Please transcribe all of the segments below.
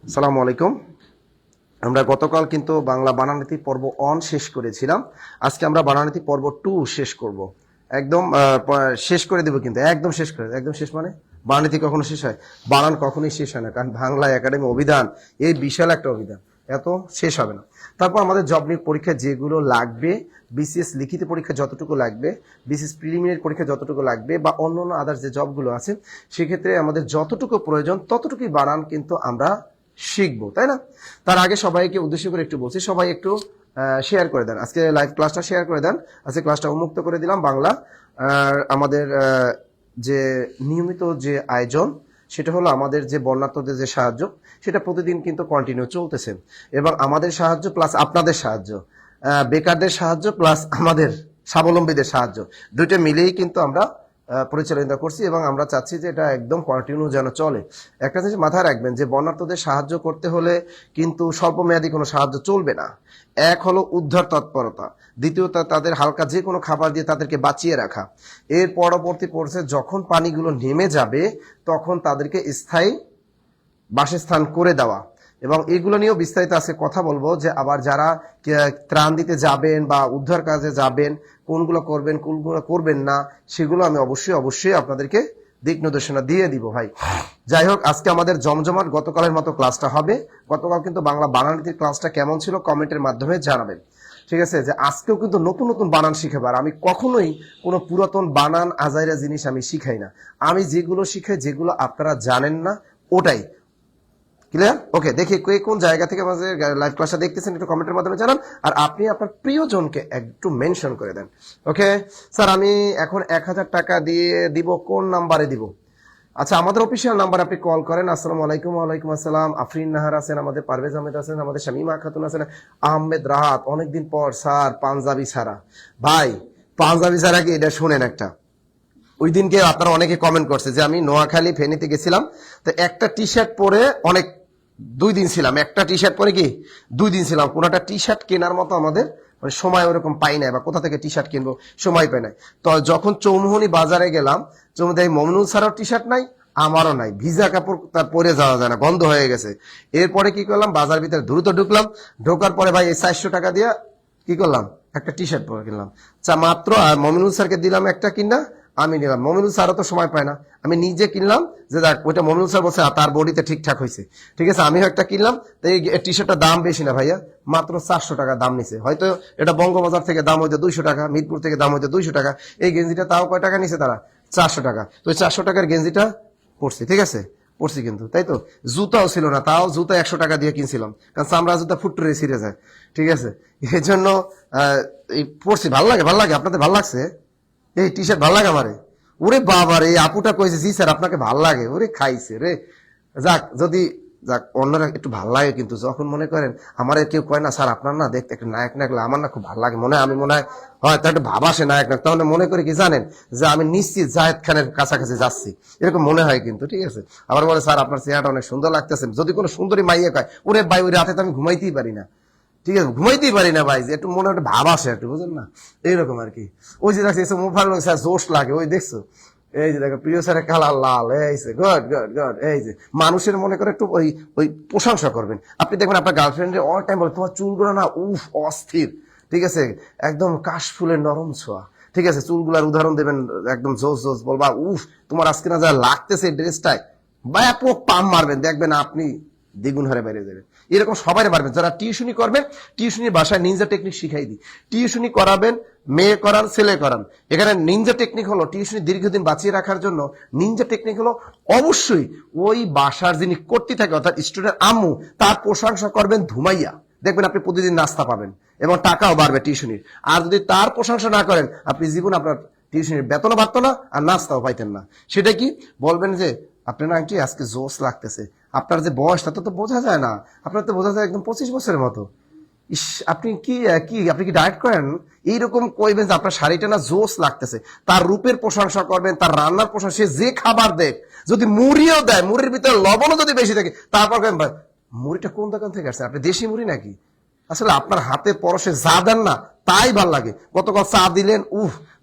আসসালামু আলাইকুম। আমরা গতকাল কিন্তু বাংলা বানানীতি পর্ব 1 শেষ করেছিলাম। আজকে আমরা বানানীতি পর্ব 2 শেষ করব। একদম শেষ করে দেব, কিন্তু একদম শেষ করে, একদম শেষ মানে বানানীতি কখনো শেষ হয়? বানান কখনোই শেষ হয় না, কারণ বাংলা একাডেমি অভিধান এই বিশাল একটা অভিধান, এত শেষ হবে না। তারপর আমাদের জব নিয়োগ পরীক্ষা যেগুলো লাগবে, বিসিএস লিখিত পরীক্ষা যতটুকু লাগবে, বিসিএস প্রিলিমিনারি পরীক্ষা যতটুকু লাগবে, বা অন্যান্য আদার্স যে জবগুলো আছে সেক্ষেত্রে আমাদের যতটুকু প্রয়োজন ততটুকুই বানান কিন্তু আমরা শিখবো, তাই না? তার আগে সবাইকে উদ্দেশ্য করে একটু বলছি, সবাই একটু শেয়ার করে দেন, আজকে লাইভ ক্লাসটা শেয়ার করে দেন। আজকে ক্লাসটা উন্মুক্ত করে দিলাম বাংলা। আমাদের যে নিয়মিত যে আয়োজন সেটা হলো আমাদের যে বর্ণাঢ্যদের যে সাহায্য, সেটা প্রতিদিন কিন্তু কন্টিনিউ চলতেছে, এবং আমাদের সাহায্য প্লাস আপনাদের সাহায্য, বেকারদের সাহায্য প্লাস আমাদের স্বাবলম্বীদের সাহায্য, দুইটা মিলেই কিন্তু আমরা পরিচালনা করছি, এবং আমরা চাচ্ছি যে এটা একদম কন্টিনিউ যেন চলে। একটা জিনিস মাথায় রাখবেন যে বর্ণাঢ্যদের সাহায্য করতে হলে কিন্তু স্বল্পমেয়াদী কোনো সাহায্য চলবে না। এক হলো উদ্ধার তৎপরতা, দ্বিতীয়ত তাদের হালকা যে কোনো খাবার দিয়ে তাদেরকে বাঁচিয়ে রাখা, এর পরবর্তী পর্যায়ে যখন পানিগুলো নেমে যাবে তখন তাদেরকে স্থায়ী বাসস্থান করে দেওয়া। এবং এগুলো নিয়েও বিস্তারিত আজকে কথা বলবো, যে আবার যারা ত্রাণ দিতে যাবেন বা উদ্ধার কাজে যাবেন কোনগুলো করবেন কোনগুলো করবেন না, সেগুলো আমি অবশ্যই আপনাদেরকে দিক নির্দেশনা দিয়ে দিব ভাই। যাই হোক, আজকে আমাদের জমজমাট গতকালের মতো ক্লাসটা হবে। গতকাল কিন্তু বাংলা বানানীতির ক্লাসটা কেমন ছিল কমেন্টের মাধ্যমে জানাবেন, ঠিক আছে? যে আজকেও কিন্তু নতুন নতুন বানান শিখাবার, আমি কখনোই কোনো পুরাতন বানান আজাইরা জিনিস আমি শিখাই না। আমি যেগুলো শিখাই, যেগুলো আপনারা জানেন না, ওটাই। ক্লিয়ার? ওকে, দেখি কে কোন জায়গা থেকে আমাদের লাইভ ক্লাসটা দেখতেছেন একটু কমেন্টের মাধ্যমে জানান, আর আপনি আপনার প্রিয়জনকে একটু মেনশন করে দেন। ওকে স্যার, আমি এখন 1000 টাকা দিয়ে দিব, কোন নাম্বারে দিব? আচ্ছা, আমাদের অফিসিয়াল নাম্বার আপনি কল করেন। আসসালামু আলাইকুম। ওয়ালাইকুম আসসালাম। আফরিন নাহার আছেন, আমাদের পারভেজ আহমেদ আছেন, আমাদের শামিমা খাতুন আছেন, আহমেদ রাহাত। অনেকদিন পর স্যার, পাঞ্জাবি ছাড়া। ভাই, পাঞ্জাবি ছাড়া কি? এটা শুনেন একটা, ওই দিনকে আপনারা অনেকে কমেন্ট করছে যে আমি নোয়াখালী ফেনীতে গেছিলাম, তো একটা টি শার্ট পরে অনেক 2 দিন ছিলাম, একটা টি শার্ট পরে কি 2 দিন ছিলাম, কোনটা টি শার্ট কেনার মতো আমাদের মানে সময় ওরকম পাই নাই, বা কোথা থেকে টি শার্ট কিনবো সময় পাই নাই। তো যখন চৌমুহনী বাজারে গেলাম, চৌমুহনী মমিনুল ছাড়াও টি শার্ট নাই, আমারও নাই, ভিজা কাপড় তার পরে যাওয়া যায় না, গন্ধ হয়ে গেছে। এরপরে কি করলাম, বাজার ভিতরে দ্রুত ঢুকলাম, ঢোকার পরে ভাই এই 400 টাকা দিয়ে কি করলাম, একটা টি শার্ট পরে কিনলাম মাত্র। আর মমিনুল স্যারকে দিলাম একটা কিনা, আমি নিলাম। মমিনুল স্যারও তো সময় পায় না, আমি নিজে কিনলাম, যে দেখ ওইটা মমিনুল স্যার বলছে তার বডিতে ঠিকঠাক হয়েছে, ঠিক আছে, আমিও একটা কিনলাম। তো এই টি শার্টটার দাম বেশি না ভাইয়া, মাত্র 400 টাকা দাম নিছে। হয়তো এটা বঙ্গবাজার থেকে দাম হইতে 200 টাকা, মিরপুর থেকে দাম হইতে 200 টাকা। এই গেঞ্জিটা তাও কয় টাকা নিছে তারা? 400 টাকা। তো 400 টাকার গেঞ্জিটা পড়ছি, ঠিক আছে, পড়ছি কিন্তু, তাই তো। জুতাও ছিল না, তাও জুতা 100 টাকা দিয়ে কিনছিলাম, কারণ চামড়া জুতা ফুটরে ছিঁড়ে যায়, ঠিক আছে। এই জন্য পড়ছি। ভাল লাগে, ভাল লাগে, আপনাদের ভাল লাগছে এই টি শার্ট? ভাল লাগে আমারে। ওরে বাবার, এই আপুটা কইছে জি স্যার আপনাকে ভাল লাগে, ওরে খাইছে রে। যাক, যদি যাক অন্যরা একটু ভাল লাগে, কিন্তু যখন মনে করেন আমার কেউ কয় না স্যার আপনার না দেখতে একটা নায়ক নায়ক লাগে, আমার না খুব ভালো লাগে, মনে হয় আমি মনে হয় হয়তো একটা ভাব আসে নায়ক নায়ক, তাহলে মনে করি কি জানেন, যে আমি নিশ্চিত জাহেদ খানের কাছাকাছি যাচ্ছি, এরকম মনে হয় কিন্তু, ঠিক আছে। আবার বলে স্যার আপনার চেহারাটা অনেক সুন্দর লাগতেছে, যদি কোনো সুন্দরী মাইয়ে কয়, ওরে ভাই ওই রাতে তো আমি ঘুমাইতেই পারি না, ঠিক আছে, ঘুমাইতেই পারি না ভাই, যে একটু মনে একটা ভাব আসে একটু, বুঝলেন না, এইরকম আর কি। ওই যে দেখছি মুফার স্যার জোশ লাগে, ওই দেখছো, এই যে দেখো প্রিয় স্যারের কালার লাল, এই যে গুড গুড গুড। এই যে মানুষের মনে করে একটু ওই ওই প্রশংসা করবেন, আপনি দেখবেন আপনার গার্লফ্রেন্ডের অল টাইম বলে তোমার চুলগুলো না উফ অস্থির, ঠিক আছে, একদম কাশফুলের নরম ছোঁয়া, ঠিক আছে, চুলগুলার উদাহরণ দেবেন একদম জোস জোস, বলবা উফ তোমার আজকে না যা লাগতেছে ড্রেসটাই, ব্যাপক পাম মারবেন, দেখবেন আপনি দ্বিগুণ হারে বেড়ে যাবেন। এরকম সবাই পারবেন। যারা টিউশনি করবেন, টিউশনির বাসায় নিনজা টেকনিক শিখাই দিই। টিউশনি করাবেন, মেয়ে করান, ছেলে করান। এখানে নিনজা টেকনিক হলো টিউশনি দীর্ঘদিন বাঁচিয়ে রাখার জন্য। নিনজা টেকনিক হলো অবশ্যই ওই বাসার যিনি কর্তৃ থাকে, অর্থাৎ স্টুডেন্ট আম্মু, তার প্রশংসা করবেন ধুমাইয়া, দেখবেন আপনি প্রতিদিন নাস্তা পাবেন এবং টাকাও বাড়বে টিউশনির। আর যদি তার প্রশংসা না করেন, আপনি জীবন আপনার টিউশনির বেতনও বাড়তো না আর নাস্তাও পাইতেন না। সেটা কি বলবেন, যে আপনার না কি আজকে জোশ লাগতেছে, আপনার যে বয়সটা তো বোঝা যায় না, আপনার তো বোঝা যায় একদম 25 বছরের মতো। ইস, আপনি কি কি আপনি কি ডায়েট করেন? এইরকম কইবেন যে আপনার শাড়িটা না জোশ লাগতেছে। তার রূপের প্রশংসা করবেন, তার রান্নার প্রশংসা, সে যে খাবার দেখ, যদি মুড়িও দেয়, মুড়ির ভিতরে লবণও যদি বেশি থাকে, তারপর মুড়িটা কোন দোকান থেকে আসছে, আপনি দেশি মুড়ি নাকি? আসলে আপনার হাতে পরশে যা দেন না তাই ভাল লাগে। গতকাল চা দিলেন,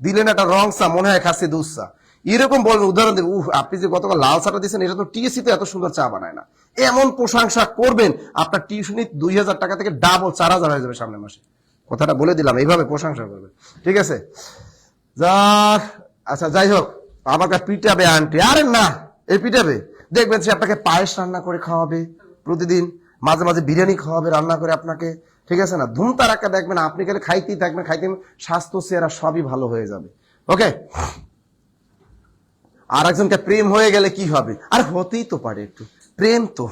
দিলেন একটা রং চা, মনে হয় খাচ্ছি দুধ চা। এরকম বলবেন, উদাহরণ দেবেন, আপনি যে গতকাল লাল চাটা দিচ্ছেন, এটা তো টিএসসি তো এত সুন্দর চা বানায় না। এমন প্রশংসা করবেন, আপনার টিউশনি 2000 টাকা থেকে ডাবল 4000 হয়ে যাবে সামনের মাসে। কথাটা বলে দিলাম, এইভাবে প্রশংসা করবেন, ঠিক আছে? যা, আচ্ছা যাই হোক, আমাকে পিটাবে আন্টি, আরে না, এই পিটাবে, দেখবেন সে আপনাকে পায়েস রান্না করে খাওয়াবে প্রতিদিন, মাঝে মাঝে বিরিয়ানি খাওয়াবে রান্না করে আপনাকে, ঠিক আছে না? ধুমতারাক্কা দেখবেন, আপনি গেলে খাইতেই থাকবেন, স্বাস্থ্য চেহারা সবই ভালো হয়ে যাবে। ওকে, আর একজনকে প্রেম হয়ে গেলে কি হবে? আর হতেই তো পারে, একটু প্রেম তো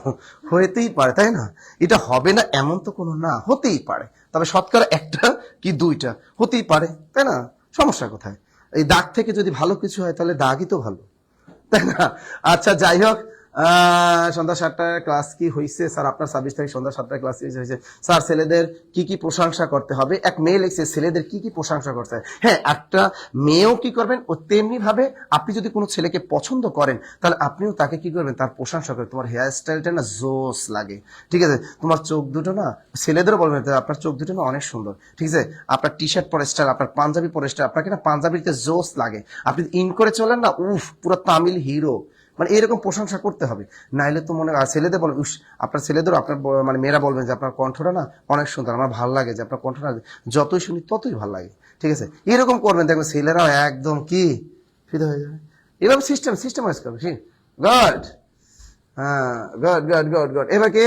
হতেই পারে, তাই না? এটা হবে না এমন তো কোনো না, হতেই পারে, তবে শতকরা একটা কি দুইটা হতেই পারে, তাই না? সমস্যা কোথায়? এই দাগ থেকে যদি ভালো কিছু হয় তাহলে দাগই তো ভালো, তাই না? আচ্ছা যাই হোক, সন্ধ্যা 7টায় ক্লাস কি হয়েছে স্যার? আপনার 26 তারিখ সন্ধ্যা 7টায় ক্লাস হয়েছে স্যার। ছেলেদের কি কি প্রশংসা করতে হবে? এক মেয়ে লিখছে ছেলেদের কি কি প্রশংসা করতে হয়। হ্যাঁ, একটা মেয়েও কি করবেন, ও তেমনি ভাবে আপনি যদি কোনো ছেলেকে পছন্দ করেন তাহলে আপনিও তাকে কি করবেন, তার প্রশংসা করবেন। তোমার হেয়ার স্টাইলটা না জোস লাগে, ঠিক আছে? তোমার চোখ দুটো না, ছেলেদেরও বলবেন আপনার চোখ দুটো না অনেক সুন্দর, ঠিক আছে? আপনার টি শার্ট পরে স্টাইল, আপনার পাঞ্জাবি পরে স্টাইল, আপনাকে না পাঞ্জাবিতে জোস লাগে, আপনি ইন করে চলেন না, পুরো তামিল হিরো, মানে এরকম প্রশংসা করতে হবে। নাইলে তো মনে হয় ছেলেদের বলবেন, আপনার ছেলেদেরও আপনার মানে মেয়েরা বলবেন যে আপনার কণ্ঠটা না অনেক সুন্দর, আমার ভালো লাগে যে আপনার কণ্ঠটা যতই শুনি ততই ভালো লাগে, ঠিক আছে? এরকম করবেন, দেখবেন ছেলেরাও একদম কি ফিদা হয়ে যাবে। এরকম সিস্টেমাইজ করবে, ঠিক? গুড, হ্যাঁ, গুড। এবার কে?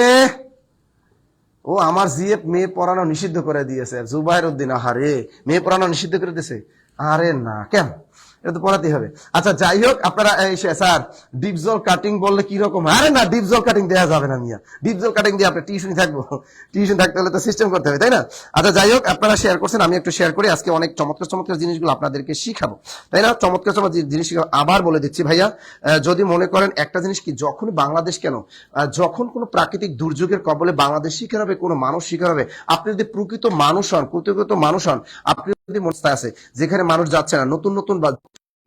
ও আমার জিএফ মেয়ে পড়ানো নিষিদ্ধ করে দিয়েছে, জুবাইর উদ্দিন। আহারে, মেয়ে পড়ানো নিষিদ্ধ করে দিয়েছে? আরে না, কেন? এটা তো পড়াতেই হবে। আচ্ছা যাই হোক, আপনারা স্যার ডিপজল কাটিং বললে কি রকম? আরে না, ডিপজল কাটিং দেওয়া যাবে না মিয়া, ডিপজল কাটিং দিয়ে আপনার টিউশন থাকবো, টিউশন থাকতে হলে তো সিস্টেম করতে হবে, তাই না? আচ্ছা যাই হোক, আপনারা শেয়ার করছেন, আমি একটু শেয়ার করি। আজকে অনেক চমৎকার জিনিসগুলো আপনাদেরকে শিখাবো, তাই না? চমৎকার জিনিস শিখাবো। আবার বলে দিচ্ছি ভাইয়া, যদি মনে করেন একটা জিনিস কি, যখন বাংলাদেশ কেন, যখন কোনো প্রাকৃতিক দুর্যোগের কবলে বাংলাদেশ শিকার হবে, কোনো মানুষ শিকার হবে, আপনি যদি প্রকৃত মানুষ হন, আপনি যদি মনস্থা আছে যেখানে মানুষ যাচ্ছে না, নতুন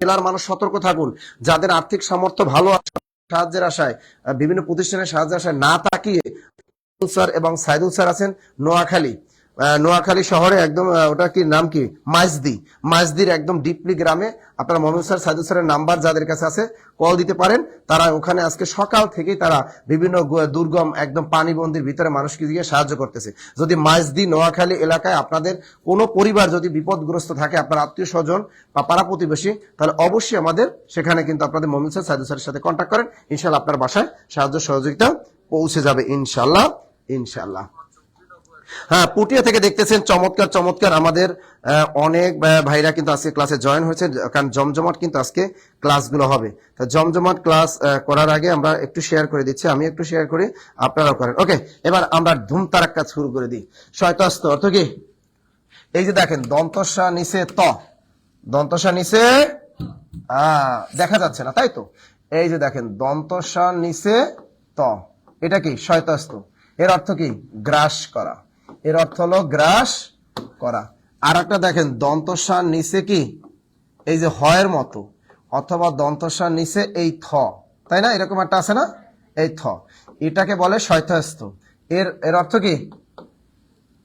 জেলার মানুষ সতর্ক থাকুন। যাদের আর্থিক সামর্থ্য ভালো আছে, সাহায্যের আশায়, বিভিন্ন প্রতিষ্ঠানের সাহায্যের আশায় না তাকিয়ে, স্যার এবং সাইদুল স্যার আছেন নোয়াখালী শহরে, একদম ওটা কি নাম কি, মাইজদির একদম ডিপলি গ্রামে। আপনারা মোহাম্মদ স্যার, সাইদুল স্যারের নাম্বার যাদের কাছে আছে কল দিতে পারেন। তারা ওখানে আজকে সকাল থেকেই তারা বিভিন্ন দুর্গম একদম পানিবন্দির ভিতরে মানুষকে দিয়ে সাহায্য করতেছে। যদি মাইজদি নোয়াখালী এলাকায় আপনাদের কোনো পরিবার যদি বিপদগ্রস্ত থাকে, আপনার আত্মীয় স্বজন বা পাড়া প্রতিবেশী, তাহলে অবশ্যই আমাদের সেখানে কিন্তু আপনাদের মোহাম্মদ স্যার, সাইদুল স্যারের সাথে কন্ট্যাক্ট করেন। ইনশাল্লাহ আপনার বাসায় সাহায্য সহযোগিতা পৌঁছে যাবে, ইনশাল্লাহ। হ্যাঁ, পুটিয়া থেকে দেখতেছেন, চমৎকার আমাদের অনেক ভাইরা কিন্তু আজকে ক্লাসে জয়েন হয়েছে, কারণ জমজমাট কিন্তু আজকে ক্লাসগুলো হবে। তো জমজমাট ক্লাস করার আগে আমরা একটু শেয়ার করে দিচ্ছি, আমি একটু শেয়ার করি, আপনারাও করেন। ওকে, এবার আমরা ধুমতারাক্কা শুরু করে দিই। শয়তাস্ত অর্থ কি? এই যে দেখেন, দন্তস্বা নিচে ত, দন্তস্বা নিচে দেখা যাচ্ছে না, তাই তো? এই যে দেখেন, দন্তস্বা নিচে ত, এটা কি? শয়তাস্ত। এর অর্থ কি? গ্রাস করা। এর অর্থ হলো গ্রাস করা। আর একটা দেখেন, দন্তস্বার নিচে কি, এই যে হয়ের মতো, অথবা দন্তস্বার নিচে এই থ, তাই না? এরকম একটা আছে না, এই থ, এটাকে বলে শয়তাস্ত। এর অর্থ কি?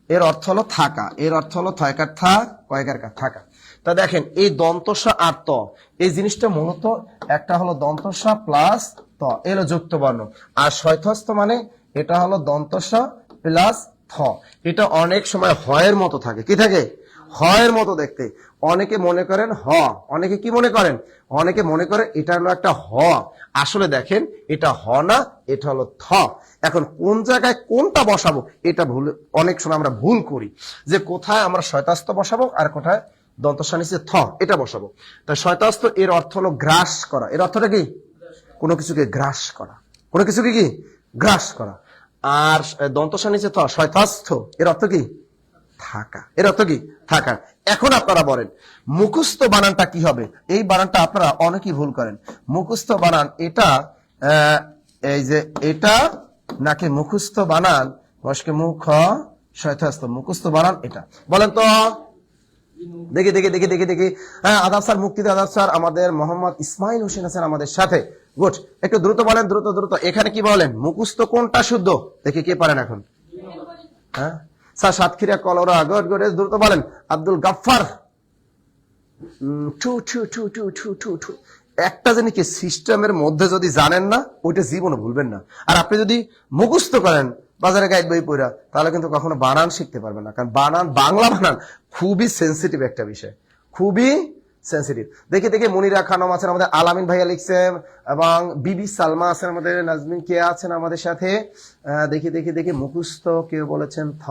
এর অর্থ হলো থাকা। এর অর্থ হলো থয়কার থা, কয়কার কা, থাকা। তা দেখেন, এই দন্তস্বা আর ত, এই জিনিসটা মূলত একটা হলো দন্তস্বা প্লাস ত, এলো যুক্ত বর্ণ। আর শয়তাস্ত মানে এটা হলো দন্তস্বা প্লাস থ। এটা অনেক সময় হয়ের মতো থাকে। কি থাকে? হয়ের মতো দেখতে। অনেকে মনে করেন অনেকে কি মনে করেন? অনেকে মনে করে এটা হলো একটা হ। আসলে দেখেন, এটা হ না, এটা হলো থ। এখন কোন জায়গায় কোনটা বসাবো, এটা অনেক সময় আমরা ভুল করি, যে কোথায় আমরা শয়তাস্ত বসাবো আর কোথায় দন্তস্বা নিচে থ এটা বসাবো। তাই শয়তাস্ত এর অর্থ হলো গ্রাস করা। এর অর্থটা কি? কোনো কিছুকে গ্রাস করা, কোনো কিছুকে কি গ্রাস করা। আর দন্তস্বা নিচে থ, শয়তাস্থ, এর অর্থ কি? থাকা। এর অর্থ কি? থাকা। এখন আপনারা বলেন মুখস্থ বানানটা কি হবে? এই বানানটা আপনারা অনেকেই ভুল করেন। মুখস্থ বানান এটা এই যে এটা, নাকি মুখস্থ বানান বসকে মুখ শয়তাস্থ, মুখস্থ বানান এটা? বলেন তো, দেখি। হ্যাঁ, আদাব স্যার, মুক্তিতে আদাব স্যার। আমাদের মোহাম্মদ ইসমাইল হোসেন আছেন আমাদের সাথে। গুড, একটু দ্রুত বলেন, দ্রুত। এখানে কি বলেন, মুখস্থ কোনটা শুদ্ধ? দেখি কে পারেন এখন। হ্যাঁ স্যার, সাতক্ষীরা কলরা, গুড, দ্রুত বলেন। আব্দুল গাফফার, একটা জিনিস কি সিস্টেমের মধ্যে যদি জানেন না ওইটা জীবনে ভুলবেন না। আর আপনি যদি মুখস্থ করেন বাজারে গাইড বই পড়া, তাহলে কিন্তু কখনো বানান শিখতে পারবেন না। কারণ বানান, বাংলা বানান খুবই সেন্সিটিভ একটা বিষয়, খুবই সেন্সিটিভ। দেখে দেখে মনিরা খানম আছেন, আমাদের আলামিন ভাইয়া লিখছেন, এবং বিবি সালমা আছেন, আমাদের নাজমিন কে আছেন আমাদের সাথে। দেখে দেখে দেখে মুখস্থ কেউ বলেছেন থ।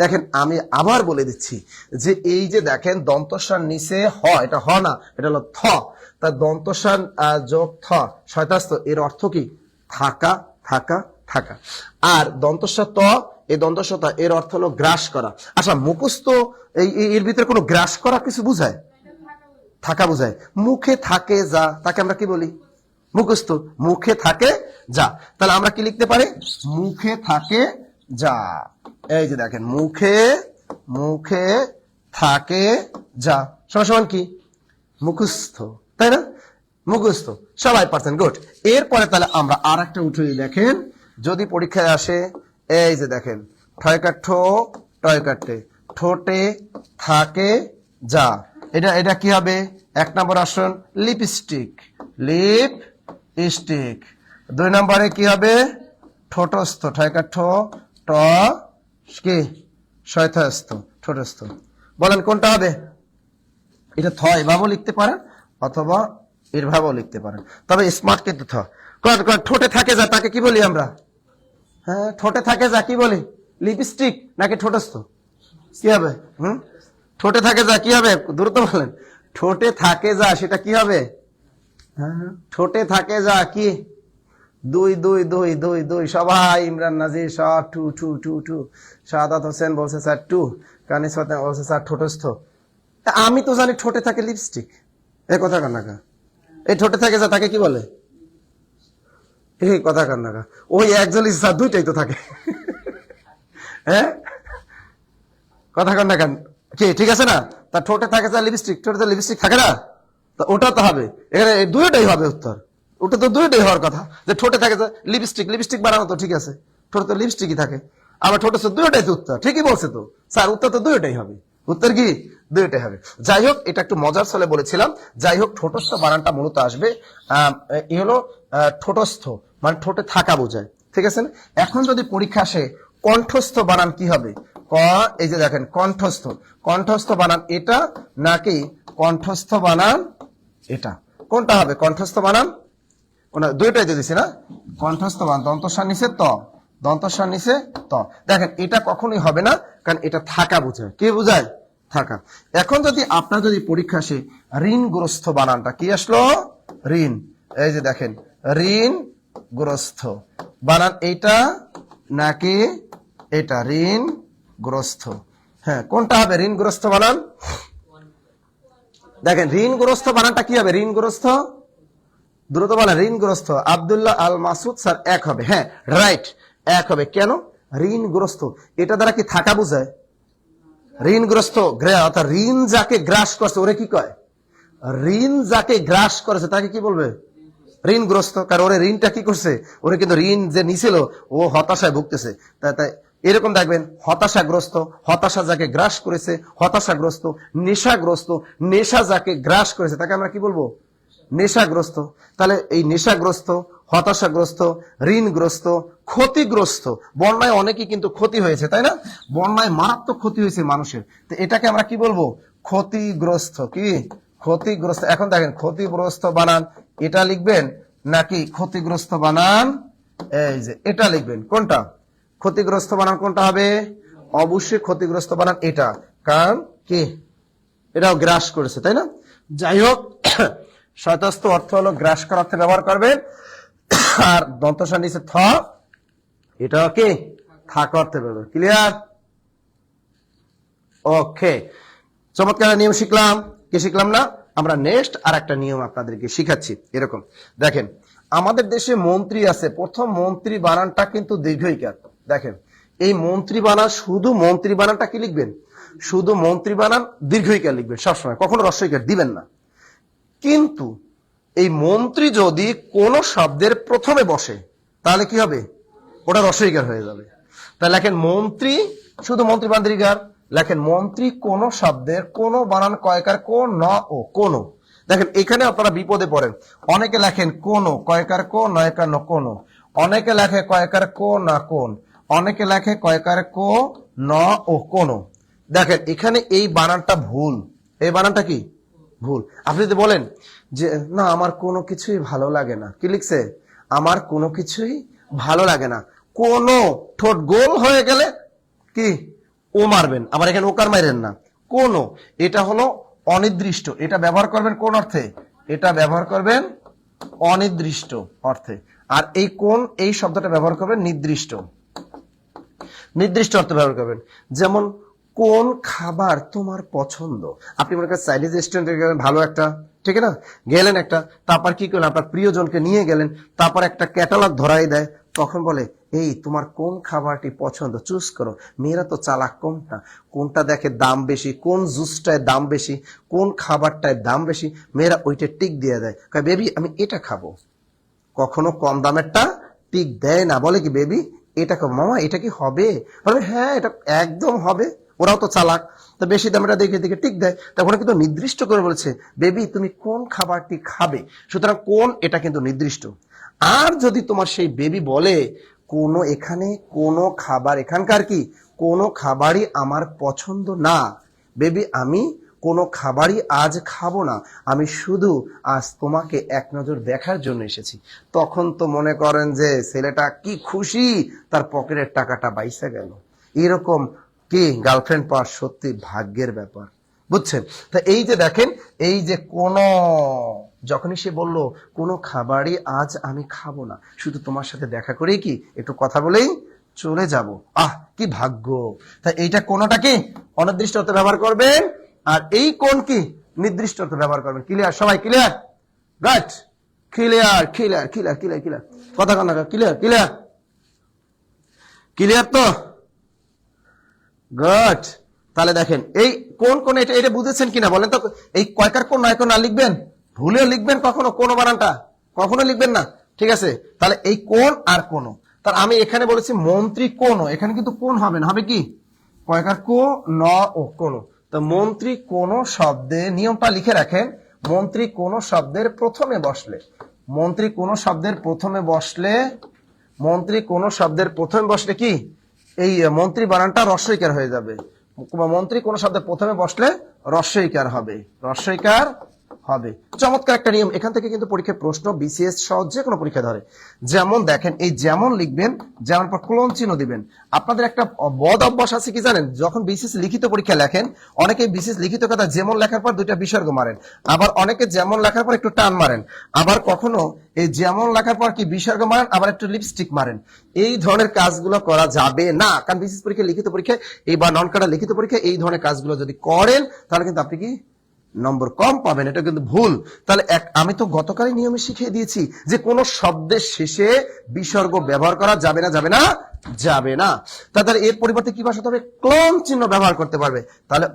দেখেন আমি আবার বলে দিচ্ছি যে এই যে দেখেন দন্তস্বর নিচে হ, এটা হ না, এটা হলো থ। তার দন্তস্বর যোগ থ শয়তাস্ত, এর অর্থ কি? থাকা, থাকা, থাকা। আর দন্তস্বর ত, এই দন্তস্বর ত এর অর্থ হলো গ্রাস করা। আচ্ছা মুখস্থ এর ভিতরে কোনো গ্রাস করা কিছু বুঝায়? থাকা বুঝায়। মুখে থাকে যা, তাকে আমরা কি বলি? মুখস্থ। মুখে থাকে যা, তাহলে আমরা কি লিখতে পারি? মুখে থাকে যা। এই যে দেখেন মুখে, মুখে থাকে যা সমান সমান কি? মুখস্থ, তাই না? মুখস্থ সবাই পারছেন, গুড। এরপরে তাহলে আমরা আর একটা উঠে দেখেন, যদি পরীক্ষায় আসে, এই যে দেখেন ঠয়কার ঠো, টয়কার টে, ঠোঁটে থাকে যা, এটা এটা কি হবে? এক নম্বর আসন লিপস্টিক, লিপস্টিক। দুই নম্বরে কি হবে? ঠোঁটস্থ, ঠয়কার ঠো, ট কি শয়থস্থ, ঠোঁটস্থ। বলেন কোনটা হবে? এটা থ এভাবেও লিখতে পারেন অথবা এভাবেও লিখতে পারেন, তবে স্মার্ট কিন্তু থ। ঠোঁটে থাকে যা, তাকে কি বলি আমরা? হ্যাঁ, ঠোঁটে থাকে যা কি বলি? লিপস্টিক নাকি ঠোঁটস্থ? কি হবে? ঠোঁটে থাকে যা কি হবে? দ্রুত বলেন। ঠোঁটে থাকে যা সেটা কি হবে? ঠোঁটে থাকে যা কি? দুই দুই দুই দুই দুই। সবাই ইমরান নাজির সব two two two two. Sadat Hossain বলছে স্যার টু, কানিস বলছে স্যার ঠোঁটস্থ। আমি তো জানি ঠোঁটে থাকে লিপস্টিক, এ কথা কান্নাকা। এই ঠোঁটে থাকে যা তাকে কি বলে? এই কথা কান্নাকা। ওই একজন স্যার দুইটাই তো থাকে। হ্যাঁ, কথা কান্না কান কি ঠিক আছে না? তা ঠোঁটে থাকে যা লিপস্টিক, ঠোঁটে তো লিপস্টিক থাকে না, তা ওটা তো হবে এখানে, দুইটাই হবে উত্তর। ওটা তো দুইটাই হওয়ার কথা, যে ঠোঁটে থাকে যা লিপস্টিক, লিপস্টিক বানানো তো ঠিক আছে, ঠোঁটে তো লিপস্টিকই থাকে। আবার ঠোঁটে তো দুইটাই তো উত্তর, ঠিকই বলছে তো স্যার, উত্তর তো দুইটাই হবে। উত্তর কি? দুইটাই হবে। যাই হোক, এটা একটু মজার ছলে বলেছিলাম। যাই হোক, ঠোঁটস্থ বানানটা মূলত আসবে এই হলো ঠোঁটস্থ, মানে ঠোঁটে থাকা বোঝায়, ঠিক আছে না? এখন যদি পরীক্ষা আসে কণ্ঠস্থ বানান কি হবে? ক, এই যে দেখেন কণ্ঠস্থ, কণ্ঠস্থ বানান এটা নাকি কণ্ঠস্থ বানান এটা? কোনটা হবে কণ্ঠস্থ বানান? দুইটাই তো দিছি না? কণ্ঠস্থ বানান দন্তস্বর নিচে ত, দন্তস্বর নিচে ত। দেখেন এটা কখনোই হবে না, কারণ এটা থাকা বোঝায়। কি বোঝায়? থাকা। এখন যদি আপনার যদি পরীক্ষা আসে ঋণগ্রস্ত বানানটা কি আসলো? ঋণ। এই যে দেখেন ঋণগ্রস্ত বানান এইটা নাকি এটা? ঋণগ্রস্ত। হ্যাঁ, কোনটা হবে ঋণগ্রস্ত বানান? দেখেন ঋণগ্রস্ত বানানটা কি হবে? ঋণগ্রস্ত, দ্রুত বলেন। ঋণগ্রস্ত। আব্দুল্লাহ আল মাসুদ স্যার এক হবে। হ্যাঁ রাইট, এক হবে। কেন? ঋণগ্রস্ত এটা দ্বারা কি থাকা বোঝায়? ঋণগ্রস্ত, অর্থাৎ ঋণ যাকে গ্রাস করছে ওরে কি কয়? ঋণ যাকে গ্রাস করেছে তাকে কি বলবে? ঋণগ্রস্ত। কারণ ওরে ঋণটা কি করছে? ওরে কিন্তু ঋণ যে নিছিল ও হতাশায় ভুগতেছে। তাই এরকম দেখবেন হতাশাগ্রস্ত, হতাশা যাকে গ্রাস করেছে হতাশাগ্রস্ত। নেশাগ্রস্ত, নেশা যাকে গ্রাস করেছে তাকে আমরা কি বলবো? নেশাগ্রস্ত। তাহলে এই নেশাগ্রস্ত, হতাশাগ্রস্ত, ঋণগ্রস্ত, ক্ষতিগ্রস্ত। বন্যায় অনেকেই কিন্তু ক্ষতি হয়েছে, তাই না? বন্যায় মারাত্মক ক্ষতি হয়েছে মানুষের, তো এটাকে আমরা কি বলবো? ক্ষতিগ্রস্ত। কি? ক্ষতিগ্রস্ত। এখন দেখেন ক্ষতিগ্রস্ত বানান এটা লিখবেন নাকি ক্ষতিগ্রস্ত বানান এই যে এটা লিখবেন? কোনটা ক্ষতিগ্রস্ত বানান? কোনটা হবে? অবশ্যই ক্ষতিগ্রস্ত বানান এটা, কারণ কি এটাও গ্রাস করেছে, তাই না? যাই হোক, শয়তাস্ত অর্থ হলো গ্রাস করার অর্থে ব্যবহার করবেন, আর দন্তস্বর নিচে থ এটাও কি থাকা অর্থে ব্যবহার। ক্লিয়ার? ওকে, চমৎকার নিয়ম শিখলাম। কি শিখলাম না আমরা? নেক্সট আর একটা নিয়ম আপনাদেরকে শিখাচ্ছি। এরকম দেখেন, আমাদের দেশে মন্ত্রী আছে, প্রথম মন্ত্রী বানানটা কিন্তু দীর্ঘইকার। দেখেন এই মন্ত্রী বানান, শুধু মন্ত্রী বানানটা কি লিখবেন? শুধু মন্ত্রী বানান দীর্ঘইকার লিখবেন সবসময়, কখনো হ্রস্বইকার দিবেন না। কিন্তু এই মন্ত্রী যদি কোন শব্দের প্রথমে বসে তাহলে কি হবে? ওটা হ্রস্বইকার হয়ে যাবে। তাহলে লেখেন মন্ত্রী, শুধু মন্ত্রী বানান দীর্ঘার। লেখেন মন্ত্রী কোন শব্দের, কোন বানান কয়কার? কোন, ন ও কোন। দেখেন এখানে আপনারা বিপদে পড়েন। অনেকে লেখেন কোন, কয়কার কো, নয়কার ন কোন। অনেকে লেখে কয়কার কো না কোন, অনেকে লেখে কয়কার কো ন ও কোন। দেখেন এখানে এই বানানটা ভুল, এই বানানটা কি ভুল। আপনি যদি বলেন যে না আমার কোনো কিছুই ভালো লাগে না, কি লিখছে, আমার কোনো কিছুই ভালো লাগে না, কোন ঠোঁট গোল হয়ে গেলে কি ও মারবেন, আবার এখানে ওকার মারেন না। কোন এটা হলো অনির্দিষ্ট, এটা ব্যবহার করবেন কোন অর্থে, এটা ব্যবহার করবেন অনির্দিষ্ট অর্থে। আর এই কোন এই শব্দটা ব্যবহার করবেন নির্দিষ্ট, নির্দিষ্ট অর্থে ব্যবহার করবেন। যেমন কোন খাবার তোমার পছন্দ, আপনি মনে করেন চাইনিজ রেস্টুরেন্টে গেলেন, ভালো একটা, ঠিক না, গেলেন একটা, তারপর কি করলেন, আপনার প্রিয়জনকে নিয়ে গেলেন, তারপর একটা ক্যাটালগ ধরাই দেয়, তখন বলে এই তোমার কোন খাবারটি পছন্দ, চুজ করো। মেয়েরা তো চালাক, কোনটা কোনটা দেখে দাম বেশি, কোন জুসটায় দাম বেশি, কোন খাবারটায় দাম বেশি, মেয়েরা ওইটা টিক দিয়ে দেয়, বেবি আমি এটা খাবো। কখনো কম দামেরটা টিক দেয় না, বলে কি বেবি এটা খাবো, মামা এটা কি হবে, বলে হ্যাঁ এটা একদম হবে। ওরাও তো চালাক, তো বেশি দামেটা দেখে দেখে টিক দেয়। তখন কিন্তু নির্দিষ্ট করে বলেছে বেবি তুমি কোন খাবারটি খাবে, সুতরাং কোন এটা কিন্তু নির্দিষ্ট। আর যদি তোমার সেই বেবি বলে কোনো এখানে কোনো খাবার, এখানকার কি কোনো খাবারই আমার পছন্দ না, বেবি আমি কোনো খাবারই আজ খাবো না, আমি শুধু আজ তোমাকে এক নজর দেখার জন্য এসেছি, তখন তো মনে করেন যে ছেলেটা কি খুশি, তার পকেটের টাকাটা বাইসা গেল। এরকম কি গার্লফ্রেন্ড পাওয়া সত্যি ভাগ্যের ব্যাপার, বুঝছেন? তা এই যে দেখেন, এই যে কোন, যখনই সে বলল কোনো খাবারই আজ আমি খাবো না, শুধু তোমার সাথে দেখা করেই কি একটু কথা বলেই চলে যাব, আহ কি ভাগ্য। তাই এইটা কোনটা কি অনির্দিষ্ট অর্থে ব্যবহার করবেন, আর এই কোন কি নির্দিষ্ট অর্থে ব্যবহার করবেন। ক্লিয়ার সবাই, clear, right, clear clear clear clear clear, কথা কান্না, ক্লিয়ার ক্লিয়ার ক্লিয়ার তো গুড। তাহলে দেখেন এই কোন কোন, এটা এটা বুঝেছেন কিনা বলেন তো। এই কয়কার কোন নয় কোন না লিখবেন, ভুলেও লিখবেন কখনো কোন বানানটা কখনো লিখবেন না, ঠিক আছে। তাহলে এই কোন আর কোন, তার আমি এখানে বলেছি মন্ত্রী কোন, এখানে কিন্তু কোন হবে না, হবে কি কয়কার কো ন ও কোন। তো মন্ত্রী কোন শব্দে নিয়মটা লিখে রাখেন, মন্ত্রী কোন শব্দের প্রথমে বসলে, মন্ত্রী কোন শব্দের প্রথমে বসলে, মন্ত্রী কোন শব্দের প্রথমে বসলে কি এই মন্ত্রী বানানটা রস্বইকার হয়ে যাবে। মন্ত্রী কোন শব্দের প্রথমে বসলে রস্বইকার হবে, রস্বইকার হবে। চমৎকার একটা নিয়ম, এখান থেকে কিন্তু পরীক্ষার প্রশ্ন বিসিএস সহ যে কোনো পরীক্ষা ধরে। যেমন দেখেন এই যেমন লিখবেন, যেমন পর কোলন চিহ্ন দিবেন। আপনাদের একটা বদ অভ্যাস আছে কি জানেন, যখন বিসিএস লিখিত পরীক্ষা লেখেন, অনেকে বিসিএস লিখিত কথা যেমন লেখার পর দুইটা বিসর্গ মারেন, আবার অনেকে যেমন লেখার পর একটু টান মারেন, আবার কখনো এই যেমন লেখার পর কি বিসর্গ মারেন, আবার একটু লিপস্টিক মারেন। এই ধরনের কাজগুলো করা যাবে না, কারণ বিসিএস পরীক্ষা লিখিত পরীক্ষা এই বা নন কাটা লিখিত পরীক্ষা এই ধরনের কাজগুলো যদি করেন তাহলে কিন্তু আপনি কি নম্বর কম পাবেন, এটা কিন্তু ভুল। তাহলে আমি তো গতকালই নিয়মে শিখিয়ে দিয়েছি যে কোন শব্দের শেষে বিসর্গ ব্যবহার করা যাবে না, যাবে না, যাবে না। তাহলে এর পরিবর্তে কি বসাতে হবে, ক্লোন চিহ্ন ব্যবহার করতে পারবে। তাহলে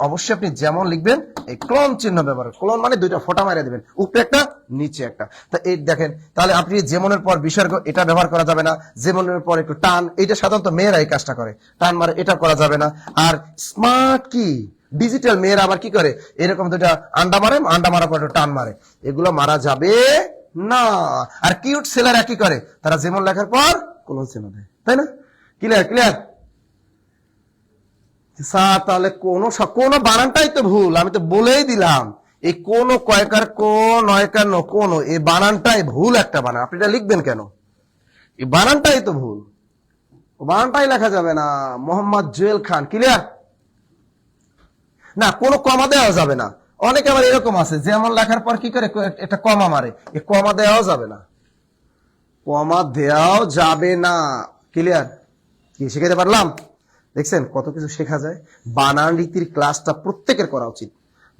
অবশ্যই আপনি যেমন লিখবেন এই ক্লোন চিহ্ন ব্যবহার, ক্লোন মানে দুইটা ফোঁটা মারিয়ে দিবেন, উপরে একটা নিচে একটা। তা এই দেখেন, তাহলে আপনি যেমনের পর বিসর্গ এটা ব্যবহার করা যাবে না, যেমনের পর একটু টান, এটা সাধারণত মেয়েরা এই কাজটা করে, টান মারে, এটা করা যাবে না। আর স্মার্ট কি ডিজিটাল মেয়েরা আবার কি করে, এরকম দুটা আন্ডা মারে, আন্ডা মারার পর টান মারে, এগুলো মারা যাবে না। আর কিউট ছেলেরা কি করে, তারা যেমন লেখার পর কোন চিহ্ন দেয়, তাই না? Clear clear. তাহলে কোন বানানটাই তো ভুল, আমি তো বলেই দিলাম এই কোন কয়কার কোন নয়কার ন কোন, এই বানানটাই ভুল একটা বানান। আপনি এটা লিখবেন কেন, এই বানানটাই তো ভুল, বানানটাই লেখা যাবে না। মোহাম্মদ জুয়েল খান, ক্লিয়ার না, কোনো কমা দেওয়া যাবে না। অনেকে আবার এরকম আছে যেমন লেখার পর কি করে একটা কমা মারে, এই কমা দেওয়াও যাবে না, কমা দেওয়াও যাবে না। ক্লিয়ার, কি শিখাতে পারলাম? দেখছেন কত কিছু শেখা যায়। বানান রীতির ক্লাসটা প্রত্যেকের করা উচিত,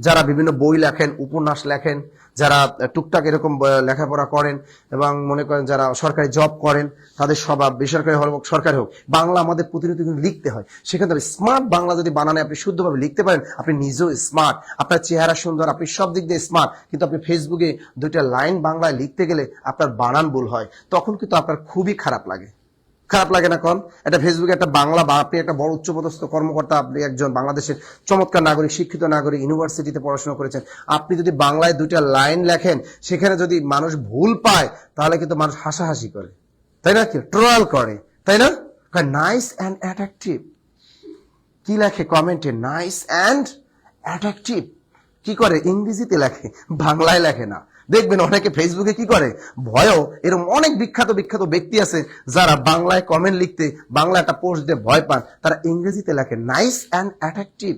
যারা বিভিন্ন বই লেখেন, উপন্যাস লেখেন, যারা টুকটাক এরকম লেখাপড়া করেন, এবং মনে করেন যারা সরকারি জব করেন, তাদের স্বভাব বেসরকারি হোক সরকারি হোক, বাংলা আমাদের প্রতিনিয়ত কিন্তু লিখতে হয়। সেখানে স্মার্ট বাংলা যদি বানানে আপনি শুদ্ধভাবে লিখতে পারেন, আপনি নিজেও স্মার্ট, আপনার চেহারা সুন্দর, আপনি সব দিক দিয়ে স্মার্ট। কিন্তু আপনি ফেসবুকে দুইটা লাইন বাংলায় লিখতে গেলে আপনার বানান ভুল হয়, তখন কিন্তু আপনার খুবই খারাপ লাগে। খারাপ লাগে না? কোন একটা ফেসবুকে একটা বাংলা বা আপনি একটা বড় উচ্চপদস্থ কর্মকর্তা, আপনি একজন বাংলাদেশের চমৎকার নাগরিক, শিক্ষিত নাগরিক, ইউনিভার্সিটিতে পড়াশোনা করেছেন, আপনি যদি বাংলায় দুইটা লাইন লেখেন, সেখানে যদি মানুষ ভুল পায়, তাহলে কিন্তু মানুষ হাসাহাসি করে, তাই না? কি ট্রোল করে, তাই না? নাইস অ্যান্ড অ্যাট্রাকটিভ কি লেখে কমেন্টে? নাইস অ্যান্ড অ্যাট্রাকটিভ কি করে? ইংরেজিতে লেখে, বাংলায় লেখে না। দেখবেন অনেকে ফেসবুকে কি করে, ভয়ও, এরকম অনেক বিখ্যাত বিখ্যাত ব্যক্তি আছে যারা বাংলায় কমেন্ট লিখতে, বাংলা একটা পোস্ট দিয়ে ভয় পান, তারা ইংরেজিতে লেখে নাইস অ্যান্ড অ্যাট্রাকটিভ।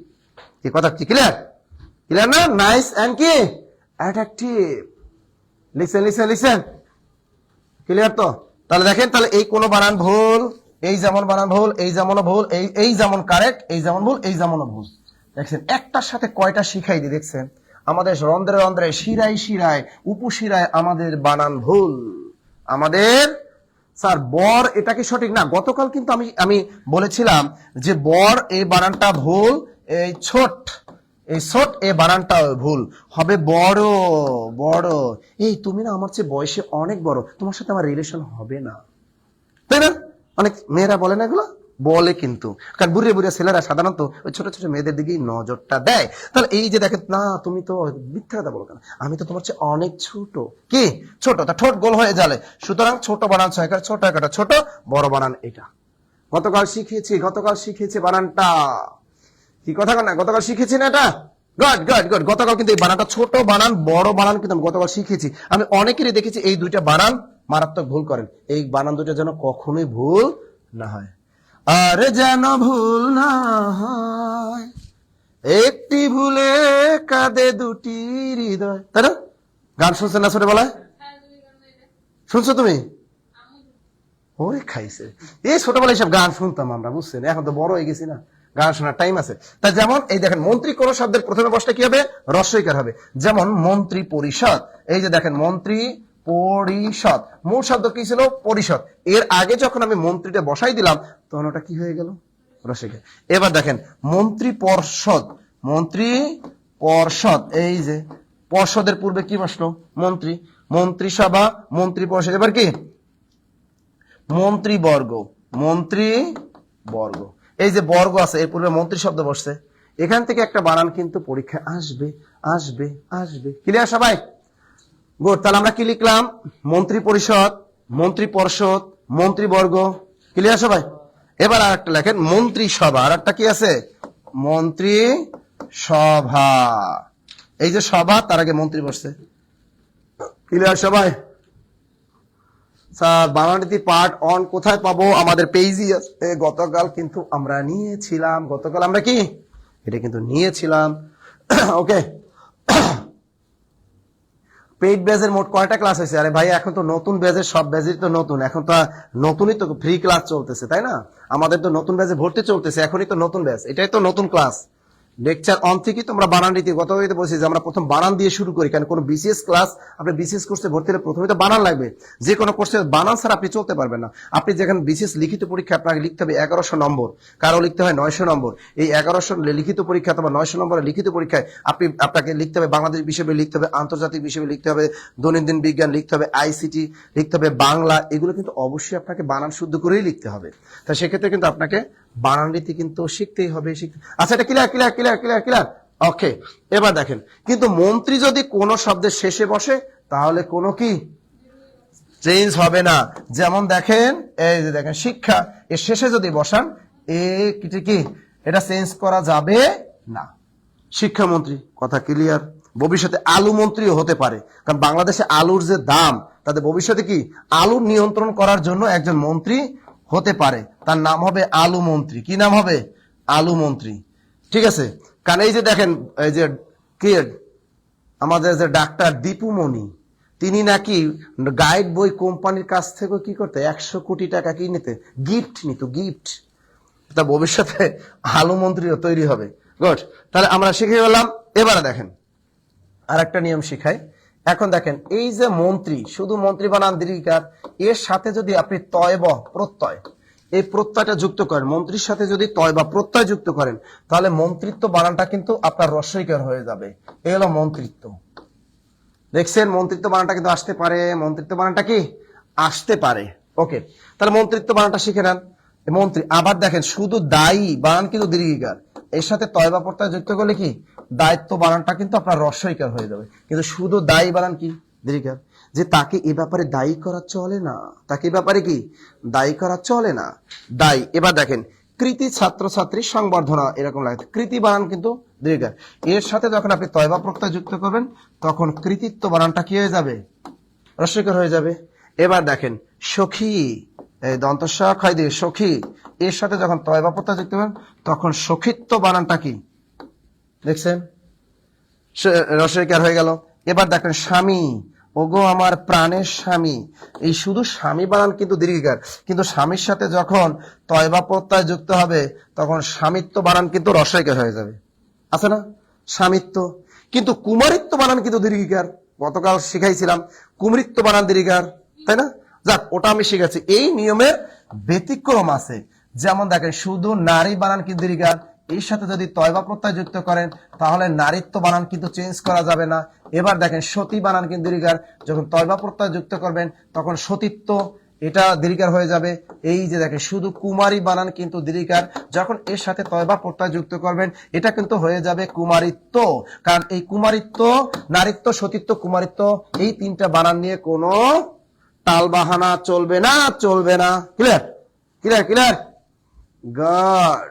কি কথা কি ক্লিয়ার? ক্লিয়ার না? নাইস অ্যান্ড কি attractive. Listen listen listen, clear তো? তাহলে দেখেন, তাহলে এই কোন বানান ভুল, এই যেমন বানান ভুল, এই যেমনও ভুল, এই যেমন কারেক্ট, এই যেমন ভুল, এই যেমনও ভুল। দেখছেন একটার সাথে কয়টা শিখাই দিই, দেখছেন আমাদের রন্ধ্রে রন্ধ্রে, শিরায় শিরায়, উপশিরায় আমাদের বানান ভুল। আমাদের স্যার বর, এটা কি সঠিক না? গতকাল কিন্তু আমি বলেছিলাম যে বর এই বানানটা ভুল, এই ছোট, এই ছোট এই বানানটা ভুল হবে বড়। বড়, এই তুমি না আমার চেয়ে বয়সে অনেক বড়, তোমার সাথে আমার রিলেশন হবে না, তাই না? অনেক মেয়েরা বলে না এগুলো, বলে কিন্তু, কারণ বুড়িয়ে বুড়িয়ে ছেলেরা সাধারণত ওই ছোট ছোট মেয়েদের দিকেই নজরটা দেয়। তাহলে এই যে দেখেন, না তুমি তো মিথ্যা কথা বলো কেন, আমি তো তোমার চেয়ে অনেক ছোট। কি ছোট? তা ঠোঁট গোল হয়ে যাবে, সুতরাং ছোট বানান ছয়কার, ছোট একটা ছোট, বড় বানান এটা। গতকাল শিখিয়েছি বানানটা। কি কথা না? গতকাল শিখেছি না এটা? Good good good. গতকাল কিন্তু এই বানানটা, ছোট বানান বড় বানান কিন্তু আমি গতকাল শিখেছি। আমি অনেকেরই দেখেছি এই দুইটা বানান মারাত্মক ভুল করেন। এই বানান দুটো যেন কখনোই ভুল না হয়, আরে যেন ভুল না হয়। একটি ভুলে কাঁদে দুটি হৃদয়, তাই না? গান শুনছেন না ছোটবেলায়? শুনছো তুমি? ওরে খাইছে, এই ছোটবেলায় সব গান শুনতাম আমরা, বুঝছেন? এখন তো বড় হয়ে গেছি না, গান শোনার টাইম আছে। তা যেমন এই দেখেন, মন্ত্রী কোন শব্দের প্রথমে বসলে কি হবে? রস্বইকার হবে। যেমন মন্ত্রী পরিষদ, এই যে দেখেন মন্ত্রী পরিষদ, মূল শব্দ কি ছিল? পরিষদ। এর আগে যখন আমি মন্ত্রীটা বসাই দিলাম, তখন ওটা কি হয়ে গেল? রস্বইকার। এবার দেখেন মন্ত্রী পর্ষদ, মন্ত্রী পর্ষদ, এই যে পর্ষদের পূর্বে কি বসলো? মন্ত্রী, মন্ত্রিসভা, মন্ত্রী পরিষদ। এবার কি? মন্ত্রীবর্গ, মন্ত্রীবর্গ, এই যে বর্গ আছে এর পূর্বে মন্ত্রী শব্দ বসছে। এখান থেকে একটা বানান কিন্তু পরীক্ষায় আসবে আসবে আসবে। ক্লিয়ার সবাই? গুড। তাহলে আমরা কি লিখলাম? মন্ত্রী পরিষদ, মন্ত্রী পর্ষদ, মন্ত্রীবর্গ। ক্লিয়ার সবাই? এবার আর একটা লেখেন মন্ত্রিসভা, আর একটা কি আছে? মন্ত্রী সভা। এই যে সভা, তার আগে মন্ত্রী বসছে। ক্লিয়ার সবাই? বানানীতি পার্ট অন কোথায় পাবো? আমাদের পেজই আছে। গতকাল কিন্তু আমরা নিয়েছিলাম, গতকাল আমরা কি এটা কিন্তু নিয়েছিলাম। ওকে, পেইড ব্যাচের মোট কয়টা ক্লাস হয়েছে? আরে ভাই এখন তো নতুন ব্যাচের, সব ব্যাচের তো নতুন, এখন তো নতুনই তো ফ্রি ক্লাস চলতেছে, তাই না? আমাদের তো নতুন ব্যাচে ভর্তি চলতেছে, এখনই তো নতুন ব্যাচ, এটাই তো নতুন ক্লাস। লেকচার অন থেকে তোমরা বানান রীতি, গত বলছি যে আমরা প্রথম বানান দিয়ে শুরু করি, কারণ কোনো বিসিএস ক্লাস, আপনি বিসিএস কোর্সে ভর্তি হলে প্রথমে তো বানান লাগবে। যে কোনো কোর্সে বানান ছাড়া আপনি চলতে পারবেন না। আপনি যেখানে বিসিএস লিখিত পরীক্ষা আপনাকে লিখতে হবে 1100 নম্বর, কারো লিখতে হয় 900 নম্বর। এই 1100 লিখিত পরীক্ষা অথবা 900 নম্বরের লিখিত পরীক্ষায় আপনাকে লিখতে হবে বাংলাদেশ বিষয় লিখতে হবে, আন্তর্জাতিক বিষয় লিখতে হবে, দৈনন্দিন বিজ্ঞান লিখতে হবে, আইসিটি লিখতে হবে, বাংলা, এগুলো কিন্তু অবশ্যই আপনাকে বানান শুদ্ধ করেই লিখতে হবে। তা সেক্ষেত্রে কিন্তু আপনাকে বানান রীতি কিন্তু শিখতেই হবে। আচ্ছা, এটা clear clear clear clear clear? Okay, এবার দেখেন, কিন্তু মন্ত্রী যদি কোন শব্দের শেষে বসে, তাহলে কোনো কি চেঞ্জ হবে না। যেমন দেখেন, এই যে দেখেন শিক্ষা, এর শেষে যদি বসান, কি এটা চেঞ্জ করা যাবে না। শিক্ষামন্ত্রী, কথা ক্লিয়ার? ভবিষ্যতে আলু মন্ত্রীও হতে পারে, কারণ বাংলাদেশে আলুর যে দাম, তাদের ভবিষ্যতে কি আলু নিয়ন্ত্রণ করার জন্য একজন মন্ত্রী হতে পারে, তার নাম হবে আলু মন্ত্রী। কি নাম হবে? আলু মন্ত্রী। ঠিক আছে? কারণ এই যে দেখেন, এই যে কে আমাদের যে ডাক্তার দীপুমণি, তিনি নাকি গাইড বই কোম্পানির কাছ থেকে কি করতে 100 কোটি টাকা কি নিতে, গিফট নিত, গিফট। তা ভবিষ্যতে আলু মন্ত্রীও তৈরি হবে। গুড, তাহলে আমরা শিখে গেলাম। এবারে দেখেন আর একটা নিয়ম শিখাই। এখন দেখেন, এই যে মন্ত্রী, শুধু মন্ত্রী বানান দীর্ঘিকার, এর সাথে যদি আপনি তয় বা প্রত্যয়, এই প্রত্যয়টা যুক্ত করেন, মন্ত্রীর সাথে যদি তয় বা প্রত্যয় যুক্ত করেন, তাহলে মন্ত্রিত্ব বানানটা কিন্তু আপনার রস্বইকার হয়ে যাবে। এই হলো মন্ত্রিত্ব। দেখছেন, মন্ত্রিত্ব বানানটা কিন্তু আসতে পারে, মন্ত্রিত্ব বানানটা কি আসতে পারে। ওকে, তাহলে মন্ত্রিত্ব বানানটা শিখে নেন। মন্ত্রী, আবার দেখেন শুধু দায়ী বানান কিন্তু দীর্ঘিকার, এর সাথে তয়বা প্রত্যয় যুক্ত করলে কি দায়িত্ব বানানটা কিন্তু আপনার রস্বইকার হয়ে যাবে, কিন্তু শুধু দায়ী বানান কি দীর্ঘিকার। যে তাকে এ ব্যাপারে দায়ী করা চলে না, তাকে এ ব্যাপারে কি দায়ী করা চলে না, দায়ী। এবার দেখেন কৃতি ছাত্রছাত্রী সংবর্ধনা, এরকম লাগে, কৃতি বানান কিন্তু দীর্ঘিকার, এর সাথে যখন আপনি তয়বা প্রত্যয় যুক্ত করবেন তখন কৃতিত্ব বানানটা কি হয়ে যাবে রস্বইকার হয়ে যাবে। এবার দেখেন সখী, এই দন্তস্ব ক্ষয় দিয়ে সখী, এর সাথে যখন তয়বা প্রত্যয় যুক্ত করবেন তখন সখিত্ব বানানটা কি দেখছেন রস্বইকার হয়ে গেল। এবার দেখেন স্বামী, ওগো আমার প্রাণের স্বামী, এই শুধু স্বামী বানান কিন্তু দীর্ঘিকার, কিন্তু স্বামীর সাথে যখন তয়বা প্রত্যয় যুক্ত হবে তখন স্বামিত্ব বানান কিন্তু রস্বইকার হয়ে যাবে, আছে না স্বামিত্ব। কিন্তু কুমারিত্ব বানান কিন্তু দীর্ঘিকার, গতকাল শিখাইছিলাম কুমৃত্ব বানান দীর্ঘিকার, তাই না? যাক, ওটা আমি শিখেছি। এই নিয়মের ব্যতিক্রম আছে, যেমন দেখেন শুধু নারী বানান কিন্তু দীর্ঘিকার, এর সাথে যদি তয়বা প্রত্যয় যুক্ত করেন তাহলে নারীত্ব বানান কিন্তু চেঞ্জ করা যাবে না। এবার দেখেন সতী বানান কিন্তু দীর্ঘিকার, যখন তয়বা প্রত্যয় যুক্ত করবেন তখন সতীত্ব এটা দীর্ঘিকার হয়ে যাবে। এই যে দেখেন শুধু কুমারী বানান কিন্তু দীর্ঘিকার, যখন এর সাথে তয়বা প্রত্যয় যুক্ত করবেন এটা কিন্তু হয়ে যাবে কুমারিত্ব, কারণ এই কুমারিত্ব, নারীত্ব, সতীত্ব, কুমারিত্ব এই তিনটা বানান নিয়ে কোনো টাল বাহানা চলবে না, চলবে না। Clear clear clear, good.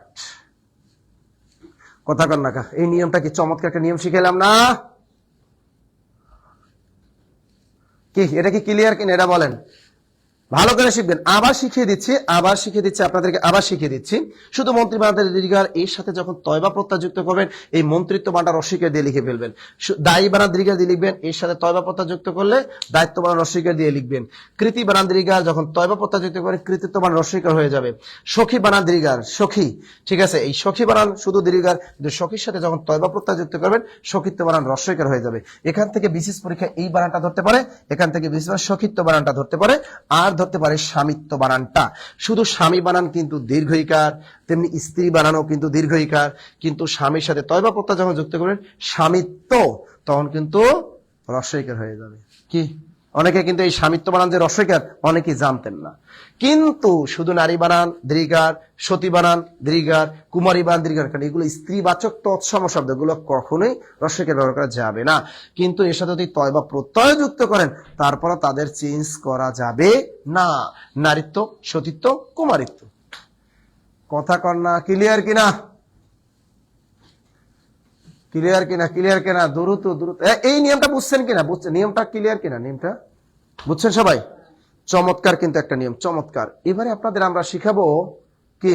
কথা কর না, এই নিয়মটা কি চমৎকার একটা নিয়ম শিখাইলাম না? কি এটা কি ক্লিয়ার কিনা এটা বলেন, ভালো করে শিখবেন। আবার শিখিয়ে দিচ্ছি আপনাদেরকে, আবার শিখিয়ে দিচ্ছি। শুধু মন্ত্রী বানাতে দীর্ঘিকার, এর সাথে যখন তয়বা প্রত্যয় যুক্ত করবেন এই মন্ত্রিত্ব বানানটা রস্বইকার দিয়ে লিখে ফেলবেন। দায়ী বানান দীর্ঘিকার দিয়ে লিখবেন, এর সাথে তয়বা প্রত্যয় যুক্ত করলে দায়িত্ব বানান রস্বইকার দিয়ে লিখবেন। কৃতি বানান দীর্ঘিকার, যখন তয়বা প্রত্যয় যুক্ত করেন কৃতিত্ব বানান রস্বইকার হয়ে যাবে। সখী বানান দীর্ঘিকার, সখী, ঠিক আছে, এই সখী বানান শুধু দীর্ঘিকার, কিন্তু সখীর সাথে যখন তয়বা প্রত্যয় যুক্ত করবেন সখিত্ব বানান রস্বইকার হয়ে যাবে। এখান থেকে বিশেষ পরীক্ষা এই বানানটা ধরতে পারে, এখান থেকে বিশেষ সখিত্ব বানানটা ধরতে পারে, আর ধরতে পারে স্বামিত্ব বানানটা। শুধু স্বামী বানান কিন্তু দীর্ঘইকার, তেমনি স্ত্রী বানানো কিন্তু দীর্ঘইকার, কিন্তু স্বামীর সাথে তয়বা প্রত্যয় যখন যুক্ত করবেন স্বামিত্ব তখন কিন্তু রস্বইকার হয়ে যাবে। কি অনেকে কিন্তু এই স্বামিত্ব বানান যে রস্বইকার অনেকেই জানতেন না, কিন্তু শুধু নারী বানান দীর্ঘিকার, সতী বানান দীর্ঘিকার, কুমারী বানান দীর্ঘিকার, কারণ এগুলো স্ত্রীবাচক তৎসম শব্দ, এগুলো কখনোই রস্বইকার ব্যবহার করা যাবে না। কিন্তু এর সাথে যদি তয়বা প্রত্যয় যুক্ত করেন তারপর তাদের চেঞ্জ করা যাবে না, নারীত্ব, সতীত্ব, কুমারিত্ব। কথা কর না, ক্লিয়ার কিনা? ক্লিয়ার কিনা? ক্লিয়ার কিনা? দ্রুত দ্রুত এই নিয়মটা বুঝছেন কিনা? বুঝছেন নিয়মটা ক্লিয়ার কিনা? নিয়মটা বুঝছেন সবাই? চমৎকার কিন্তু একটা নিয়ম, চমৎকার। এবারে আপনাদের আমরা শিখাবো কি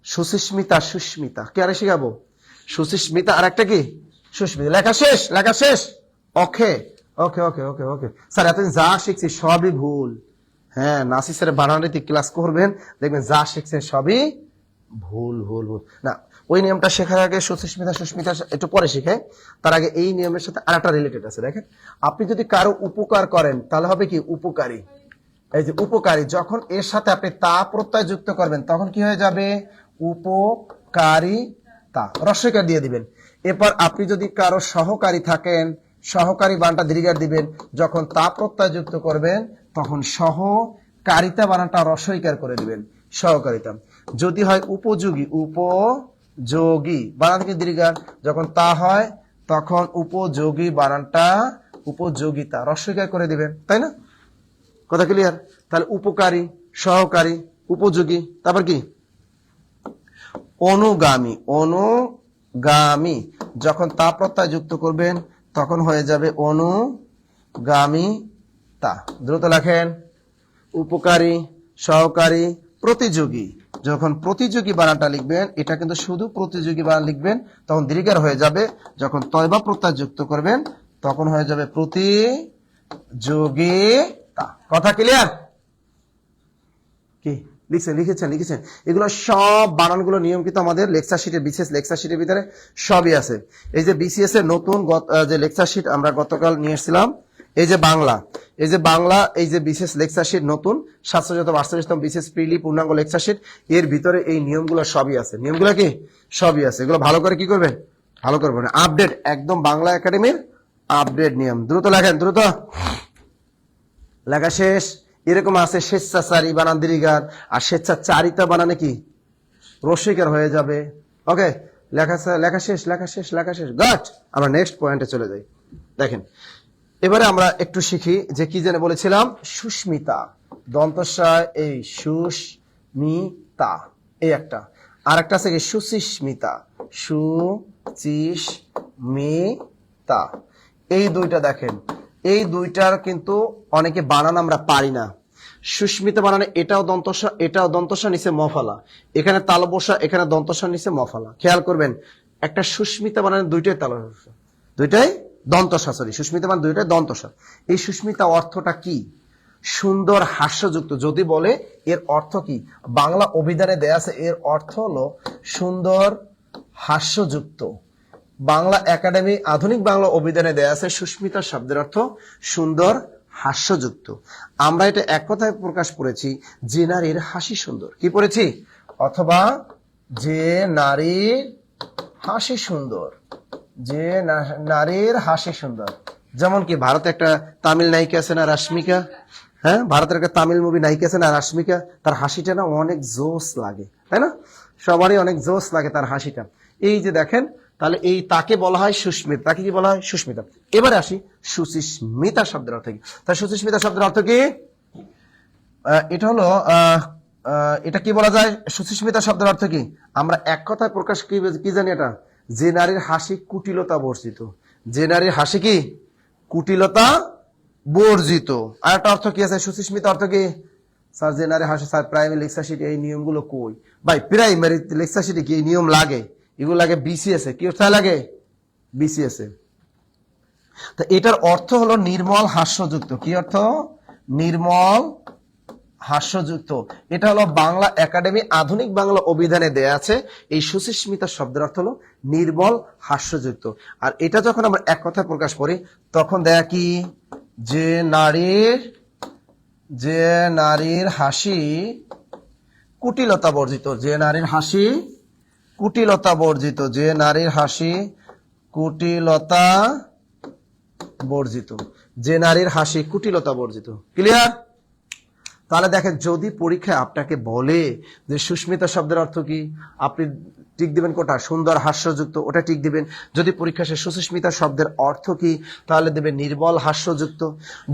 সুস্মিতা, সুস্মিতা, কে আরে শিখাবো সুস্মিতা, আর একটা কি সুস্মিতা। লেখা শেষ, লেখা শেষ। ওকে ওকে ওকে ওকে ওকে স্যার, এতদিন যা শিখছি সবই ভুল। হ্যাঁ, নাসি স্যার বানানিতে ক্লাস করবেন, দেখবেন যা শিখছেন সবই ভুল ভুল ভুল। না, ওই নিয়মটা শেখার আগে সুস্মিতা, সুস্মিতা একটু পরে শিখে, তার আগে এই নিয়মের সাথে আর একটা রিলেটেড আছে। দেখেন, আপনি যদি কারো উপকার করেন তাহলে হবে কি উপকারী। এই যে উপকারী, যখন এর সাথে আপনি তা প্রত্যয় যুক্ত করবেন তখন কি হয়ে যাবে উপকারিতা, রস্বইকার দিয়ে দিবেন। এরপর আপনি যদি কারো সহকারী থাকেন সহকারী বানানটা দীর্ঘিকার দিবেন, যখন তা প্রত্যয় যুক্ত করবেন তখন সহকারিতা বানানটা রস্বইকার করে দিবেন, সহকারিতা। যদি হয় উপযোগী, উপযোগী বানান থেকে দীর্ঘিকার, যখন তা হয় তখন উপযোগী বানানটা উপযোগিতা রস্বইকার করে দিবেন, তাই না? কথা ক্লিয়ার? তাহলে উপকারী, সহকারী, উপযোগী, তারপর কি অনুগামী, অনুগামী যখন তা প্রত্যয় যুক্ত করবেন তখন হয়ে যাবে অনুগামিতা। দ্রুত লেখেন, উপকারী, সহকারী, প্রতিযোগী। যখন প্রতিযোগী বানানটা লিখবেন, এটা কিন্তু শুধু প্রতিযোগী বানান লিখবেন তখন দীর্ঘিকার হয়ে যাবে, যখন তয়বা প্রত্যয় যুক্ত করবেন তখন হয়ে যাবে প্রতিযোগিতা। কথা ক্লিয়ার? কি লিখছেন? লিখেছেন? এগুলো সব বানানগুলো নিয়ম কিন্তু আমাদের লেকচার শিটের, বিশেষ লেকচার শিটের ভিতরে সবই আছে। এই যে বিসিএস এর নতুন যে লেকচার শিট আমরা গতকাল নিয়ে এসেছিলাম, এই যে বাংলা, এই যে বাংলা, এই যে বিশেষ লেকচার শিট নতুন 748তম বিশেষ প্রিলি পূর্ণাঙ্গ লেকচার শিট, এর ভিতরে এই নিয়মগুলো সবই আছে। নিয়মগুলো কি সবই আছে, এগুলো ভালো করে কি করবেন, ভালো করবেন, আপডেট, একদম বাংলা একাডেমির আপডেট নিয়ম। দ্রুত লেখেন, দ্রুত লেখা শেষ। এরকম আছে স্বেচ্ছাচারী বানান দীর্ঘার, আর স্বেচ্ছাচারিতা বানানে কি রসিকার হয়ে যাবে। ওকে, লেখা শেষ। গাট, আমরা নেক্সট পয়েন্টে চলে যাই। দেখেন, এবারে আমরা একটু শিখি যে কি যেন বলেছিলাম, সুস্মিতা, দন্তস্বয় এই সুস্মিতা, এই একটা। আর একটা আছে কি সুচিস্মিতা, সুচিস্মিতা। এই দুইটা দেখেন, এই দুইটার কিন্তু অনেকে বানান আমরা পারি না। সুস্মিতা বানানে এটাও দন্তস্ব, এটাও দন্তস্ব, নিচে মফালা, এখানে তালবসা, এখানে দন্তস্ব, নিচে মফালা। খেয়াল করবেন, একটা সুস্মিতা বানানে দুইটাই তালবসা, দুইটাই দন্তস্ব, সরি সুস্মিতা বানান দুইটাই দন্তস্ব। এই সুস্মিতা অর্থটা কি? সুন্দর হাস্যযুক্ত। যদি বলে এর অর্থ কি, বাংলা অভিধানে দেয়া আছে, এর অর্থ হলো সুন্দর হাস্যযুক্ত। বাংলা একাডেমি আধুনিক বাংলা অভিধানে দেয়া আছে সুস্মিতা শব্দের অর্থ সুন্দর হাস্যযুক্ত। আমরা এটা এক কথায় প্রকাশ করেছি, যে নারীর হাসি সুন্দর। কি পড়েছি? অথবা যে নারীর হাসি সুন্দর, যে নারীর হাসি সুন্দর। যেমন কি ভারতে একটা তামিল নায়িকা আছে না, রাশ্মিকা, হ্যাঁ, ভারতের একটা তামিল মুভি নায়িকা আছে না, রাশ্মিকা, তার হাসিটা না অনেক জোস লাগে, তাই না? সবারই অনেক জোস লাগে তার হাসিটা। এই যে দেখেন, তাহলে এই তাকে বলা হয় সুস্মিতা। তাকে কি বলা হয়? সুস্মিতা। এবারে আসি সুচিস্মিতা শব্দের অর্থ কি। তাই সুচিস্মিতা শব্দের অর্থ কি? এটা হলো এটা কি বলা যায়? সুচিস্মিতা শব্দের অর্থ কি? আমরা এক কথায় প্রকাশ কি জানি, এটা যে নারীর হাসি কুটিলতা বর্জিত। যে নারীর হাসি কি কুটিলতা বর্জিত। আর একটা অর্থ কি আছে সুচিস্মিতা অর্থ কি? স্যার যে নারী হাসি, স্যার প্রাইমারি লেকচার শিটে এই নিয়মগুলো কই? ভাই প্রাইমারি লেকচার শিটে কি এই নিয়ম লাগে? এগুলো লাগে বিসিএস এ। কি কোথায় লাগে? বিসিএস এ। তা এটার অর্থ হলো নির্মল হাস্যযুক্ত। কি অর্থ? নির্মল হাস্যযুক্ত। এটা হলো বাংলা একাডেমি আধুনিক বাংলা অভিধানে দেয়া আছে। এই সুচিস্মিতা শব্দের অর্থ হলো নির্মল হাস্যযুক্ত। আর এটা যখন আমরা এক কথায় প্রকাশ করি, তখন দেয়া কি, যে নারীর হাসি কুটিলতা বর্জিত। যে নারীর হাসি কুটিলতা বর্জিত। যে নারীর হাসি কুটিলতা বর্জিত। যে নারীর হাসি কুটিলতা বর্জিত। ক্লিয়ার? তাহলে দেখেন, যদি পরীক্ষায় আপনাকে বলে যে সুস্মিতা শব্দের অর্থ কি, আপনি টিক দিবেন কোটা? সুন্দর হাস্যযুক্ত, ওটা টিক দিবেন। যদি পরীক্ষা সে সুস্মিতা শব্দের অর্থ কি, তাহলে দেবে নির্মল হাস্যযুক্ত।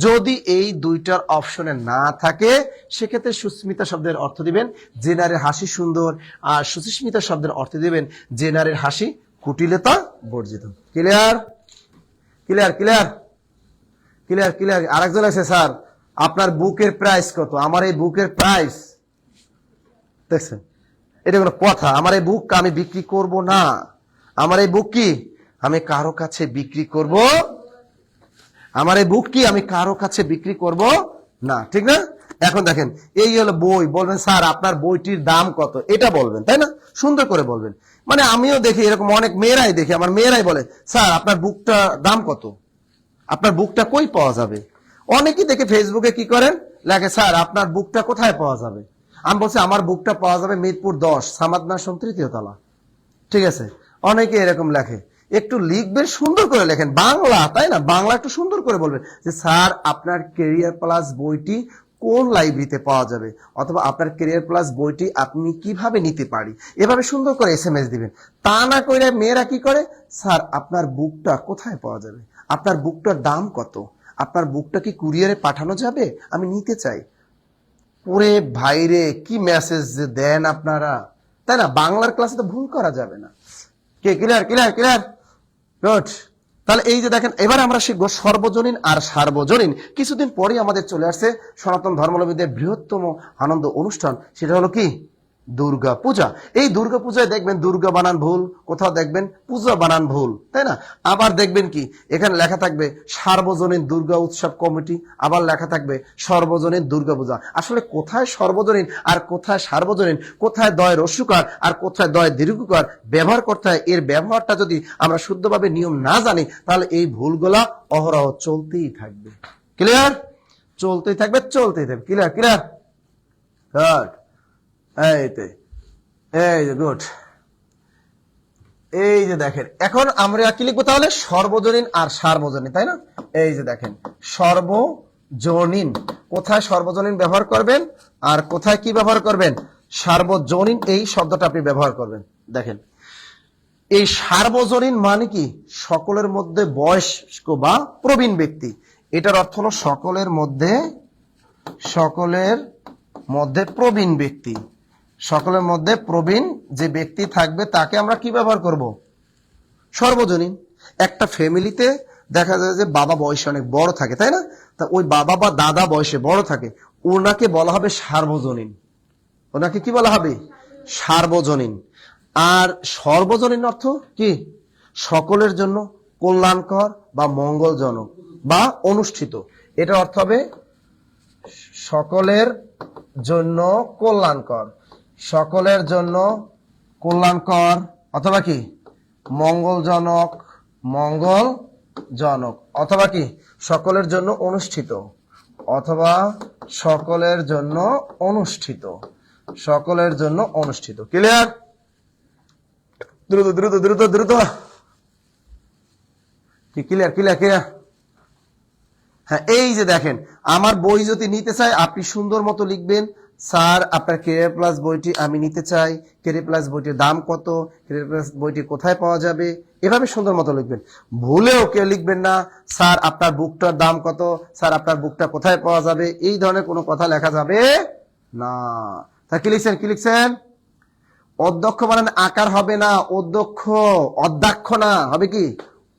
যদি এই দুইটার অপশনে না থাকে, সেক্ষেত্রে সুস্মিতা শব্দের অর্থ দিবেন যে নারীর হাসি সুন্দর, আর সুস্মিতা শব্দের অর্থ দিবেন যে নারীর হাসি কুটিলতা বর্জিত। Clear? Clear? Clear? Clear? Clear? আরেকজন আছে, স্যার আপনার বুকের প্রাইস কত? আমার এই বুকের প্রাইস, দেখছেন, এটা কোনো কথা? আমার এই বুক আমি বিক্রি করব না। আমার এই বুক কি আমি কারো কাছে বিক্রি করব? আমার এই বুক কি আমি কারো কাছে বিক্রি করব না, ঠিক না? এখন দেখেন, এই হলো বই। বলবেন স্যার আপনার বইটির দাম কত? এটা বলবেন, তাই না? সুন্দর করে বলবেন। মানে আমিও দেখি এরকম অনেক মেয়েরাই দেখি, আমার মেয়েরাই বলে স্যার আপনার বুকটা দাম কত? আপনার বুকটা কই পাওয়া যাবে? অনেকেই দেখে ফেসবুকে কি করেন, লেখে স্যার আপনার বুকটা কোথায় পাওয়া যাবে? আমি বলছি আমার বুকটা পাওয়া যাবে মিরপুর 10 সামাদ ম্যানশন 3য় তলা। ঠিক আছে, অনেকে এরকম লেখে। একটু লিখবেন, সুন্দর করে লেখেন, বাংলা, তাই না? বাংলা একটু সুন্দর করে বলবেন যে স্যার আপনার ক্যারিয়ার প্লাস বইটি কোন লাইব্রেরিতে পাওয়া যাবে, অথবা আপনার ক্যারিয়ার প্লাস বইটি আপনি কিভাবে নিতে পারি, এভাবে সুন্দর করে এসএমএস দিবেন। তা না করে মেয়েরা কি করে, স্যার আপনার বুকটা কোথায় পাওয়া যাবে, আপনার বুকটার দাম কত, আপনার বুকটা কি কুরিয়ারে পাঠানো যাবে, আমি নিতে চাই। ওরে ভাইরে, কি মেসেজ দেন আপনারা, তাই না? বাংলার ক্লাসে তো ভুল করা যাবে না। কে ক্লিয়ার? ক্লিয়ার? ক্লিয়ার? গুড। তাহলে এই যে দেখেন, এবার আমরা শিখবো সর্বজনীন আর সার্বজনীন। কিছুদিন পরেই আমাদের চলে আসছে সনাতন ধর্মাবলম্বীদের বৃহত্তম আনন্দ অনুষ্ঠান, সেটা হলো কি দুর্গা পূজা। এই দুর্গা পূজায় দেখবেন দুর্গা বানান ভুল, কোথাও দেখবেন পূজা বানান ভুল, তাই না? আবার দেখবেন কি এখানে লেখা থাকবে সার্বজনীন দুর্গা উৎসব কমিটি, আবার লেখা থাকবে সর্বজনীন দুর্গা পূজা। আসলে কোথায় সর্বজনীন আর কোথায় সার্বজনীন, কোথায় দয় রস্যকার আর কোথায় দয় দীর্ঘকার ব্যবহার করতে হয়, এর ব্যবহারটা যদি আমরা শুদ্ধভাবে নিয়ম না জানি, তাহলে এই ভুলগুলা অহরহ চলতেই থাকবে। ক্লিয়ার? চলতেই থাকবে, চলতেই থাকবে। ক্লিয়ার? ক্লিয়ার? গুড। এই যে গুড। এই যে দেখেন, এখন আমরা কি লিখবো তাহলে? সর্বজনীন আর সার্বজনীন, তাই না? এই যে দেখেন, সর্বজনীন কোথায় সর্বজনীন ব্যবহার করবেন আর কোথায় কি ব্যবহার করবেন, সার্বজনীন এই শব্দটা আপনি ব্যবহার করবেন। দেখেন এই সার্বজনীন মানে কি, সকলের মধ্যে বয়স্ক বা প্রবীণ ব্যক্তি। এটার অর্থ হলো সকলের মধ্যে প্রবীণ ব্যক্তি। সকলের মধ্যে প্রবীণ যে ব্যক্তি থাকবে তাকে আমরা কি ব্যবহার করব, সর্বজনীন। একটা ফ্যামিলিতে দেখা যায় যে বাবা বয়সে অনেক বড় থাকে, তাই না? তা ওই বাবা বা দাদা বয়সে বড় থাকে, ওনাকে বলা হবে সার্বজনীন। ওনাকে কি বলা হবে, সার্বজনীন। আর সর্বজনীন অর্থ কি, সকলের জন্য কল্যাণকর বা মঙ্গলজনক বা অনুষ্ঠিত। এটার অর্থ হবে সকলের জন্য কল্যাণকর, সকলের জন্য কল্যাণকর অথবা কি মঙ্গলজনক, অথবা কি সকলের জন্য অনুষ্ঠিত, অথবা সকলের জন্য অনুষ্ঠিত, সকলের জন্য অনুষ্ঠিত। ক্লিয়ার? দ্রুত দ্রুত দ্রুত দ্রুত কি ক্লিয়ার ক্লিয়ার ক্লিয়ার? হ্যাঁ, এই যে দেখেন আমার বই যদি নিতে চাই আপনি সুন্দর মতো লিখবেন, স্যার আপনার ক্যারিয়ার প্লাস বইটি আমি নিতে চাই, ক্যারিয়ার প্লাস বইটির দাম কত, ক্যারিয়ার প্লাস বইটি কোথায় পাওয়া যাবে, এভাবে সুন্দর মতো লিখবেন। ভুলেও কেউ লিখবেন না স্যার আপনার বুকটার দাম কত, স্যার আপনার বুকটা কোথায় পাওয়া যাবে, এই ধরনের কোনো কথা লেখা যাবে না। তা কি লিখছেন, কি লিখছেন? অধ্যক্ষ বানান আকার হবে না, অধ্যক্ষ, অধ্যক্ষ না, হবে কি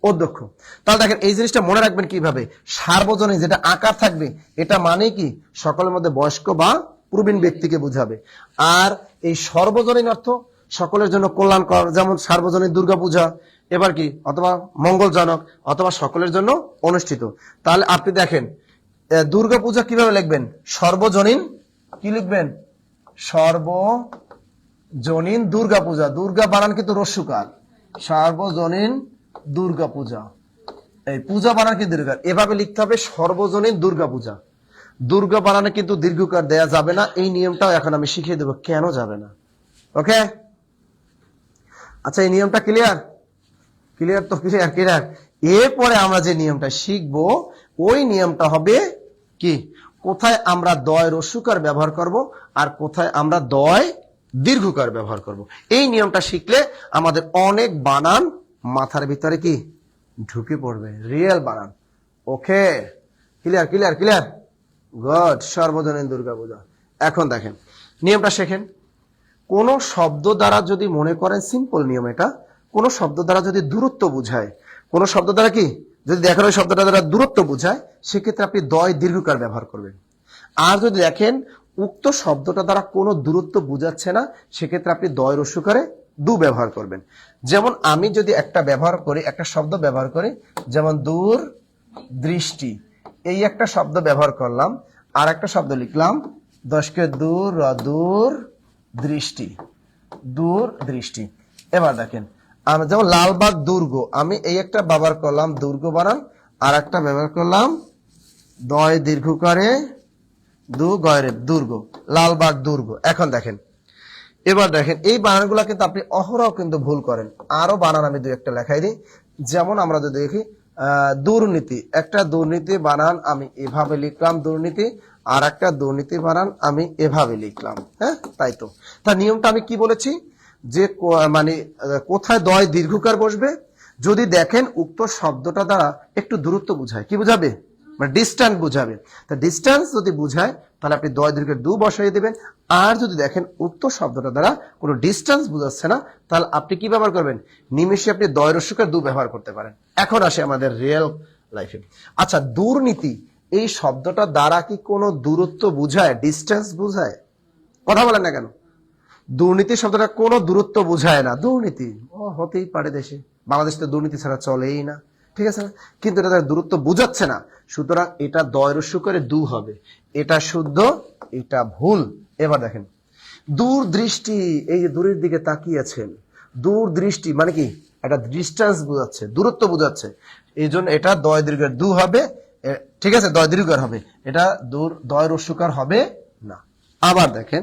অধ্যক্ষ। তাহলে দেখেন এই জিনিসটা মনে রাখবেন কিভাবে, সার্বজনীন যেটা আকার থাকবে এটা মানে কি সকলের মধ্যে বয়স্ক বা প্রবীণ ব্যক্তিকে বোঝাবে। আর এই সর্বজনীন অর্থ সকলের জন্য কল্যাণকর, যেমন সার্বজনীন দুর্গাপূজা, এবার কি অথবা মঙ্গলজনক, অথবা সকলের জন্য অনুষ্ঠিত। তাহলে আপনি দেখেন দুর্গাপূজা কিভাবে লিখবেন, সর্বজনীন কি লিখবেন, সর্বজনীন দুর্গাপূজা, দুর্গা বানান কিন্তু রস্যকার, সার্বজনীন দুর্গাপূজা, এই পূজা বানান কি দীর্ঘকার, এভাবে লিখতে হবে সর্বজনীন দুর্গাপূজা। দুর্গা বানানে কিন্তু দীর্ঘকার দেয়া যাবে না, এই নিয়মটাও এখন আমি শিখিয়ে দেবো কেন যাবে না। ওকে, আচ্ছা এই নিয়মটা ক্লিয়ার? ক্লিয়ার তো, ক্লিয়ার ক্লিয়ার। এরপরে আমরা যে নিয়মটা শিখবো ওই নিয়মটা হবে কি, কোথায় আমরা দয় রস্যকার ব্যবহার করব আর কোথায় আমরা দয় দীর্ঘকার ব্যবহার করব। এই নিয়মটা শিখলে আমাদের অনেক বানান মাথার ভিতরে কি ঢুকে পড়বে, রিয়েল বানান। ওকে, ক্লিয়ার ক্লিয়ার ক্লিয়ার, গুড। সর্বজনীন দুর্গাপূজা। এখন দেখেন নিয়মটা শেখেন। কোন শব্দ দ্বারা যদি মনে করেন, সিম্পল নিয়ম এটা, কোন শব্দ দ্বারা যদি দূরত্ব বুঝায়, কোন শব্দ দ্বারা কি যদি দেখেন ওই শব্দটা দ্বারা দূরত্ব বুঝায়, সেক্ষেত্রে আপনি দয় দীর্ঘকার ব্যবহার করবেন। আর যদি দেখেন উক্ত শব্দটা দ্বারা কোনো দূরত্ব বুঝাচ্ছে না, সেক্ষেত্রে আপনি দয় রস্যকারে দু ব্যবহার করবেন। যেমন আমি যদি একটা ব্যবহার করি, একটা শব্দ ব্যবহার করি, যেমন দূর দৃষ্টি, এই একটা শব্দ ব্যবহার করলাম, আর একটা শব্দ লিখলাম দশকে দূর, দূর দৃষ্টি, দূর দৃষ্টি। এবার দেখেন আমি যেমন লালবাগ দুর্গ, আমি এই একটা ব্যবহার করলাম দুর্গ বানান, আর একটা ব্যবহার করলাম দয় দীর্ঘকারে দু গয়রে দুর্গ, লালবাগ দুর্গ। এখন দেখেন, এবার দেখেন এই বানানগুলা কিন্তু আপনি অহরহ কিন্তু ভুল করেন। আরো বানান আমি দুই একটা লেখাই দিই। যেমন আমরা যদি দেখি দুর্নীতি, একটা দুর্নীতি বানান আমি এভাবে লিখলাম দুর্নীতি, আর একটা দুর্নীতি বানান আমি এভাবে লিখলাম। হ্যাঁ, তাই তো। তার নিয়মটা আমি কি বলেছি যে মানে কোথায় দয় দীর্ঘকার বসবে, যদি দেখেন উক্ত শব্দটা দ্বারা একটু দূরত্ব বুঝায়, কি বুঝাবে, মানে ডিস্টেন্স বুঝাবে। তা ডিস্টেন্স যদি বুঝায় তাহলে আপনি দয় দীর্ঘের দু বসাই দেবেন। আর যদি দেখেন উক্ত শব্দটা দ্বারা কোনো ডিস্টেন্স বুঝাচ্ছে না, তাহলে আপনি কি ব্যবহার করবেন, নিমেষে আপনি দয় রস্যকার দু ব্যবহার করতে পারেন। এখন আসে আমাদের রিয়েল লাইফে। আচ্ছা, দুর্নীতি এই শব্দটা দ্বারা কি কোনো দূরত্ব বুঝায়, ডিস্টেন্স বুঝায়? কথা বলেন না কেন? দুর্নীতি শব্দটা কোনো দূরত্ব বুঝায় না। দুর্নীতি হতেই পারে দেশে, বাংলাদেশ তো দুর্নীতি ছাড়া চলেই না, ঠিক আছে না? কিন্তু এটা তার দূরত্ব বুঝাচ্ছে না, সুতরাং এটা দয় রস্যকারে দু হবে। এটা শুদ্ধ, এটা ভুল। এবার দেখেন দূর দৃষ্টি, এই যে দূরের দিকে তাকিয়েছেন, দূর দৃষ্টি মানে কি এটা ডিস্টেন্স বুঝাচ্ছে, দূরত্ব বুঝাচ্ছে, এই জন্য এটা দয় দীর্ঘের দু হবে, ঠিক আছে, দয় দীর্ঘকার হবে, এটা দয় রস্যকার হবে না। আবার দেখেন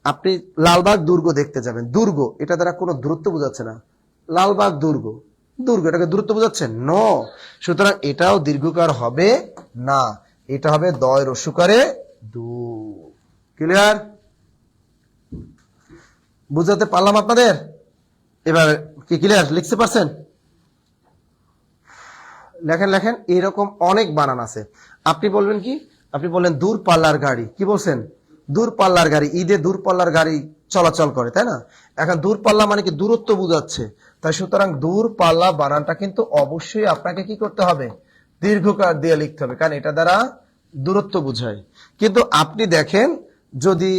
আপনি লালবাগ দুর্গ দেখতে যাবেন, দুর্গ এটা দ্বারা কোনো দূরত্ব বোঝাচ্ছে না, লালবাগ দুর্গ, দুর্গ এটাকে দূরত্ব বোঝাচ্ছে নো, সুতরাং এটাও দীর্ঘকার হবে না, এটা হবে দয় রস্যকারে দু। ক্লিয়ার? বুঝাতে পারলাম আপনাদের? এবার কি ক্লিয়ার? লিখতে পারছেন? লেখেন লেখেন। এরকম অনেক বানান আছে। আপনি বলবেন কি? আপনি বললেন দূর পাল্লার গাড়ি। কি বলছেন? দূর পাল্লার গাড়ি। ঈদে দূর পাল্লার গাড়ি চলাচল করে, তাই না? এখন দূর পাল্লা মানে কি? দূরত্ব বোঝাচ্ছে। তাই সুতরাং দূর পাল্লা বানানটা কিন্তু অবশ্যই আপনাকে কি করতে হবে? দীর্ঘকার দিয়ে লিখতে হবে, কারণ এটা দ্বারা দূরত্ব বোঝায়। কিন্তু আপনি দেখেন, যদি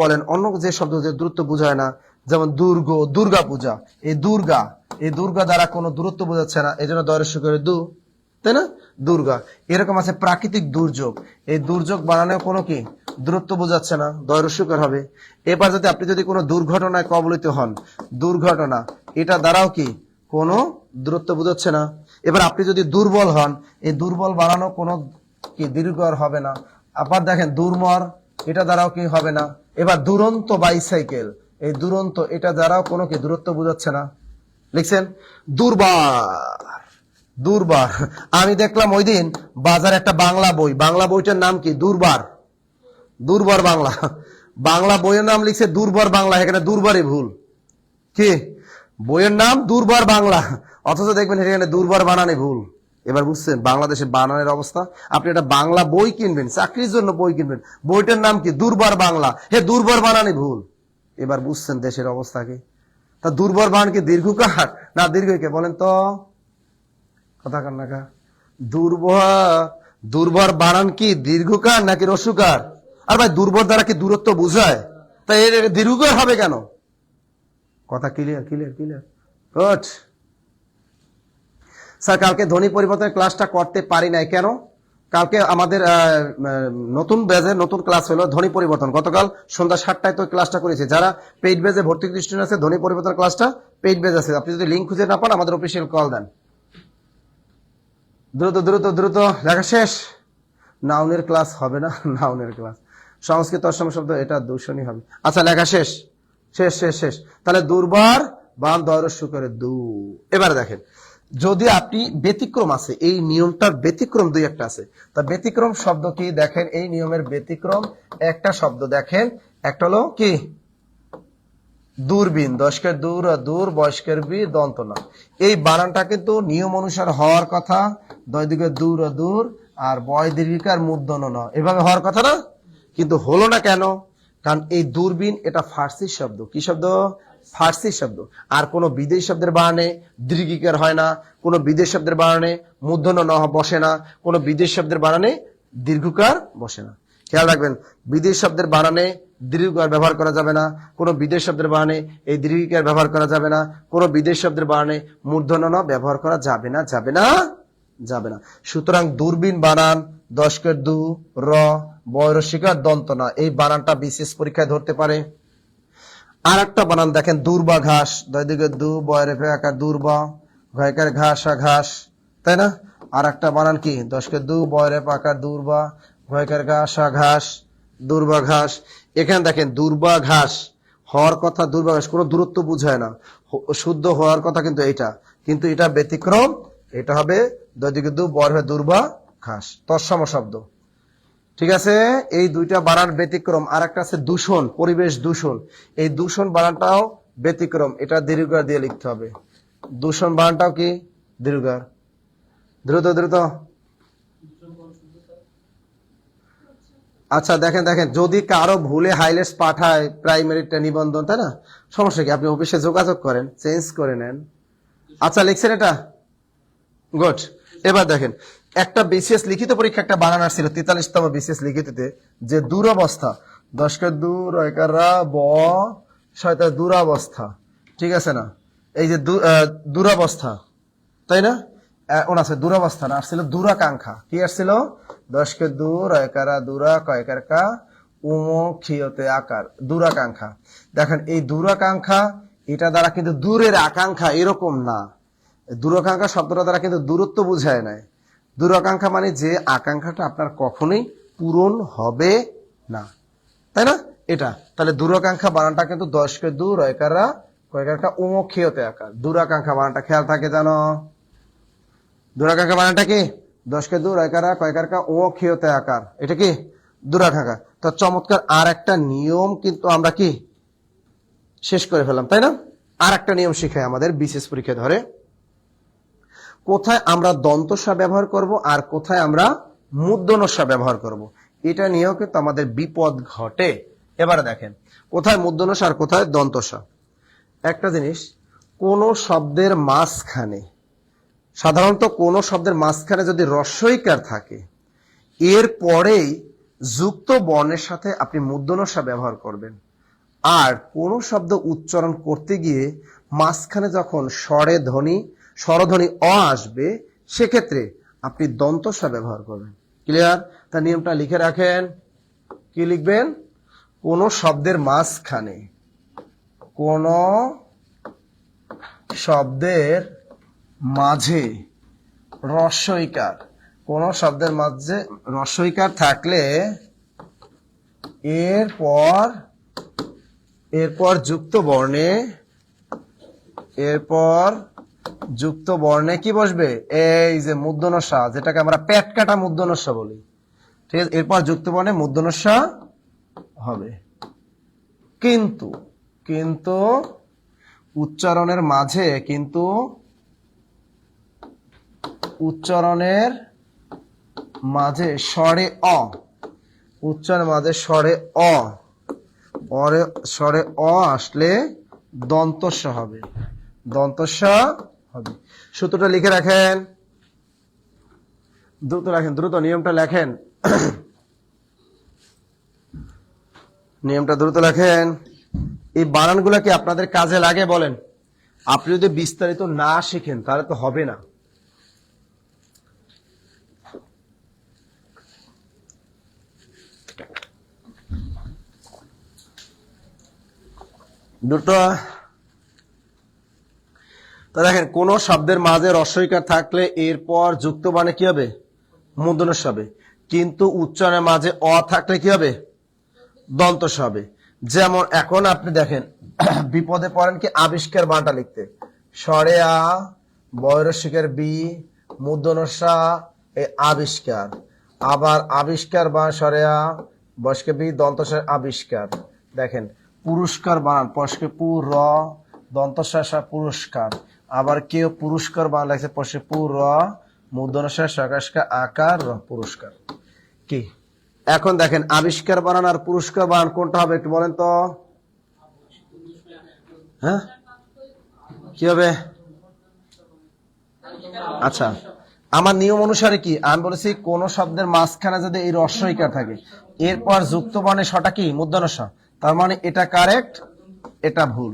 বলেন অন্য যে শব্দ যে দূরত্ব বোঝায় না, যেমন দুর্গ, দুর্গা পূজা, এই দুর্গা দ্বারা কোনো দূরত্ব বোঝাচ্ছে না, এই জন্য দয়রস্য করে দু, তাই না? দুর্গা। এরকম আছে প্রাকৃতিক দুর্যোগ, এই দুর্যোগ বানানো কোনো কি দূরত্ব বোঝাচ্ছে না, দয়রস্যকর হবে। এবার যদি আপনি যদি কোনো দুর্ঘটনায় কবলিত হন, দুর্ঘটনা, এটা দ্বারাও কি কোনো দূরত্ব বোঝাচ্ছে না। এবার আপনি যদি দুর্বল হন, এই দুর্বল বানানো কোনো কি দীর্ঘর হবে না। আবার দেখেন দুর্মর, এটা দ্বারাও কি হবে না। এবার দুরন্ত বাইসাইকেল, এই দুরন্ত, এটা দ্বারাও কোনো কি দূরত্ব বোঝাচ্ছে না। লিখছেন দুর্বার, দুর্বার। আমি দেখলাম ওই দিন বাজারে একটা বাংলা বই, বাংলা বইটার নাম কি? দুর্বার, দুর্বার বাংলা। বাংলা বইয়ের নাম লিখছে দুর্বার বাংলা, এখানে দুর্বারই ভুল। কি বইয়ের নাম? দুর্বার বাংলা, অথচ দেখবেন এখানে দুর্বার বানানে ভুল। এবার বুঝছেন বাংলাদেশে বানানের অবস্থা? আপনি একটা বাংলা বই কিনবেন, চাকরির জন্য বই কিনবেন, বইটার নাম কি? দুর্বার বাংলা, হে দুর্বার বানানে ভুল। এবার বুঝছেন দেশের অবস্থা কি? তা দুর্বার বানান কি দীর্ঘকার না দীর্ঘকে? বলেন তো, কথা কান নাকা। দুর্বার বানান কি দীর্ঘকার নাকি রস্যকার? আর ভাই দুর্বর দ্বারা কি দূরত্ব বোঝায়? তাই এর দীর্ঘকার হবে কেন? কথা clear? Clear? Clear? Good sir, কালকে ধ্বনি পরিবর্তনের ক্লাসটা করতে পারি নাই কেন? কালকে আমাদের নতুন ব্যাচের নতুন ক্লাস হলো ধ্বনি পরিবর্তন। গতকাল সন্ধ্যা 7টায় তো ক্লাসটা করেছে। যারা পেইড ব্যাচে ভর্তি স্টুডেন্ট আছে, ধ্বনি পরিবর্তন ক্লাসটা পেইড ব্যাচ আছে। আপনি যদি লিঙ্ক খুঁজে না পান, আমাদের অফিসিয়াল কল দেন। দ্রুত দ্রুত দ্রুত লেখা শেষ। নাউনের ক্লাস হবে না, নাউনের ক্লাস সংস্কৃত অসম শব্দ, এটা দূষণই হবে। আচ্ছা, লেখা শেষ শেষ শেষ শেষ। তাহলে দুর্বার বান দয়রস্য করে দু। এবার দেখেন, যদি আপনি ব্যতিক্রম আছে, এই নিয়মটার ব্যতিক্রম দুই একটা আছে। তা ব্যতিক্রম শব্দ কি? দেখেন এই নিয়মের ব্যতিক্রম একটা শব্দ দেখেন, একটা হলো কি? দূরবীন, দশকের দূর, দূর, বয়স্কের বি, দন্ত না। এই বানানটা কিন্তু নিয়ম অনুসার হওয়ার কথা, দয় দিকে দূর দূর, আর বয় দীর্ঘিকার মূর্ধন্য ন, এভাবে হওয়ার কথা না, কিন্তু হলো না কেন? কারণ এই দূরবীন এটা ফার্সি শব্দ। কি শব্দ? ফার্সি শব্দ। আর কোন বিদেশি শব্দের বানানে দীর্ঘিকার হয় না, কোন বিদেশি শব্দের বানানে মূর্ধন্য ন বসে না, কোন বিদেশি শব্দের বানানে দীর্ঘকার বসে না। খেয়াল রাখবেন, বিদেশি শব্দের বানানে দীর্ঘকার ব্যবহার করা যাবে না, কোন বিদেশি শব্দের বানানে এই দীর্ঘিকার ব্যবহার করা যাবে না, কোন বিদেশি শব্দের বানানে মূর্ধন্য ন ব্যবহার করা যাবে না, যাবে না, যাবে না। সুতরাং দূরবীন বানান, দশকের দু, র, বয়রসিকার দন্ত না, এই বানানটা বিশেষ পরীক্ষায় ধরতে পারে। আর একটা বানান দেখেন, দুর্বা ঘাস, দয় দিকে দু, বয়ের আকার দুর্বা, ঘয়কার ঘাস, ঘাস, তাই না? আর একটা বানান কি? দশকে দু, বয়ের আকার দুর্বা, ঘয়কার ঘাস, ঘাস, দুর্বা ঘাস। এখানে দেখেন দুর্বা ঘাস হওয়ার কথা, দুর্বা ঘাস কোনো দূরত্ব বুঝায় না, শুদ্ধ হওয়ার কথা কিন্তু এটা, কিন্তু এটা ব্যতিক্রম। এটা হবে দয় দিকে দু, বয়ের হয়ে দুর্বা ঘাস, তৎসম শব্দ। ঠিক আছে, এই দুইটা বানান ব্যতিক্রম। আর একটা আছে দূষণ, পরিবেশ দূষণ, এই দূষণ বানানটাও ব্যতিক্রম, এটা দীর্ঘকার দিয়ে লিখতে হবে। দূষণ বানানটাও কি? দীর্ঘকার। দ্রুত দ্রুত। আচ্ছা দেখেন দেখেন, যদি কারো ভুলে হাইলাইটস পাঠায় প্রাইমারিটা নিবন্ধন, তাই না, সমস্যা কি? আপনি অফিসে যোগাযোগ করেন, চেঞ্জ করে নেন। আচ্ছা লিখছেন এটা? গুড। এবার দেখেন, একটা বিশেষ লিখিত পরীক্ষা একটা বানান ছিল 43তম বিশেষ লিখিততে, যে দুরবস্থা, দশকের দূর, একাররা ব, শয়তা দুরাবস্থা, ঠিক আছে না? এই যে দুরাবস্থা, তাই না? ওনা আছে দুরাবস্থা না, আসছিল দুরাকাঙ্ক্ষা। কি আসছিল? দশকে দূর, একারা দুরা, কয়কার কা, উমক্ষীয়তে আকার, দুরাকাঙ্ক্ষা। দেখেন এই দুরাকাঙ্ক্ষা, এটা দ্বারা কিন্তু দূরের আকাঙ্ক্ষা এরকম না। দূরাকাঙ্ক্ষা শব্দটা দ্বারা কিন্তু দূরত্ব বুঝায় নাই। দূরাকাঙ্ক্ষা মানে যে আকাঙ্ক্ষাটা আপনার কখনোই পূরণ হবে না, তাই না? এটা তাহলে দূরাকাঙ্ক্ষা বানানটা কিন্তু দশকে দূর, একারা কয়কার উমক্ষীয়তে আকার, দূরাকাঙ্ক্ষা বানানটা খেয়াল থাকে জানো? দূরাকাঙ্ক্ষা বানানটা কি? দশকে দূর, একারা কয়কার উমক্ষীয়তে আকার, এটা কি দুরাকাঙ্ক্ষা। তো চমৎকার, আর একটা নিয়ম কিন্তু আমরা কি শেষ করে ফেললাম, তাই না? আর একটা নিয়ম শিখায় আমাদের বিশেষ পরীক্ষা ধরে, কোথায় আমরা দন্তস্ব ব্যবহার করব আর কোথায় আমরা মূর্ধন্যস্ব ব্যবহার করব, এটা নিয়েও কিন্তু আমাদের বিপদ ঘটে। এবারে দেখেন কোথায় মূর্ধন্যস্ব আর কোথায় দন্তস্ব। একটা জিনিস, কোন শব্দের মাঝখানে, সাধারণত কোন শব্দের মাঝখানে যদি রস্বইকার থাকে, এর পরেই যুক্ত বর্ণের সাথে আপনি মূর্ধন্যস্ব ব্যবহার করবেন। আর কোন শব্দ উচ্চারণ করতে গিয়ে মাঝখানে যখন স্বরধ্বনি অ আসবে, সেক্ষেত্রে আপনি দন্তস্ব ব্যবহার করবেন। ক্লিয়ার? তার নিয়মটা লিখে রাখেন। কি লিখবেন? কোন শব্দের মাঝখানে, কোন শব্দের মাঝে রস্বইকার, কোন শব্দের মাঝে রস্বইকার থাকলে এরপর যুক্ত বর্ণে কি বসবে? এই যে মূর্ধন্যস্ব, যেটাকে আমরা পেট কাটা মূর্ধন্যস্ব বলি, ঠিক আছে? এরপর যুক্ত বর্ণে মূর্ধন্যস্ব হবে। কিন্তু উচ্চারণের মাঝে স্বরে অ, উচ্চারণের মাঝে স্বরে অ আসলে দন্তস্ব হবে। সূত্রটা লিখে রাখেন, দ্রুত নিয়মটা লেখেন। নিয়মটা দ্রুত লেখেন। এই বানানগুলা কি আপনাদের কাজে লাগে বলেন? আপনি যদি বিস্তারিত না শিখেন তাহলে তো হবে না। তো দেখেন, কোন শব্দের মাঝে রস্বইকার থাকলে এরপর যুক্ত বর্ণে কি হবে? মূর্ধন্যস্ব হবে। কিন্তু উচ্চারণের মাঝে অ থাকলে কি হবে? দন্তস্ব হবে। যেমন এখন আপনি দেখেন, বিপদে পড়েন কি আবিষ্কার বানানটা লিখতে, স্বরে আ, বয়রস্বইকার বি, মূর্ধন্যস্ব এ আবিষ্কার, আবার আবিষ্কার বা স্বরে আ, বয়স্কে বি, দন্তস্ব আবিষ্কার। দেখেন পুরস্কার বানান, পরস্কে পু র, দন্তস্ব পুরস্কার। আবার কেউ পুরস্কার বানান লাগছে, পরস্কে পু র, মূর্ধন্যস্ব সকাশকা আকার র, পুরস্কার। কি এখন দেখেন আবিষ্কার বানান আর পুরস্কার বানান কোনটা হবে একটু বলেন তো? হ্যাঁ, কি হবে? আচ্ছা, আমার নিয়ম অনুসারে কি আমি বলেছি, কোন শব্দের মাঝখানে যদি এই রস্বইকার থাকে, এরপর যুক্ত বর্ণে সটা কি? মূর্ধন্যস্ব। তার মানে এটা কারেক্ট, এটা ভুল।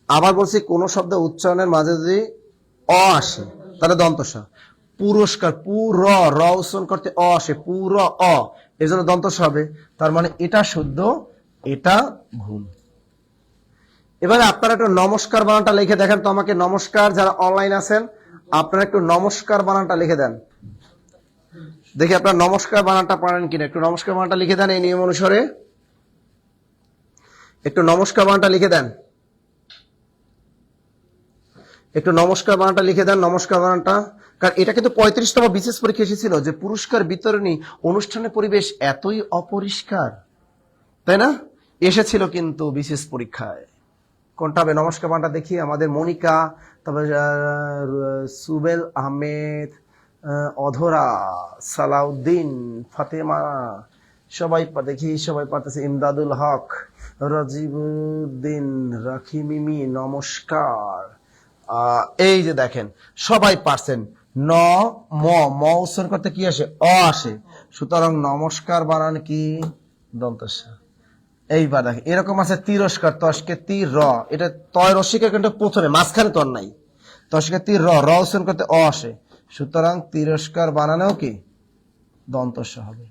আবার বলছি, কোন শব্দ উচ্চারণের মাঝে যদি অ আসে তাহলে দন্তস্ব। পুরস্কার, র উচ্চারণ করতে অ আসে, অ, এর জন্য দন্তস্ব হবে। তার মানে এটা শুদ্ধ, এটা ভুল। এবারে আপনারা একটু নমস্কার বানানটা লিখে দেখেন তো আমাকে। নমস্কার, যারা অনলাইন আছেন আপনারা একটু নমস্কার বানানটা লিখে দেন, দেখি আপনার নমস্কার বানানটা পারেন কিনা। একটু নমস্কার বানানটা লিখে দেন এই নিয়ম অনুসারে, একটু নমস্কার বানানটা লিখে দেন, একটু নমস্কার বানানটা লিখে দেন, নমস্কার বানানটা। কারণ এটা কিন্তু 35তম বিশেষ পরীক্ষা এসেছিল যে পুরস্কার বিতরণী অনুষ্ঠানের পরিবেশ এতই অপরিষ্কার, তাই না? এসেছিল কিন্তু বিশেষ পরীক্ষায়। কোনটা হবে নমস্কার বানানটা দেখি। আমাদের মনিকা, তারপরে সুবেল আহমেদ, অধরা, সালাউদ্দিন, ফাতেমা, সবাই দেখি, সবাই পারতেছে। ইমদাদুল হক, রাজিবুদ্দিন, রাখি মিমি, নমস্কার। এই যে দেখেন সবাই পারছেন। ম উচ্চারণ করতে কি আসে? অ আসে। সুতরাং নমস্কার বানান কি? দন্তস্ব। এইবার দেখেন এরকম আছে তিরস্কার, তস্কে তি র, এটা তয় রস্বইকার কিন্তু প্রথমে, মাঝখানে তর নাই। তস্কে তি র উচ্চারণ করতে অ আসে, সুতরাং তিরস্কার বানানেও কি? দন্তস্ব হবে।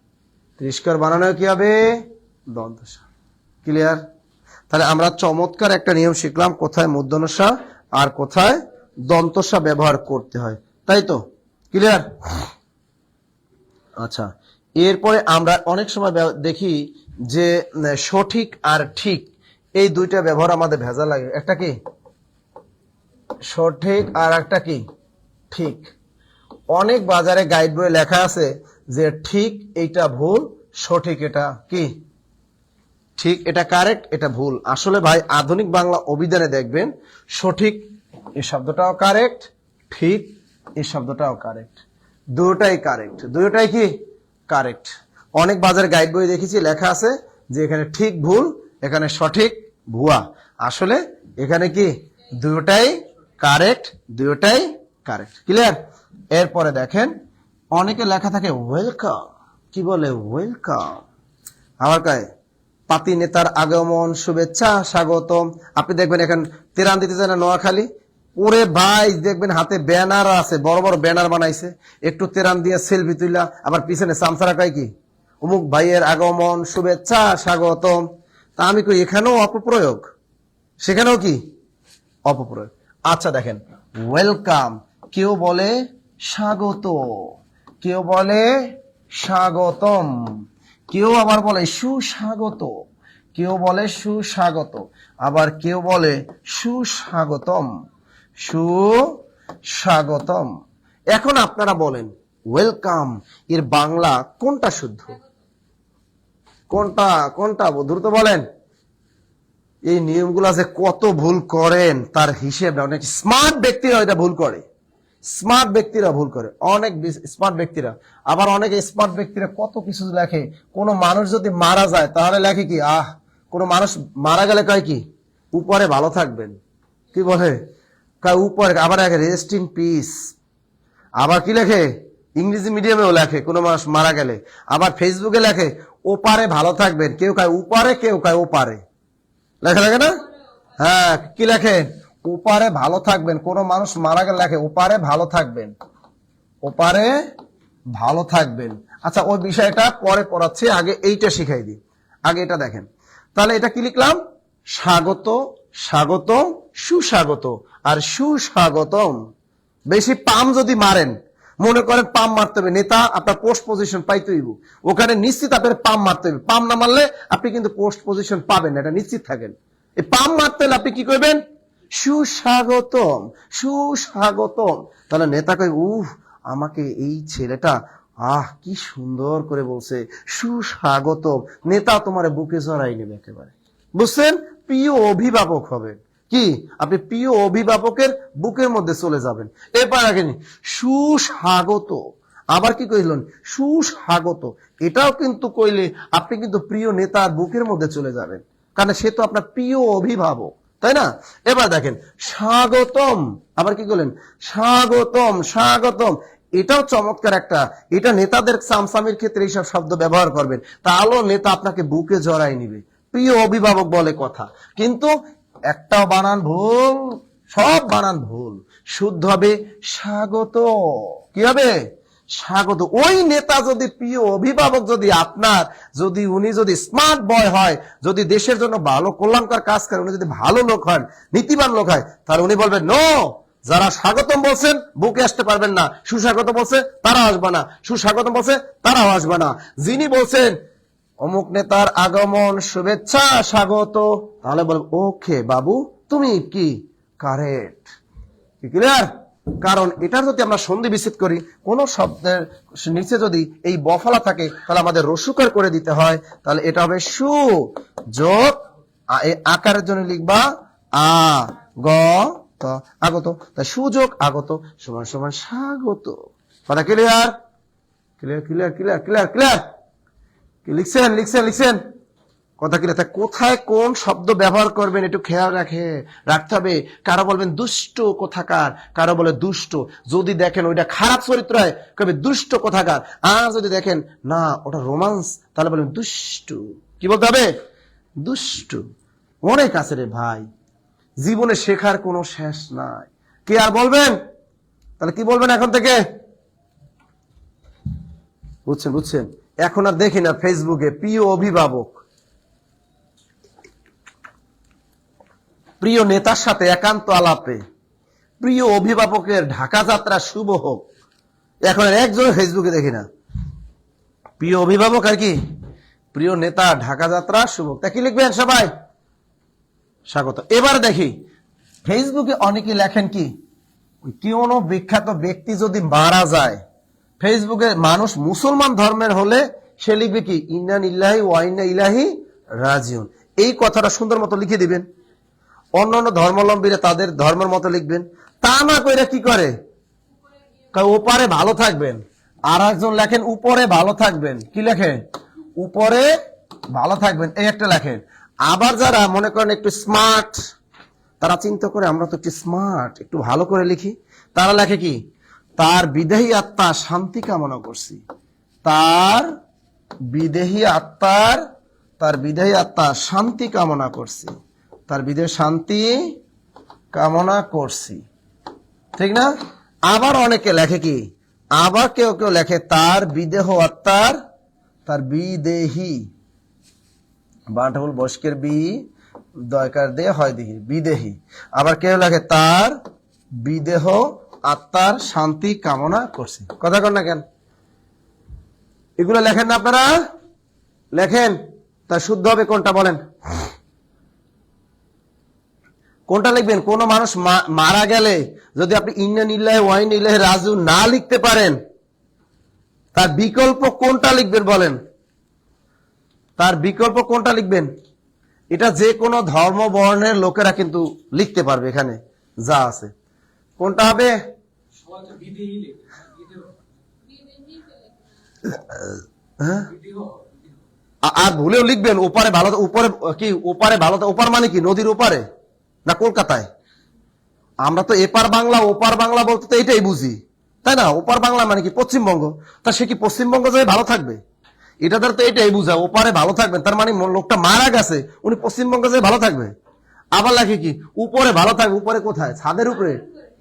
তিরস্কার বানানেও কি হবে? দন্তস্ব। ক্লিয়ার? তাহলে আমরা চমৎকার একটা নিয়ম শিখলাম, কোথায় মূর্ধন্যস্ব আর কোথায় দন্তস্ব ব্যবহার করতে হয়, তাই তো? ক্লিয়ার? আচ্ছা, এরপরে আমরা অনেক সময় দেখি যে সঠিক আর ঠিক এই দুইটা ব্যবহার আমাদের ভেজা লাগে। একটা কি সঠিক আর একটা কি ঠিক। অনেক বাজারে গাইড বইয়ে লেখা আছে যে ঠিক এইটা ভুল, সঠিক, এটা কি ঠিক, এটা কারেক্ট, এটা ভুল। আসলে ভাই আধুনিক বাংলা অভিধানে দেখবেন সঠিক এই শব্দটাও কারেক্ট, ঠিক এই শব্দটাও কারেক্ট, দুটোটাই কারেক্ট, দুটোটাই কি কারেক্ট। অনেক বাজারে গাইড বই দেখেছি লেখা আছে যে এখানে ঠিক ভুল, এখানে সঠিক ভুয়া। আসলে এখানে কি দুটোটাই কারেক্ট, দুটোটাই কারেক্ট। ক্লিয়ার? এরপরে দেখেন অনেকে লেখা থাকে ওয়েলকাম, কি বলে ওয়েলকাম, আবার কয় পাতি নেতার আগমন, শুভেচ্ছা, স্বাগতম। আপনি দেখবেন এখন তেরান দিতে যায় না নোয়াখালী, ওরে ভাই দেখবেন হাতে ব্যানার আছে, বড় বড় ব্যানার বানাইছে, একটু তেরান দিয়ে সেলফি তুইলা আবার পিছনে সামসারা কয় কি অমুক ভাইয়ের আগমন, শুভেচ্ছা, স্বাগতম। তা আমি কই এখানেও অপপ্রয়োগ, সেখানেও কি অপপ্রয়োগ। আচ্ছা দেখেন ওয়েলকাম, কেউ বলে স্বাগত, কেউ বলে স্বাগতম, কেউ আবার বলে সুস্বাগত, কেউ বলে সুস্বাগত, আবার কেউ বলে সুস্বাগতম, সুস্বাগতম। এখন আপনারা বলেন ওয়েলকাম এর বাংলা কোনটা শুদ্ধ, কোনটা কোনটা দ্রুত বলেন। এই নিয়মগুলো যে কত ভুল করেন তার হিসেব না, অনেক স্মার্ট ব্যক্তিরা এটা ভুল করে, স্মার্ট ব্যক্তিরা ভুল করে, অনেক স্মার্ট ব্যক্তিরা। আবার অনেক স্মার্ট ব্যক্তিরা কত কিছু লেখে, কোন মানুষ যদি মারা যায় তাহলে লেখে কি কোন মানুষ মারা গেলে কয় কি উপরে ভালো থাকবেন, কি বলে কয় উপরে, আবার রেস্ট ইন পিস। আবার কি লেখে ইংরেজি মিডিয়ামেও লেখে কোন মানুষ মারা গেলে, আবার ফেসবুকে লেখে ওপারে ভালো থাকবেন, কেউ কয় উপরে, কেউ কয় ওপারে, লেখা লাগে না? হ্যাঁ, কি লেখে ওপারে ভালো থাকবেন, কোন মানুষ মারা গেলে লেখে ওপারে ভালো থাকবেন, ওপারে ভালো থাকবেন। আচ্ছা ওই বিষয়টা পরে পড়াচ্ছি, আগে এইটা শিখাই দিই, আগে এটা দেখেন। তাহলে এটা কি লিখলাম, স্বাগত, স্বাগতম, সুস্বাগত আর সুস্বাগতম। বেশি পাম যদি মারেন, মনে করেন পাম মারতে হবে, নেতা আপনার পোস্ট পজিশন পাইতে হইব, ওখানে নিশ্চিত আপনার পাম মারতে হবে, পাম না মারলে আপনি কিন্তু পোস্ট পজিশন পাবেন না, এটা নিশ্চিত থাকেন। এই পাম মারতে হলে আপনি কি করবেন, সুস্বাগতম, সুস্বাগতম। তাহলে নেতা কই আমাকে এই ছেলেটা কি সুন্দর করে বলছে সুস্বাগতম, নেতা তোমার বুকে জড়াই নেবে একেবারে, বুঝছেন? প্রিয় অভিভাবক হবেন, কি আপনি প্রিয় অভিভাবকের বুকের মধ্যে চলে যাবেন। এরপর রাখেন সুস্বাগত, আবার কি কইলেন সুস্বাগত, এটাও কিন্তু কইলে আপনি কিন্তু প্রিয় নেতার বুকের মধ্যে চলে যাবেন, কারণ সে তো আপনার প্রিয় অভিভাবক, তাই না? এবার দেখেন স্বাগতম, আবার কি করলেন স্বাগতম, স্বাগতম, এটাও চমৎকার একটা, এটা নেতাদের সামসামির ক্ষেত্রে এইসব শব্দ ব্যবহার করবেন, তাহলেও নেতা আপনাকে বুকে জড়াই নিবে, প্রিয় অভিভাবক বলে কথা। কিন্তু একটাও বানান ভুল, সব বানান ভুল, শুদ্ধ হবে স্বাগত, কি হবে স্বাগত। ওই নেতা যদি প্রিয় অভিভাবক যদি আপনার, যদি উনি যদি স্মার্ট বয় হয়, যদি দেশের জন্য ভালো কল্যাণকর কাজ করে, উনি যদি ভালো লোক হন, নীতিবান লোক হয়, তাহলে উনি বলবেন নো, যারা স্বাগতম বলছেন বুকে আসতে পারবেন না, সুস্বাগত বলছে তারা আসবে না, সুস্বাগতম বলছে তারাও আসবে না। যিনি বলছেন অমুক নেতার আগমন, শুভেচ্ছা, স্বাগত, তাহলে বলব ওকে বাবু তুমি কি কারেক্ট, ক্লিয়ার? কারণ এটার যদি আমরা সন্ধি বিচ্ছেদ করি, কোন শব্দের নিচে যদি এই বফলা থাকে তাহলে আমাদের রস্যকার করে দিতে হয়, তাহলে এটা হবে সু যোগ আকারের জন্য লিখবা আগত, তাই সুযোগ আগত সমান সমান স্বাগত। কথা clear? Clear clear clear clear clear, লিখছেন লিখছেন লিখছেন, কথা ক্লিয়ার? কোথায় কোন শব্দ ব্যবহার করবেন একটু খেয়াল রাখতে হবে। কারো বলবেন দুষ্ট কোথাকার, কারো বলে দুষ্ট, যদি দেখেন ওইটা খারাপ চরিত্র হয় কবে দুষ্ট কোথাকার, আর যদি দেখেন না ওটা রোমান্স তাহলে বলবেন দুষ্টু। কি বলতে হবে? দুষ্টু। অনেক আছে রে ভাই, জীবনে শেখার কোনো শেষ নাই। কি আর বলবেন? তাহলে কি বলবেন এখন থেকে? বুঝছেন বুঝছেন? এখন আর দেখি না ফেসবুকে প্রিয় অভিভাবক, প্রিয় নেতার সাথে একান্ত আলাপে প্রিয় অভিভাবকের ঢাকা যাত্রা শুভ হোক, এখন একজন ফেসবুকে দেখি না। প্রিয় অভিভাবক আর কি প্রিয় নেতা ঢাকা যাত্রা শুভ হোক, তা কি লিখবেন সবাই? স্বাগত। এবার দেখি ফেসবুকে অনেকে লেখেন কি কোন বিখ্যাত ব্যক্তি যদি মারা যায়, ফেসবুকে মানুষ মুসলমান ধর্মের হলে সে লিখবে কি ইন্না লিল্লাহি ওয়া ইন্না ইলাইহি রাজিউন। এই কথাটা সুন্দর মতো লিখে দিবেন। অন্যান্য ধর্মাবলম্বীরা তাদের ধর্মের মতো লিখবেন। তা না কইরা কি করে, ওপারে ভালো থাকবেন। আর একজন লেখেন উপরে ভালো থাকবেন। কি লেখেন? উপরে ভালো থাকবেন, এই একটা লেখেন। আবার যারা মনে করেন একটু স্মার্ট, তারা চিন্তা করে আমরা তো একটু স্মার্ট, একটু ভালো করে লিখি। তারা লেখে কি তার বিদেহী আত্মা শান্তি কামনা করছি। তার বিদেহী আত্মা শান্তি কামনা করছি। তার বিদেহ শান্তি কামনা করছি, ঠিক না? আবার অনেকে লেখে কি, আবার কেউ কেউ লেখে তার বিদেহ আত্মার, তার বিদেহী, বাঁটাবুল বস্কের বি দয়কার দিয়ে হয় দিহি বিদেহী। আবার কেউ লেখে তার বিদেহ আত্মার শান্তি কামনা করছে। কথা কন না কেন? এগুলো লেখেন না আপনারা? লেখেন। তা শুদ্ধ হবে কোনটা বলেন? কোনটা লিখবেন? কোন মানুষ মারা গেলে যদি আপনি ইন্না লিল্লাহি ওয়া ইন্না ইলাইহি রাজিউন না লিখতে পারেন, তার বিকল্প কোনটা লিখবেন বলেন? তার বিকল্প কোনটা লিখবেন? এটা যে কোনো ধর্ম বর্ণের লোকেরা কিন্তু লিখতে পারবে। এখানে যা আছে কোনটা হবে? হ্যাঁ, আর ভুলেও লিখবেন ওপারে ভালো। উপরে কি ওপারে ভালো? ওপার মানে কি নদীর ওপারে না কলকাতায়? আমরা তো এপার বাংলা ওপার বাংলা বলতে তো এটাই বুঝি, তাই না? ওপার বাংলা মানে কি পশ্চিমবঙ্গ। তা সে কি পশ্চিমবঙ্গ যায় ভালো থাকবে? এটা দ্বারা তো এটাই বুঝা ওপারে ভালো থাকবেন, তার মানে লোকটা মারা গেছে, উনি পশ্চিমবঙ্গে যায় ভালো থাকবে। আবার লেখে কি উপরে ভালো থাকবে। উপরে কোথায়? ছাদের উপরে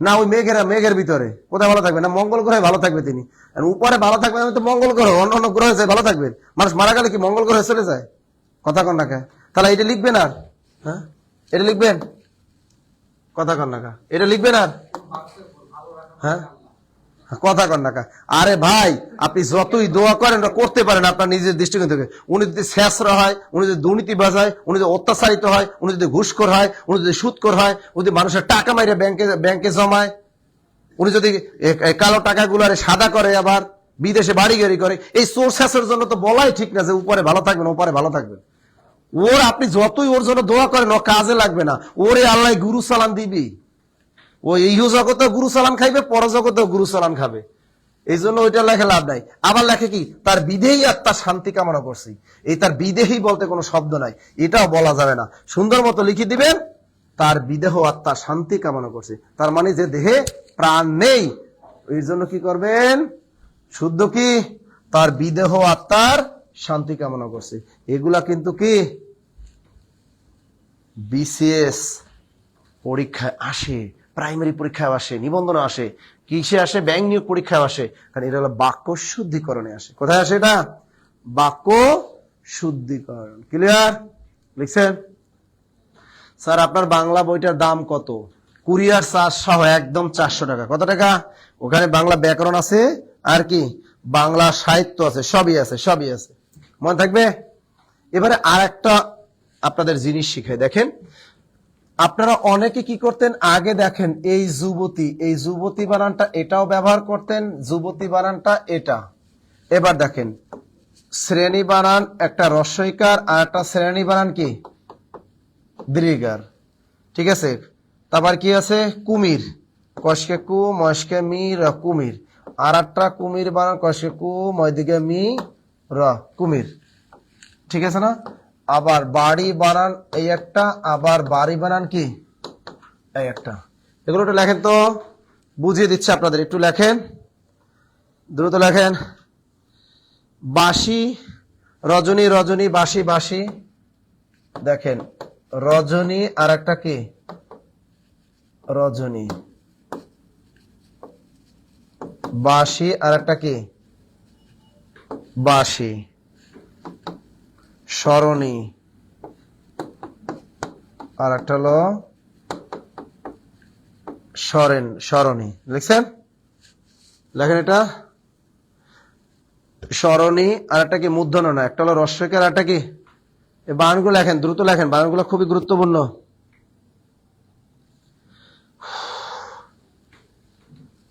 না ওই মেঘের ভিতরে? কোথায় ভালো থাকবে? না মঙ্গল গ্রহে ভালো থাকবে তিনি। আর উপরে ভালো থাকবে আমি তো মঙ্গল গ্রহ, অন্য অন্য গ্রহে যায় ভালো থাকবেন। মানুষ মারা গেলে কি মঙ্গল গ্রহে চলে যায়? কথা কন না কা? তাহলে এটা লিখবেন আর? হ্যাঁ, এটা লিখবেন? কথা কন না কা? এটা লিখবেন আর? হ্যাঁ, কথা কন না কা? আরে ভাই, আপনি যতই দোয়া করেন করতে পারেন আপনার নিজের দৃষ্টিকোণ থেকে। উনি যদি শেষরা হয়, উনি যদি দুর্নীতিবাজ হয়, উনি যদি অত্যাচারিত হয়, উনি যদি ঘুষখোর হয়, উনি যদি সুদখোর হয়, উনি যদি মানুষের টাকা মাইরে ব্যাংকে জমায়, উনি যদি কালো টাকাগুলো সাদা করে, আবার বিদেশে বাড়ি গাড়ি করে, এই চোর শেষের জন্য তো বলাই ঠিক না যে উপরে ভালো থাকবেন উপরে ভালো থাকবেন। ওর আপনি যতই ওর জন্য দোয়া করেন ও কাজে লাগবে না। ওরে আল্লাহ গুরু সালাম দিবি। ও এই জগতেও গুরু সালাম খাইবে, পর জগতেও গুরু সালাম খাবে। এই জন্য ওইটা লেখে লাভ নাই। আবার লেখে কি তার বিদেহী আত্মা শান্তি কামনা করছি। এই তার বিদেহী বলতে কোনো শব্দ নাই, এটাও বলা যাবে না। সুন্দর মতো লিখে দিবেন তার বিদেহ আত্মা শান্তি কামনা করছে। তার মানে যে দেহে প্রাণ নেই, এই জন্য কি করবেন? শুদ্ধ কি তার বিদেহ আত্মার শান্তি কামনা করছে। এগুলা কিন্তু কি বিসিএস পরীক্ষায় আসে, প্রাইমারি পরীক্ষায় আসে, নিবন্ধন আসে, কিসে আসে? ব্যাংক নিয়োগ পরীক্ষায় আসে। কারণ এটা হলো বাক্য শুদ্ধিকরণে আসে। কোথায় আসে এটা? বাক্য শুদ্ধিকরণ। ক্লিয়ার? লিখছেন? স্যার আপনার বাংলা বইটার দাম কত? কুরিয়ার চার্জ সহ একদম 400 টাকা। কত টাকা? ওখানে বাংলা ব্যাকরণ আছে, আর কি বাংলা সাহিত্য আছে, সবই আছে। মনে থাকবে? এবারে আর একটা আপনাদের জিনিস শিখাই। দেখেন, আপনারা অনেকে কি করতেন আগে? দেখেন এই যুবতী বানানটা এটাও ব্যবহার করতেন, যুবতী বানানটা এটা। এবার দেখেন শ্রেণী বানান, একটা রস্বইকার আর একটা শ্রেণী বানান কি দীর্ঘার, ঠিক আছে? তারপর কি আছে? কুমির, কষকে কু মস্কে মি র কুমির। আর একটা কুমির বানান কষকে কু ময়দিকে মি র কুমির, ঠিক আছে না? আবার বাড়ি বানান এই একটা, আবার বাড়ি বানান কি এই একটা। এগুলো একটু লেখেন তো, বুঝিয়ে দিচ্ছে আপনাদের, একটু লেখেন, দ্রুত লেখেন। বাসি, রজনী রজনী, বাসি বাসি। দেখেন রজনী আর একটা কি রজনী, বাসি আর একটা কি বাসি। সরণী আর একটা হলো সরণী। লিখছেন? লেখেন এটা সরণী আর একটা কি মূর্ধন্য না, একটা হলো রস্বইকার আর একটা কি। এই বানানগুলো লেখেন, দ্রুত লেখেন, বানানগুলো খুবই গুরুত্বপূর্ণ।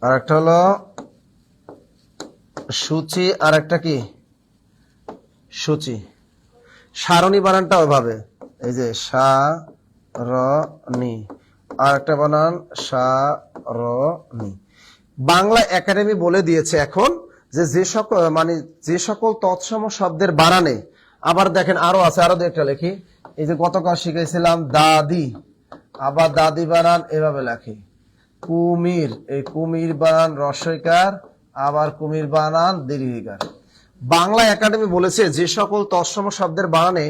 আর একটা হলো সূচি আর একটা কি সূচি। সারণী বানানটা ওইভাবে, এই যে সারণী, আর একটা বানান সারণী। বাংলা একাডেমি বলে দিয়েছে এখন যে সকল যে সকল তৎসম শব্দের বানানে, আবার দেখেন আরো আছে, আরো একটা লেখি, এই যে গতকাল শিখেছিলাম দাদি, আবার দাদি বানান এভাবে লেখি। কুমির, এই কুমির বানান রস্বইকার, আবার কুমির বানান দীর্ঘিকার। বাংলা একাডেমি বলেছে যে সকল তৎসম শব্দের বানানে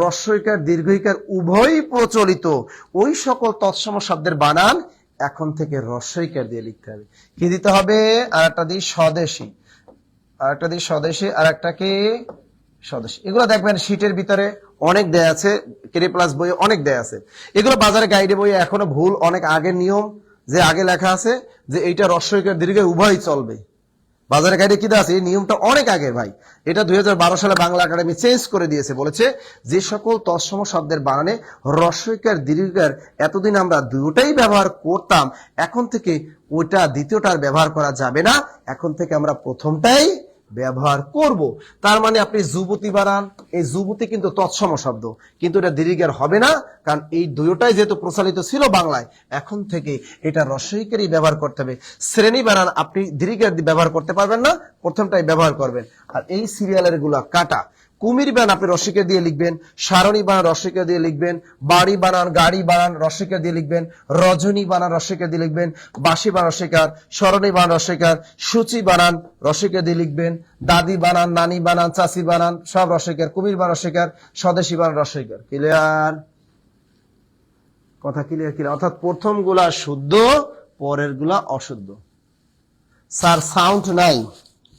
রস্বইকার দীর্ঘইকার উভয়ই প্রচলিত, ওই সকল তৎসম শব্দের বানান এখন থেকে রস্বইকার দিয়ে লিখতে হবে। কি দিতে হবে? আর একটা দিই স্বদেশী, আর একটা দিই স্বদেশী, আর একটা কি স্বদেশী। এগুলো দেখবেন শীটের ভিতরে অনেক দেয়া আছে, কেডি প্লাস বইয়ে অনেক দেয়া আছে। এগুলো বাজারে গাইডে বইয়ে এখনো ভুল, অনেক আগের নিয়ম, যে আগে লেখা আছে যে এইটা রস্বইকার দীর্ঘিকার উভয়ই চলবে। বাজারে গাইডে কি দেয়া আছে? এই নিয়মটা অনেক আগে ভাই, এটা 2012 সালে বাংলা একাডেমি চেঞ্জ করে দিয়েছে, বলেছে যে সকল তৎসম শব্দের বানানে রস্বইকার দীর্ঘিকার এতদিন আমরা দুটোটাই ব্যবহার করতাম, এখন থেকে ওইটা দ্বিতীয়টার ব্যবহার করা যাবে না, এখন থেকে আমরা প্রথমটাই ব্যবহার করব। তার মানে আপনি যুবতী বানান, এই যুবতী কিন্তু তৎসম শব্দ, কিন্তু এটা দীর্ঘিকার হবে না, কারণ এই দুটোটাই যেহেতু প্রচলিত ছিল বাংলায়, এখন থেকে এটা রস্বইকারই ব্যবহার করতে হবে। শ্রেণী বানান আপনি দীর্ঘিকার ব্যবহার করতে পারবেন না, প্রথমটাই ব্যবহার করবেন। আর এই সিরিয়ালের গুলা কাটা। কুমির বানান আপনি রস্বইকার দিয়ে লিখবেন, সারণী বানান রস্বইকার দিয়ে লিখবেন, বাড়ি বানান গাড়ি বানান রস্বইকার দিয়ে লিখবেন, রজনী বানান রস্বইকার দিয়ে লিখবেন, বাঁশি বানান রস্বইকার, সরণী বানান রস্বইকার, সূচি বানান রস্বইকার দিয়ে লিখবেন, দাদি বানান, নানি বানান, চাচি বানান সব রস্বইকার, কুমির বানান রস্বইকার, স্বদেশী বানান রস্বইকার। ক্লিয়ার? কথা ক্লিয়ার? ক্লিয়ার। অর্থাৎ প্রথম গুলা শুদ্ধ, পরের গুলা অশুদ্ধ। স্যার সাউন্ড নাই,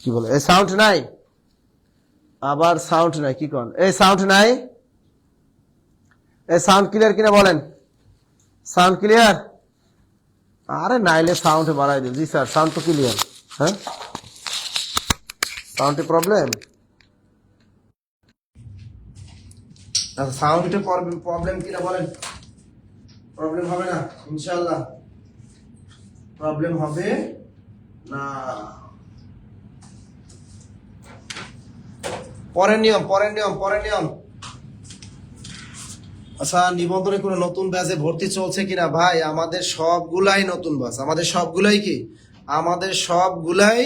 কি বলে? এই সাউন্ড নাই, আবার সাউন্ড নাই, কি কোন? এই সাউন্ড নাই, এই সাউন্ড ক্লিয়ার কিনা বলেন? Sound clear? আরে নাইলে সাউন্ড বাড়াই দিন। জি স্যার সাউন্ড তো ক্লিয়ার। হ্যাঁ, সাউন্ডে প্রবলেম, সাউন্ডে প্রবলেম কিনা বলেন? প্রবলেম হবে না ইনশাআল্লাহ, প্রবলেম হবে না। পরের নিয়ম, পরের নিয়ম, পরের নিয়ম। আচ্ছা, নিবন্ধনে কোনো নতুন ব্যাচে ভর্তি চলছে কিনা? ভাই আমাদের সবগুলাই নতুন ব্যাচ, আমাদের সবগুলাই কি, আমাদের সবগুলাই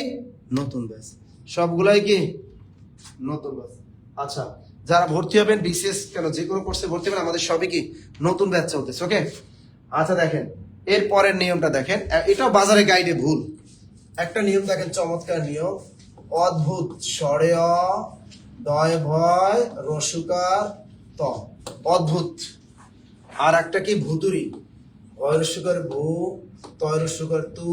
নতুন ব্যাচ, সবগুলাই কি নতুন ব্যাচ। আচ্ছা, যারা ভর্তি হবেন বিশেষ কেন যে কোনো কোর্সে ভর্তি হবেন, আমাদের সবই কি নতুন ব্যাচ চলতেছে। ওকে, আচ্ছা দেখেন এর পরের নিয়মটা দেখেন, এটাও বাজারে গাইডে ভুল। একটা নিয়ম দেখেন, চমৎকার নিয়ম, অদ্ভুত স্বরে অ, দয় ভয় রসুকার ত, অদ্ভুত। আর একটা কি ভুতুরি, ভয় রসুকার ভূ, তয় রসুকার তু,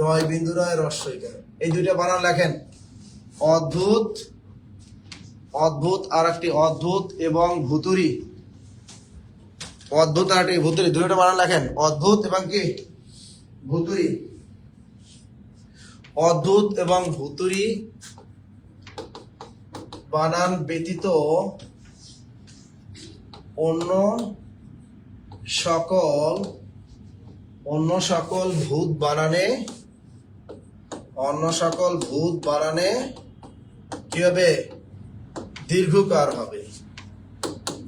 ডয় বিন্দু রয় রস্বইকার। এই দুইটা বানান লেখেন, অদ্ভুত, অদ্ভুত আর একটি অদ্ভুত এবং ভুতুরি, অদ্ভুত আর একটি ভুতুরি, দুইটা বানান লেখেন, অদ্ভুত এবং কি ভুতুরি। অদ্ভুত এবং ভুতুরি বানান ব্যতীত অন্য সকল ভূত বানানে, অন্য সকল ভূত বানানে কি হবে? দীর্ঘকার হবে,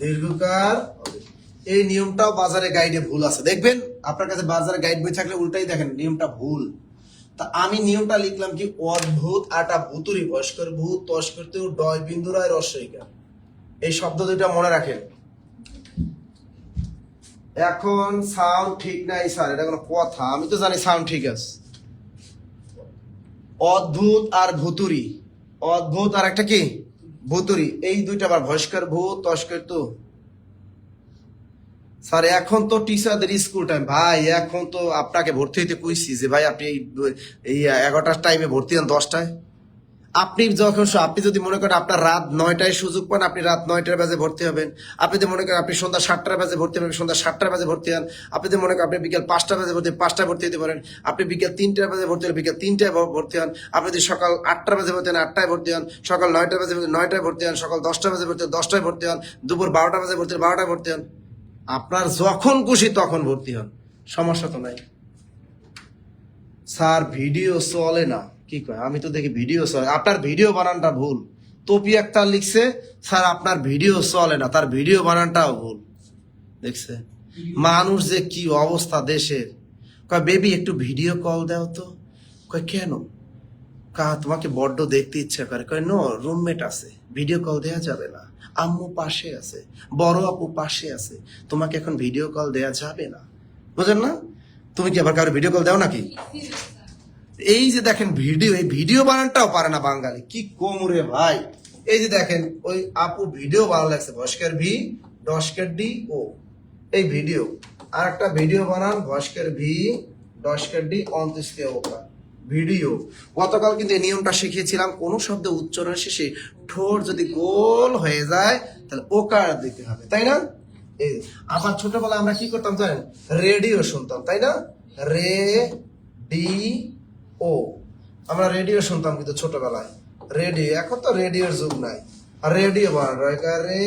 দীর্ঘকার হবে। এই নিয়মটাও বাজারে গাইডে ভুল আছে, দেখবেন আপনার কাছে বাজারে গাইড বই থাকলে উল্টাই দেখেন নিয়মটা ভুল। তা আমি নিয়মটা লিখলাম কি, অদ্ভুত আটা ভুতুরি, বয়স্কর ভূত তস্কর তু, ডয় বিন্দু রায় রস্বইকার। এই শব্দ দুইটা মনে রাখেন। এখন সাউন্ড ঠিক নাই স্যার, এটা কোনো কথা? আমি তো জানি সাউন্ড ঠিক আছে। অদ্ভুত আর ভুতুরি, অদ্ভুত আর একটা কি ভুতুরি, এই দুইটা আবার ভয়স্কর ভূত তস্কর তু। স্যার এখন তো টিচারদের স্কুল টাইম ভাই, এখন তো আপনাকে ভর্তি হইতে কইছি যে ভাই আপনি এই 11টার টাইমে ভর্তি হন 10টায়। আপনি যখন আপনি যদি মনে করেন আপনার রাত 9টায় সুযোগ পান, আপনি রাত 9টার বাজে ভর্তি হবেন। আপনি যদি মনে করেন আপনি সন্ধ্যা 7টার বাজে ভর্তি হবেন, সন্ধ্যা 7টার বাজে ভর্তি হন। আপনি যদি মনে করেন আপনি বিকেল 5টার বাজে ভর্তি, 5টায় ভর্তি হতে পারেন। আপনি বিকেল 3টার বাজে ভর্তি হন, বিকেল 3টায় ভর্তি হন। আপনি যদি সকাল 8টার বাজে ভর্তি হন, 8টায় ভর্তি হন। সকাল 9টার বাজে 9টায় ভর্তি হন। সকাল 10টার বাজে ভর্তি হন, 10টায় ভর্তি হন। দুপুর 12টার বাজে ভর্তি হন, 12টায় ভর্তি হন। আপনার যখন খুশি তখন ভর্তি হন, সমস্যা তো নাই। স্যার ভিডিও চলে না, কি কয়? আমি তো দেখি ভিডিও চলে, আপনার ভিডিও বানানটা ভুল। তপি আক্তার লিখছে স্যার আপনার ভিডিও চলে না, তার ভিডিও বানানটাও ভুল। দেখছে মানুষ যে কি অবস্থা দেশের। কয় বেবি একটু ভিডিও কল দাও তো। কয় কেন? তোমাকে বড্ড দেখতে ইচ্ছা করে। কয় নো, রুমমেট আছে, ভিডিও কল দেওয়া যাবে না, আম্মু পাশে আছে, বড় আপু পাশে আছে, তোমাকে এখন ভিডিও কল দেওয়া যাবে না। বুঝেন না? তুমি কি আবার কারো ভিডিও কল দাও নাকি? এই যে দেখেন ভিডিও, এই ভিডিও বানানটাও পারে না বাঙালি, কি কোমরে ভাই। এই যে দেখেন ওই আপু ভিডিও বানানো লাগছে ভস্কের ভি ডস্কের ডি ও, এই ভিডিও। আর একটা ভিডিও বানান ভস্কের ভি ডস্কের ডি অন্ত্যেষ্টি ওকা ভিডিও। গতকাল কিন্তু এই নিয়মটা শিখিয়েছিলাম, কোন শব্দ উচ্চারণ শেষে ঠোঁট যদি গোল হয়ে যায় তাহলে ওকার দিতে হবে, তাই না? এই আবার ছোটবেলায় আমরা কি করতাম জানেন? রেডিও শুনতাম, তাই না? রে ডি ও, আমরা রেডিও শুনতাম কিন্তু ছোটবেলায়। রেডিও, এখন তো রেডিওর যুগ নাই। আর রেডিও বানানো রে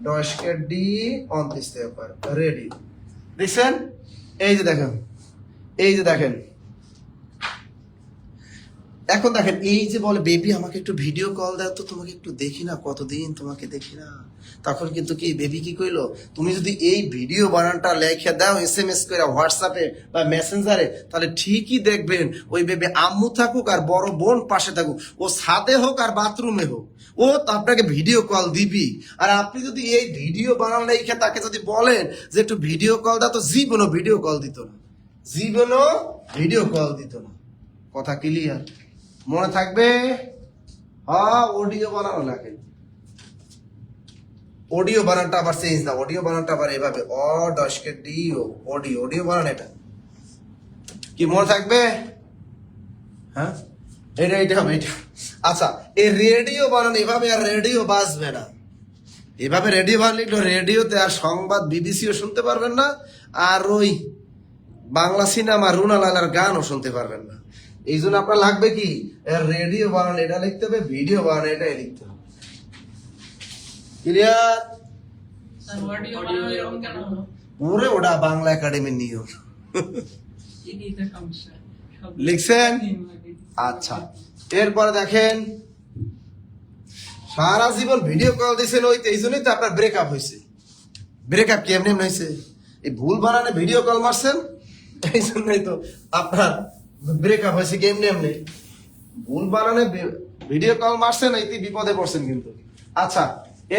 ডস্কের ডি অন্ত্যেষ্টি ওকার রেডিও। দেখছেন? এই যে দেখেন, এই যে দেখেন, এখন দেখেন এই যে বলে বেবি আমাকে একটু ভিডিও কল দাও তো, তোমাকে একটু দেখি না, কতদিন তোমাকে দেখি না। তখন কিন্তু কি বেবি কি কইলো, তুমি যদি এই ভিডিও বানানটা লেখে দাও SMS করে হোয়াটসঅ্যাপে বা মেসেঞ্জারে, তাহলে ঠিকই দেখবেন ওই বেবি আম্মু থাকুক আর বড় বোন পাশে থাকুক, ও ছাদে হোক আর বাথরুমে হোক, ও আপনাকে ভিডিও কল দিবি। আর আপনি যদি এই ভিডিও বানান লেখে তাকে যদি বলেন যে একটু ভিডিও কল দাও, তো জীবনও ভিডিও কল দিত না, জীবনও ভিডিও কল দিত না। কথা ক্লিয়ার? মনে থাকবে? হ্যাঁ, অডিও বানানো লাগে। অডিও বানানটা আবার চেঞ্জ দাও, অডিও বানানটা আবার এভাবে অ ডস্কের ডি ও, অডিও, অডিও বানান এটা কি মনে থাকবে? হ্যাঁ, এটা হবে এটা। আচ্ছা, এই রেডিও বানান এভাবে, আর রেডিও বাজবে না এভাবে। রেডিও বানালে একটু রেডিওতে আর সংবাদ বিবিসিও শুনতে পারবেন না, আর ওই বাংলা সিনেমা রুনা লালার গানও শুনতে পারবেন না। এই জন্য আপনার লাগবে কি, রেডিও বানান এটা লিখতে হবে, ভিডিও বানান এটাই লিখতে হবে। ক্লিয়ার? ওরে ওটা বাংলা একাডেমির নিয়ম। লিখছেন? আচ্ছা, এরপরে দেখেন সারা জীবন ভিডিও কল দিয়েছেন, ওই এই জন্যই তো আপনার ব্রেকআপ হয়েছে। ব্রেকআপ কি এমনি হয়েছে? এই ভুল বানানে ভিডিও কল মারছেন, এই জন্যই তো আপনার ব্রেকআপ হয়েছে। কি এমনি এমনি ভুল বানানে ভিডিও কল মারছেন, এই বিপদে পড়ছেন কিন্তু। আচ্ছা,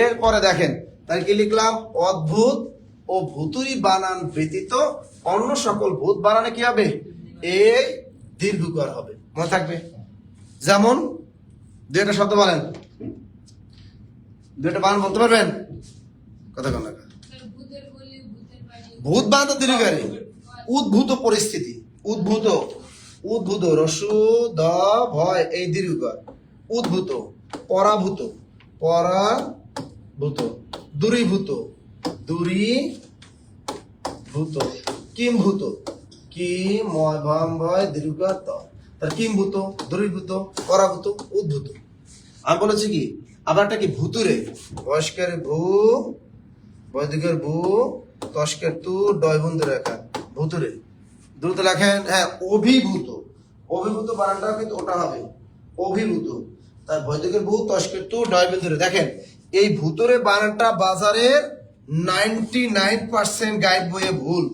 এরপরে দেখেন তাই কি লিখলাম, অদ্ভুত ও ভুতুরি বানান ব্যতীত অন্য সকল ভূত বানানে কি হবে? এই দীর্ঘকার হবে। মনে থাকবে? যেমন দুইটা শব্দ বলেন, দুইটা বানান বলতে পারবেন? কথা কন না। ভূত বানান তো দীর্ঘকারী। উদ্ভূত পরিস্থিতি, উদ্ভূত, উদ্ভূত রসু দ ভয় এই দীর্ঘকার। উদ্ভূত, পরাভূত, পরাভূত, দূরীভূত, দূরীভূত, কিমভূত, কি ময় ভাম ভয় দীর্ঘকার ত, তার কিমভূত, দূরীভূত, পরাভূত, উদ্ভূত। আমি বলেছি কি আবার একটা কি ভূতুরে, বয়স্কের ভূ, বৈদিকের ভূ, তস্কের তু, ডয় বন্ধু রেখা, ভূতুরে। দ্রুত লেখেন। হ্যাঁ, অভিভূত, অভিভূত বানানটাও কিন্তু ওটা হবে অভিভূত। তার বৈদিকের ভূ, তস্কের তু, ডয় বন্ধুরে। দেখেন এই ভূতুরে বানানটা বাজারের 99% গাইড বইয়ে ভুল।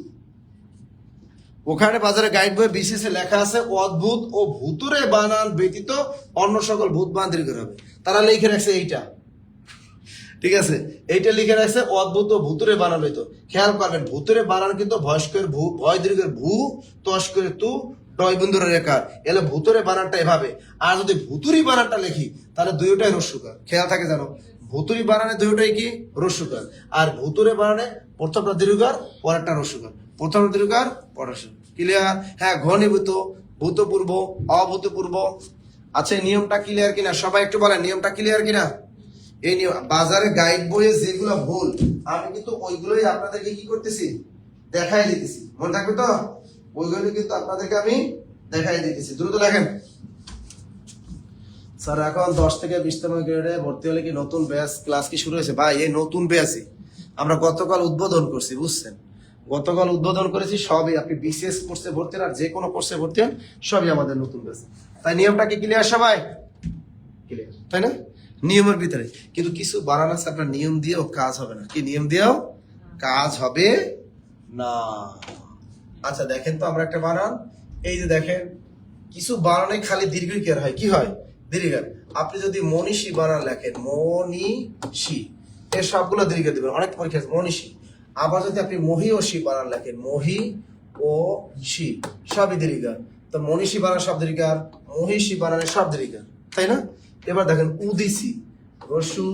ওখানে বাজারে গাইড বইয়ে বিশেষে লেখা আছে অদ্ভুত ও ভূতুরে বানান ব্যতীত অন্য সকল ভূত বানান দীর্ঘ হবে। তারা লিখে রাখছে এইটা, ঠিক আছে, এইটা লিখে রাখছে অদ্ভুত ও ভূতুরে বানান হইতো। খেয়াল করবেন ভূতুরে বানান কিন্তু ভস্কের ভূ, ভয় দীর্ঘের ভূ, তস্কের তু, ডয় বন্ধুরে রেখার, এলে ভূতুরে বানানটা এভাবে। আর যদি ভূতুরি বানানটা লিখি তাহলে দুইটাই রস্যকার। খেয়াল থাকে জানো, ভূতুরি বানানে দুইটাই কি রস্যকার, আর ভূতুরে বানানে প্রথমটা দীর্ঘকার, পরেরটা রস্যকার, প্রথমটা দীর্ঘকার, পরেরটা। ক্লিয়ার? হ্যাঁ, ঘনীভূত, ভূতপূর্ব, অভূতপূর্ব। আচ্ছা, নিয়মটা ক্লিয়ার কিনা সবাই একটু বলেন, নিয়মটা ক্লিয়ার কিনা? এই নিয়ম বাজারে গাইড বইয়ে যেগুলো ভুল আমি কিন্তু ওইগুলোই আপনাদেরকে কি করতেছি, দেখাই দিতেছি। মনে থাকবে তো? ওইগুলো কিন্তু আপনাদেরকে আমি দেখাই দিতেছি। দ্রুত লেখেন। স্যার এখন 10 থেকে 20তম গ্রেডে ভর্তি হলে কি নতুন ব্যাচ ক্লাস কি শুরু হয়েছে? ভাই এই নতুন ব্যাচই আমরা গতকাল উদ্বোধন করছি, বুঝছেন? গতকাল উদ্বোধন করেছি। সবই আপনি বিসিএস কোর্সে ভর্তি হন আর যে কোনো কোর্সে ভর্তি হন, সবই আমাদের নতুন ব্যাচ। তাই নিয়মটা কি ক্লিয়ার সবাই? ক্লিয়ার, তাই না? নিয়মের ভিতরে। কিন্তু কিছু বানান আছে আপনার নিয়ম দিয়েও কাজ হবে না। কি নিয়ম দিয়েও কাজ হবে না। আচ্ছা দেখেন তো আমরা একটা বানান, এই যে দেখেন কিছু বানানে খালি দীর্ঘিকার হয়, কি হয় দীর্ঘিকার। আপনি যদি মনীষী বানান লেখেন, মনীষী, এর সবগুলো দীর্ঘ দিবেন, অনেক পরীক্ষা আছে, মনীষী। আবার যদি আপনি মহি ও শি বানান লেখেন, মহি ও শি, সবই দীর্ঘিকার। তো মনীষী বানান সব দীর্ঘিকার, মহিষী বানানে সব দীর্ঘিকার, তাই না? এবার দেখেন উদিসি, রসু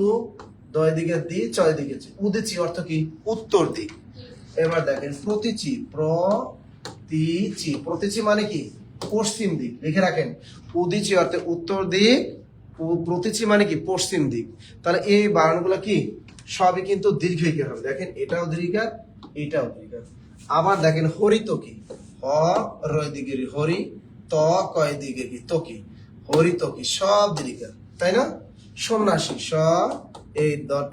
দয় দিকে দি চয় দিকে চি, উদিচি অর্থ কি উত্তর দিক। এবার দেখেন প্রতিচি, প্রতিচি, প্রতিচি মানে কি পশ্চিম দিক, লিখে রাখেন। উদিচি অর্থে উত্তর দিক, প্রতিচি মানে কি পশ্চিম দিক। তাহলে এই বানানগুলো কি সবই কিন্তু দীর্ঘিকার হবে। দেখেন এটাও দীর্ঘিকার, এটাও দীর্ঘিকার। আবার দেখেন হরিত কি, হ রয় দিকে হরি, ত কয় দিকে কি তকি, হরিত কি, সব দীর্ঘিকার, তাই না? সন্ন্যাসী, স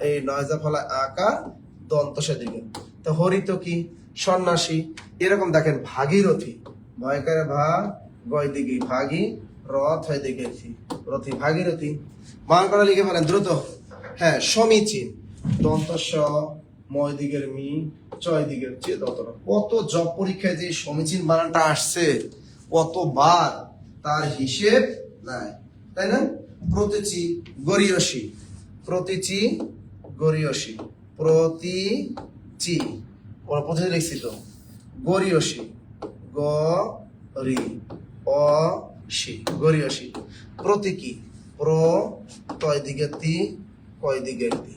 এই নয়জা ফলা আকার দন্ত সে দিকে, তো হরিত কি সন্ন্যাসী। এরকম দেখেন ভাগীরথী, ভয়কারে ভা গয় দিকে ভাগী, রথ হয় দিকে রথী, ভাগীরথী। মান করে লিখে ফেলেন দ্রুত। হ্যাঁ সমীচীন, দন্ত স ময় দিকের মি, চয় দিকের চে, দন্ত। কত জব পরীক্ষায় যে সমীচীন বানানটা আসছে কতবার, তার হিসেব নাই, তাই না? প্রতিচি গরিয়সী, প্রতিচি গরিয়সী, প্রতিচি, প্রতিচি লিখছি তো, গরিয়সী, গ রি অ সি, গরিয়সী। প্রতীকী, প্র তয় দিকে তি কয় দিকে তি,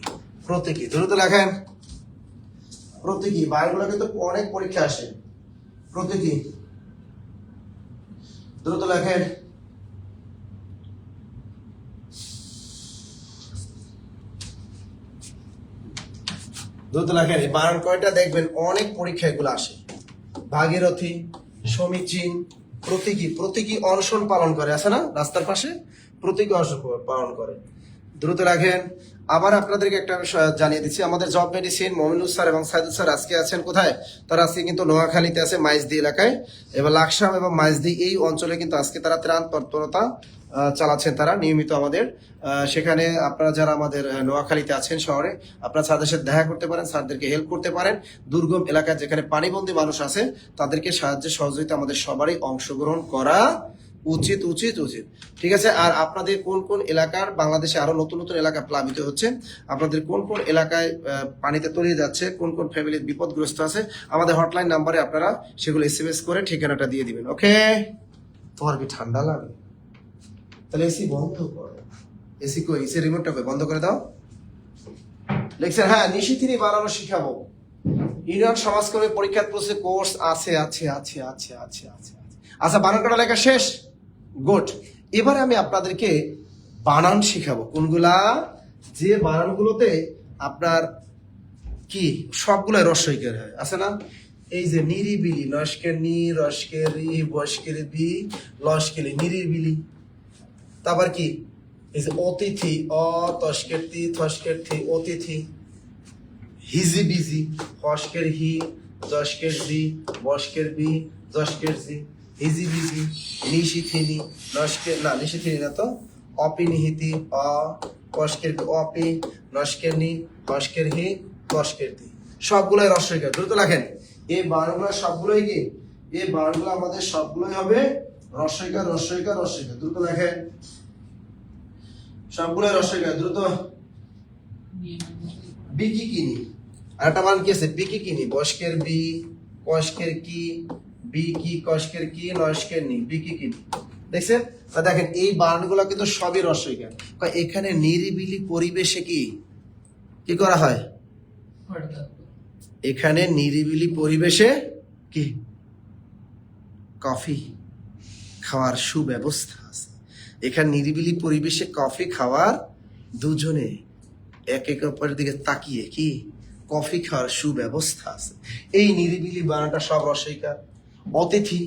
প্রতীকী। দ্রুত লেখেন প্রতীকী, বায়ুগুলো কিন্তু অনেক পরীক্ষা আসে। প্রতীকী দ্রুত লেখেন। দ্রুত লেখেন, এই বানান কয়টা দেখবেন অনেক পরীক্ষা এগুলো আসে। ভাগীরথী, সমীচীন, প্রতীকী। প্রতীকী অনশন পালন করে, আছে না রাস্তার পাশে, প্রতীকী অনশন পালন করে। দ্রুত রাখেন। আবার আপনাদেরকে একটা বিষয় জানিয়ে দিচ্ছি, আমাদের জব মেডিসিন মমিনুল স্যার এবং সাইদুল স্যার আজকে আছেন কোথায়? তারা আজকে কিন্তু নোয়াখালীতে আছে, মাইজদি এলাকায়। এবার লাকসাম এবং মাইজদি এই অঞ্চলে কিন্তু আজকে তারা ত্রাণ তৎপরতা চালাচ্ছেন তারা নিয়মিত আমাদের। সেখানে আপনারা যারা আমাদের নোয়াখালীতে আছেন শহরে, আপনারা স্যারদের সাথে দেখা করতে পারেন, স্যারদেরকে হেল্প করতে পারেন। দুর্গম এলাকায় যেখানে পানিবন্দী মানুষ আছে তাদেরকে সাহায্য সহযোগিতা আমাদের সবারই অংশগ্রহণ করা উচিত উচিত উচিত। ঠিক আছে। আর আপনাদের কোন কোন এলাকার, বাংলাদেশে আরো নতুন নতুন এলাকা প্লাবিত হচ্ছে, আপনাদের কোন কোন এলাকায় পানিতে তলিয়ে যাচ্ছে, কোন কোন ফ্যামিলি বিপদগ্রস্ত আছে, আমাদের হটলাইন নাম্বারে আপনারা সেগুলো এসএমএস করে ঠিকানাটা দিয়ে দিবেন। ওকে। তোমার কি ঠান্ডা লাগে? তাহলে এসি বন্ধ করো। এসি কই? এসি রিমোটটা বন্ধ করে দাও। লেকচার, হ্যাঁ নিশিথিনী বানানো শিখাবো। ইউনিয়ন সমাজকর্মী পরীক্ষার প্রসেস কোর্স আছে আছে আছে আছে আছে আছে। আচ্ছা বানান করা লেখা শেষ, গুড। এবারে আমি আপনাদেরকে বানান শিখাবো। কোনগুলা? যে বানানগুলোতে আপনার কি সবগুলো রস্বইকার হয়, আছে না? এই যে নিরিবিলি, নস্কের নি, রস্কের রি, বস্কের বি, লস্কের নিরিবিলি। তারপর কি এই যে অতিথি, অ তস্কের তি, থস্কের থি, অতিথি। হিজি বিজি, হস্কের হি, জস্কের জি, বস্কের বি, জস্কের জি, হিজি বিজি। নিশিথিনি, নস্কের না, নিশিথিনি না তো, অপিনিহিতি, অ কস্কের অপি, নস্কের নি, হস্কের হি, কস্কের দি। সবগুলোই রস্বইকার। দ্রুত লেখেন। এই বানানগুলো সবগুলোই কি, এই বানানগুলো আমাদের সবগুলোই হবে রস্বইকার রস্বইকার রস্বইকার। দ্রুত লেখেন, সবগুলোই রস্বইকার। দ্রুত। বিকি কিনি, আর একটা মান কি আছে? বিকি কিনি, বস্কের বি, কস্কের কি, বি কি, কস্কের কি, নস্কের নি, বিকি কিনি। দেখছেন? দেখেন এই বানানগুলো কিন্তু সবই রস্বইকার। এখানে নিরিবিলি পরিবেশে কি কি করা হয়? এখানে নিরিবিলি পরিবেশে কি কফি খাওয়ার সুব্যবস্থা আছে। এখানে নিরিবিলি পরিবেশে কফি খাওয়ার, দুজনে এক এক অপরের দিকে তাকিয়ে কি কফি খাওয়ার সুব্যবস্থা আছে। এই নিরিবিলি বানানটা সব রস্বইকার। অতিথি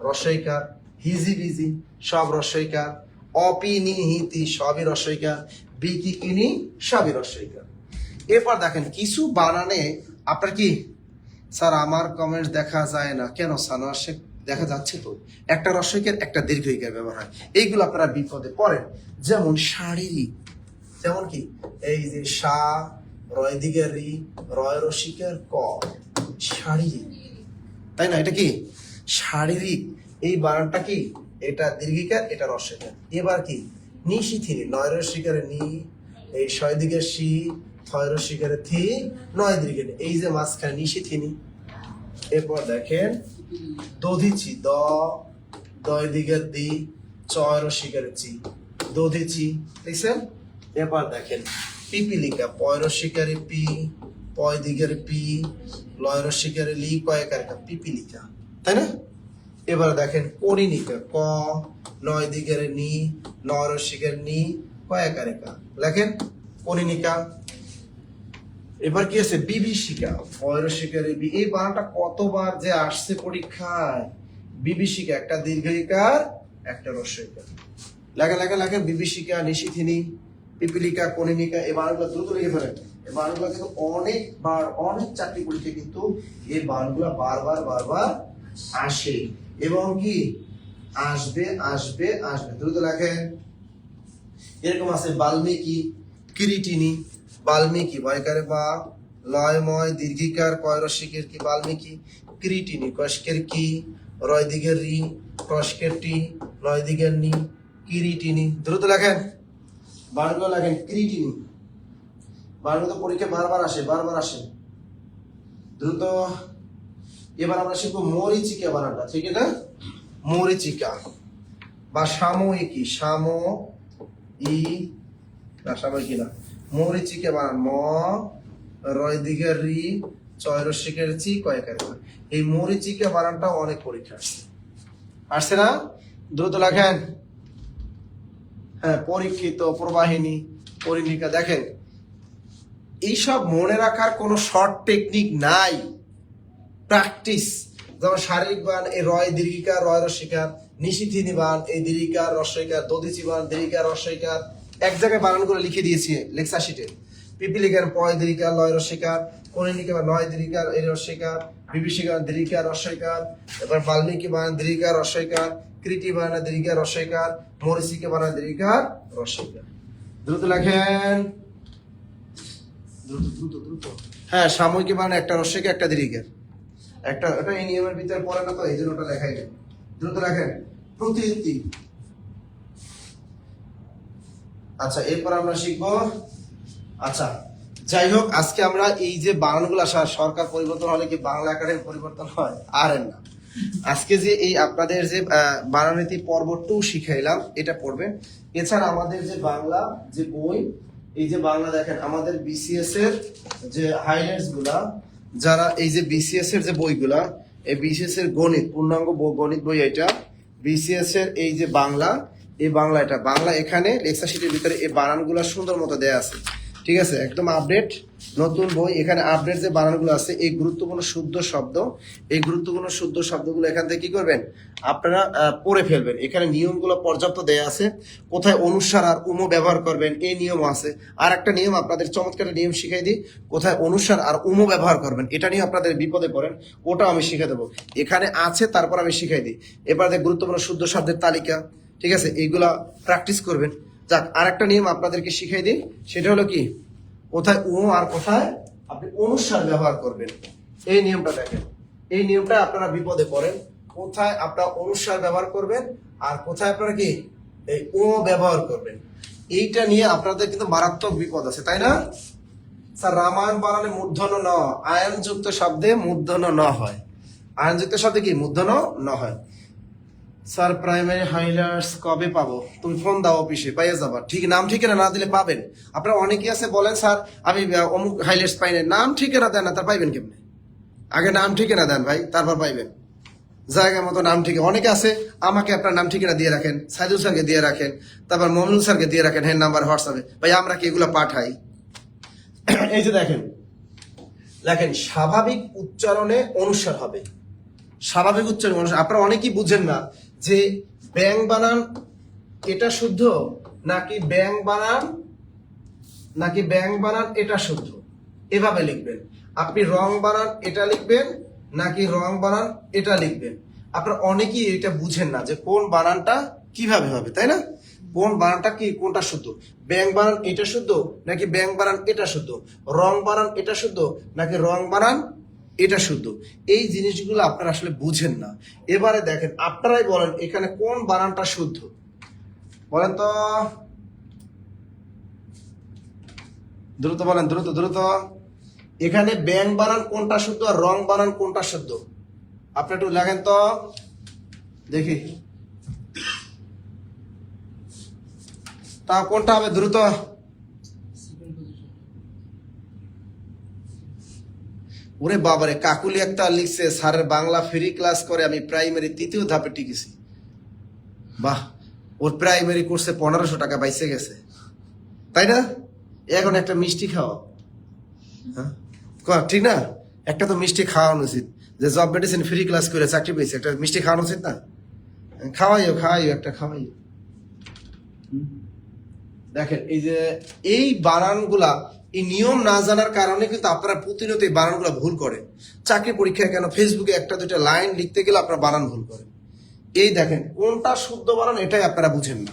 রস্বইকার, হিজি বিজি সব রস্বইকার, অপিনিহিতি সবই রস্বইকার, বিকি কিনি সবই রস্বইকার। এরপর দেখেন কিছু বানানে আপনার কি, স্যার আমার কমেন্টস দেখা যায় না কেন? সানোয়ার শেখ দেখা যাচ্ছে তো, একটা রস্বইকার একটা দীর্ঘইকার ব্যবহার হয়। এইগুলো আপনারা বিপদে পড়েন। যেমন শারীরিক, যেমন কি এই যে সা, রয় দিকে রি, রয় রসিকের ক, শারীরিক, তাই না? এটা কি শারীরিক, এই বানানটা কি, এটা দীর্ঘিকার, এটা রস্বইকার। এবার কি নিশিথিনি, নয় রসিকারে নি, এই ছয় দিকে সি, ছয় রসিকারে থি, নয় দীর্ঘে নি, এই যে মাঝখানে নিশিথিনি। এরপর দেখেন দধিচি, দ, দয় দিকের দি, চয় রসিকারে চি, দধিচি, দেখছেন? এবার দেখেন পিপিলিকা, পয় রসিকারে পি, পয় দিকের পি, লয় রসিকারে লি, কয়কারে কা, পিপিলিকা, তাই না? এবার দেখেন করিনিকা, ক, নয় দিকের নি, নয় রসিকের নি, কয়কারে কা, লেখেন করিনিকা। এবার কি আছে বিভীষিকা, পয়রসিকারে বি, এই বানানটা কতবার যে আসছে পরীক্ষায়। বিভীষিকা একটা দীর্ঘইকার, একটা রস্বইকার। লেখা লেখা লেখা বিভীষিকা, নিশিথিনী, পিপিলিকা, কনিনিকা, এই বানানগুলো দ্রুত লিখে ফেলেন। এই বানানগুলো কিন্তু অনেকবার, অনেক চাকরি পরীক্ষায় কিন্তু এই বানানগুলো বারবার বারবার আসে এবং কি আসবে আসবে আসবে, দ্রুত লেখেন। এরকম আছে বাল্মীকি, কিরিটিনি, বাল্মীকি, বয়কারে বা, লয়ময় দীর্ঘিকার, কয় রসিকের কি, বাল্মীকি, কিরিটিনি, কষ্কের কি, রয় দিকের রি, কষ্কের টি, লয় দিকের নি, কিরিটিনি, দ্রুত লেখেন। বারগুলো লেখেন কিরিটিনি, বারগুলো তো পরীক্ষা বারবার আসে, বারবার আসে, দ্রুত। এবার আমরা শিখবো মরিচিকা বানানটা, ঠিক আছে? মরিচিকা বা সাময়িকী, সামো ই না, সাময়িকী না, মরিচিকা বানান, ম, রয় দিকের রি, চয় রসিকের চি, কয়কার। এই মরিচিকা বানানটা অনেক পরীক্ষা আসছে, আসছে না? দ্রুত লেখেন। হ্যাঁ, পরীক্ষিত, প্রবাহিনী, পরিণিকা, দেখেন এইসব মনে রাখার কোনো শর্ট টেকনিক নাই, প্র্যাকটিস। যেমন শারীরিক বান, এই রয় দীর্ঘিকার, রয় রসিকার, নিশিথিনী বান, এই দীর্ঘিকার রস্বইকার, দধিচি বান, দীর্ঘিকার রস্বইকার, এক জায়গায় বানানগুলো লিখে দিয়েছি লেকচার শিটে। পিপিলিকার পয় দীর্ঘিকার, লয় রস্বইকার, কনিনিকা বা নয় দীর্ঘিকার, এই রস্বইকার, বিভীষিকার দীর্ঘিকার রস্বইকার, এবার বাল্মীকি বান দীর্ঘিকার রস্বইকার, কৃতি বানা দীর্ঘিকার রস্বইকার, মরিচিকা বানা দীর্ঘিকার রস্বইকার। দ্রুত লেখেন, দ্রুত দ্রুত দ্রুত। হ্যাঁ, সাময়িকী বানান একটা রস্বইকার, একটা দীর্ঘিকার, একটা, ওটা এই নিয়মের ভিতরে পড়ে না, তো এই জন্য ওটা লেখাই নেই। দ্রুত লেখেন প্রতিনিধি। আচ্ছা, এরপর আমরা শিখবো, আচ্ছা যাই হোক, আজকে আমরা এই যে বানানগুলো আসা, সরকার পরিবর্তন হলে কি বাংলা একাডেমি পরিবর্তন হয়? আর না। আজকে যে এই আপনাদের যে বানানীতি পর্ব 2 শিখাইলাম, এটা পড়বেন। এছাড়া আমাদের যে বাংলা যে বই, এই যে বাংলা দেখেন আমাদের বিসিএস এর যে হাইলাইটস গুলা, যারা এই যে বিসিএস এর যে বইগুলা, এই বিসিএস এর গণিত পূর্ণাঙ্গ গণিত বই, এটা বিসিএস এর এই যে বাংলা, এই বাংলা, এটা বাংলা, এখানে লেকচার শিটের ভিতরে এই বানানগুলো সুন্দর মতো দেয়া আছে, ঠিক আছে? একদম আপডেট নতুন বই, এখানে আপডেট যে বানানগুলো আছে, এই গুরুত্বপূর্ণ শুদ্ধ শব্দ, এই গুরুত্বপূর্ণ শুদ্ধ শব্দগুলো এখান থেকে কি করবেন, আপনারা পড়ে ফেলবেন। এখানে নিয়মগুলো পর্যাপ্ত দেয়া আছে, কোথায় অনুস্বার আর উম ব্যবহার করবেন এই নিয়ম আছে। আর একটা নিয়ম আপনাদের চমৎকার নিয়ম শিখাই দিই, কোথায় অনুস্বার আর উম ব্যবহার করবেন, এটা নিয়ে আপনাদের বিপদে পড়েন, ওটাও আমি শিখে দেবো, এখানে আছে, তারপর আমি শিখাই দিই। এবার গুরুত্বপূর্ণ শুদ্ধ শব্দের তালিকা, ঠিক আছে? এইগুলা প্র্যাকটিস করবেন। যাক, আর একটা নিয়ম আপনাদেরকে শিখাই দিই, সেটা হলো কি, কোথায় ও আর কোথায় আপনি অনুস্বার ব্যবহার করবেন, এই নিয়মটা দেখেন। এই নিয়মটা আপনারা বিপদে পড়েন, কোথায় আপনারা অনুস্বার ব্যবহার করবেন আর কোথায় আপনারা কি এই ও ব্যবহার করবেন, এইটা নিয়ে আপনাদের কিন্তু মারাত্মক বিপদ আছে, তাই না? স্যার রামায়ণ বানানে মূর্ধন্য ন, আয়নযুক্ত শব্দে মূর্ধন্য ন হয়, আয়নযুক্ত শব্দে কি মূর্ধন্য ন হয়। স্যার প্রাইমারি হাইলাইটস কবে পাবো? তুমি ফোন দাও অফিসে, পাইয়ে যাবা। ঠিক, নাম ঠিকানা না দিলে পাবেন। আপনারা অনেকেই আছে বলেন স্যার আমি অমুক হাইলাইটস পাই না, নাম ঠিকানা দেন না, তার পাইবেন কেমনে? আগে নাম ঠিকানা দেন ভাই, তারপর পাইবেন। জায়গা মতো নাম ঠিকানা, অনেকে আছে আমাকে আপনার নাম ঠিকানা দিয়ে রাখেন, সাইদুল স্যারকে দিয়ে রাখেন, তারপর মমিনুল স্যারকে দিয়ে রাখেন, হ্যাঁ নাম্বার হোয়াটসঅ্যাপে, ভাই আমরা কি এগুলো পাঠাই? এই যে দেখেন, লেখেন স্বাভাবিক উচ্চারণে অনুস্বার হবে, স্বাভাবিক উচ্চারণ মানুষ। আপনারা অনেকেই বুঝেন না যে ব্যাং বানান এটা শুদ্ধ নাকি ব্যাং বানান এটা শুদ্ধ, এভাবে লিখবেন। আপনি রং বানান এটা লিখবেন নাকি রং বানান এটা লিখবেন, আপনারা অনেকেই এটা বুঝেন না যে কোন বানানটা কিভাবে হবে, তাই না? কোন বানানটা কি, কোনটা শুদ্ধ, ব্যাং বানান এটা শুদ্ধ নাকি ব্যাং বানান এটা শুদ্ধ, রং বানান এটা শুদ্ধ নাকি রং বানান এটা শুদ্ধ। এই জিনিসগুলো আপনারা আসলে বুঝেন না। এবারে দেখেন, আপনারাই বলেন এখানে কোন বানানটা শুদ্ধ, বলেন তো, দ্রুত বলেন, দ্রুত দ্রুত। এখানে ব্যাং বানান কোনটা শুদ্ধ আর রং বানান কোনটা শুদ্ধ, আপনি একটু লেখেন তো দেখি, তা কোনটা হবে, দ্রুত। ওরে বাবারে, কাকুলি একটা লিখছে স্যারের বাংলা ফ্রি ক্লাস করে আমি প্রাইমারি 3য় ধাপে টিকেছি। বাহ, ওর প্রাইমারি কোর্সে 1500 টাকা বাইসে গেছে, তাই না? এখন একটা মিষ্টি খাওয়া, হ্যাঁ ঠিক না? একটা তো মিষ্টি খাওয়ানো উচিত, যে জব মেডিসিন ফ্রি ক্লাস করে চাকরি পেয়েছে, একটা মিষ্টি খাওয়ানো উচিত না? খাওয়াইও খাওয়াইও, একটা খাওয়াইও। দেখেন এই যে এই বানানগুলা, এই নিয়ম না জানার কারণে কিন্তু আপনারা প্রতিনিয়ত এই বানানগুলা ভুল করেন। চাকরি পরীক্ষায় কেন ফেসবুকে একটা দুইটা লাইন লিখতে গেলে আপনারা বানান ভুল করেন। এই দেখেন কোনটা শুদ্ধ বানান এটাই আপনারা বুঝেন না,